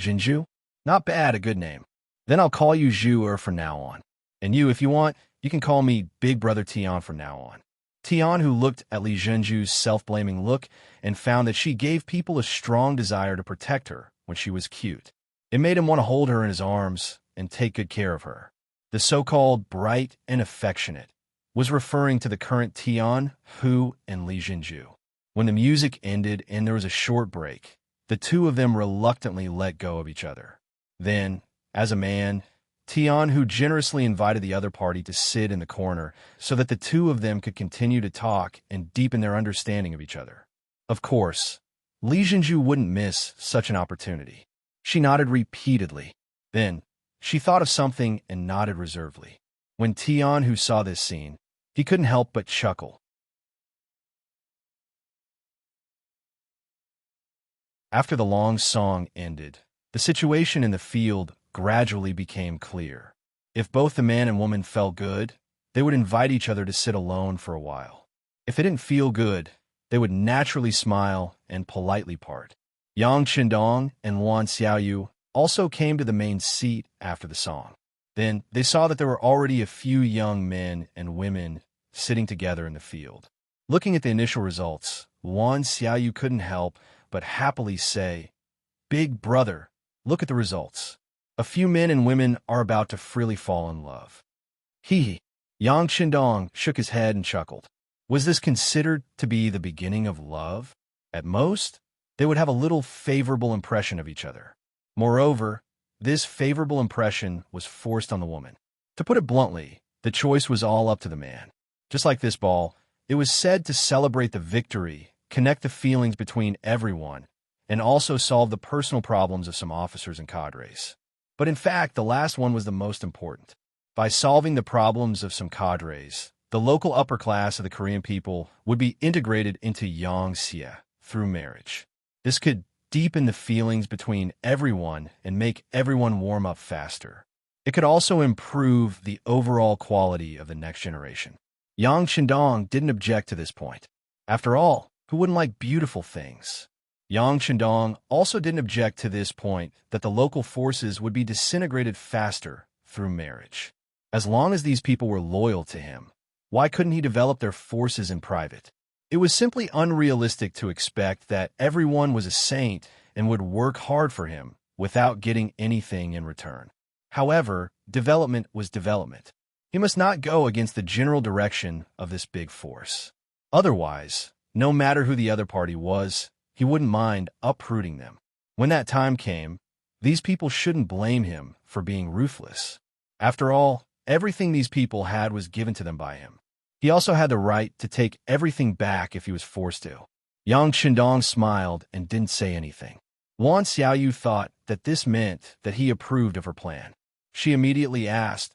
"Jinju? Not bad, a good name. Then I'll call you Zhuer from now on. And you, if you want, you can call me Big Brother Tian from now on." Tian, who looked at Li Jinju's self-blaming look and found that she gave people a strong desire to protect her when she was cute. It made him want to hold her in his arms and take good care of her. The so-called bright and affectionate was referring to the current Tian Hu and Li Jinju. When the music ended and there was a short break, the two of them reluctantly let go of each other. Then, as a man, Tian Hu generously invited the other party to sit in the corner so that the two of them could continue to talk and deepen their understanding of each other. Of course, Li Jinju wouldn't miss such an opportunity. She nodded repeatedly. Then, she thought of something and nodded reservedly. When Tian Hu saw this scene, he couldn't help but chuckle. After the long song ended, the situation in the field gradually became clear. If both the man and woman felt good, they would invite each other to sit alone for a while. If they didn't feel good, they would naturally smile and politely part. Yang Qindong and Wan Xiaoyu also came to the main seat after the song. Then they saw that there were already a few young men and women sitting together in the field. Looking at the initial results, Wan Xiaoyu couldn't help but happily say, "Big brother, look at the results. A few men and women are about to freely fall in love." He, Yang Qindong, shook his head and chuckled. Was this considered to be the beginning of love? At most, they would have a little favorable impression of each other. Moreover, this favorable impression was forced on the woman. To put it bluntly, the choice was all up to the man. Just like this ball, it was said to celebrate the victory, connect the feelings between everyone, and also solve the personal problems of some officers and cadres. But in fact, the last one was the most important. By solving the problems of some cadres, the local upper class of the Korean people would be integrated into Yangxia through marriage. This could deepen the feelings between everyone and make everyone warm up faster. It could also improve the overall quality of the next generation. Yang Qindong didn't object to this point. After all, who wouldn't like beautiful things? Yang Qindong also didn't object to this point that the local forces would be disintegrated faster through marriage. As long as these people were loyal to him, why couldn't he develop their forces in private? It was simply unrealistic to expect that everyone was a saint and would work hard for him without getting anything in return. However, development was development. He must not go against the general direction of this big force. Otherwise, no matter who the other party was, he wouldn't mind uprooting them. When that time came, these people shouldn't blame him for being ruthless. After all, everything these people had was given to them by him. He also had the right to take everything back if he was forced to. Yang Qindong smiled and didn't say anything. Wan Xiaoyu thought that this meant that he approved of her plan. She immediately asked,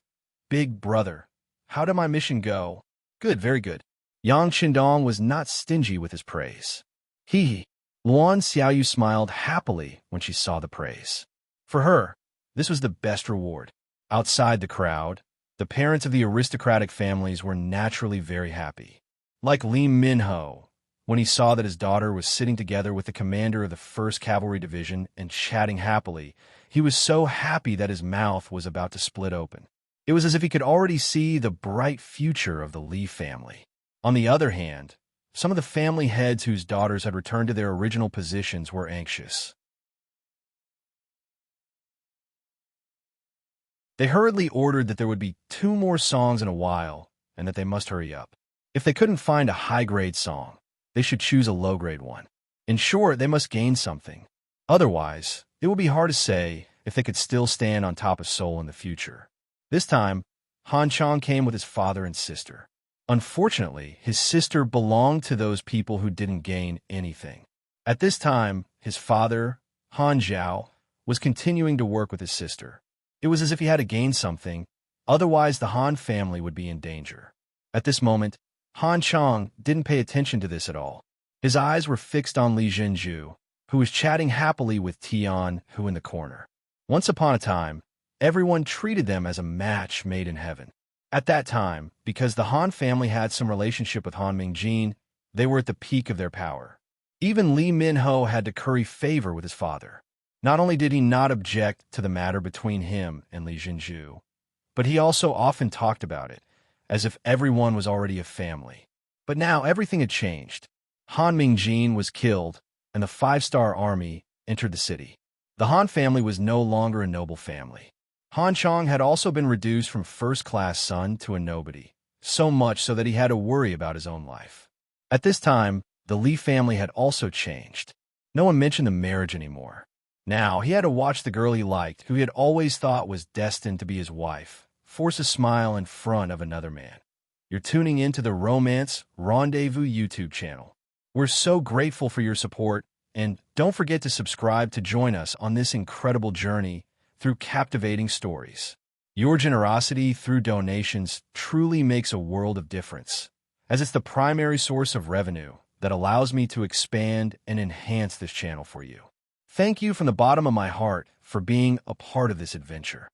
"Big brother, how did my mission go?" "Good, very good. Yang Qindong was not stingy with his praise. He, Luan Xiaoyu smiled happily when she saw the praise. For her, this was the best reward. Outside the crowd, the parents of the aristocratic families were naturally very happy. Like Li Minho, when he saw that his daughter was sitting together with the commander of the 1st Cavalry Division and chatting happily, he was so happy that his mouth was about to split open. It was as if he could already see the bright future of the Li family. On the other hand, some of the family heads whose daughters had returned to their original positions were anxious. They hurriedly ordered that there would be 2 more songs in a while and that they must hurry up. If they couldn't find a high-grade song, they should choose a low-grade one. In short, they must gain something. Otherwise, it would be hard to say if they could still stand on top of Seoul in the future. This time, Han Chang came with his father and sister. Unfortunately, his sister belonged to those people who didn't gain anything. At this time, his father, Han Zhao, was continuing to work with his sister. It was as if he had to gain something, otherwise the Han family would be in danger. At this moment, Han Chang didn't pay attention to this at all. His eyes were fixed on Li Zhenju, who was chatting happily with Tian Hu in the corner. Once upon a time, everyone treated them as a match made in heaven. At that time, because the Han family had some relationship with Han Mingjin, they were at the peak of their power. Even Li Minho had to curry favor with his father. Not only did he not object to the matter between him and Li Zhenju, but he also often talked about it, as if everyone was already a family. But now everything had changed. Han Mingjin was killed, and the 5-star army entered the city. The Han family was no longer a noble family. Han Chang had also been reduced from first-class son to a nobody, so much so that he had to worry about his own life. At this time, the Li family had also changed. No one mentioned the marriage anymore. Now, he had to watch the girl he liked, who he had always thought was destined to be his wife, force a smile in front of another man. You're tuning into the Romance Rendezvous YouTube channel. We're so grateful for your support, and don't forget to subscribe to join us on this incredible journey through captivating stories. Your generosity through donations truly makes a world of difference, as it's the primary source of revenue that allows me to expand and enhance this channel for you. Thank you from the bottom of my heart for being a part of this adventure.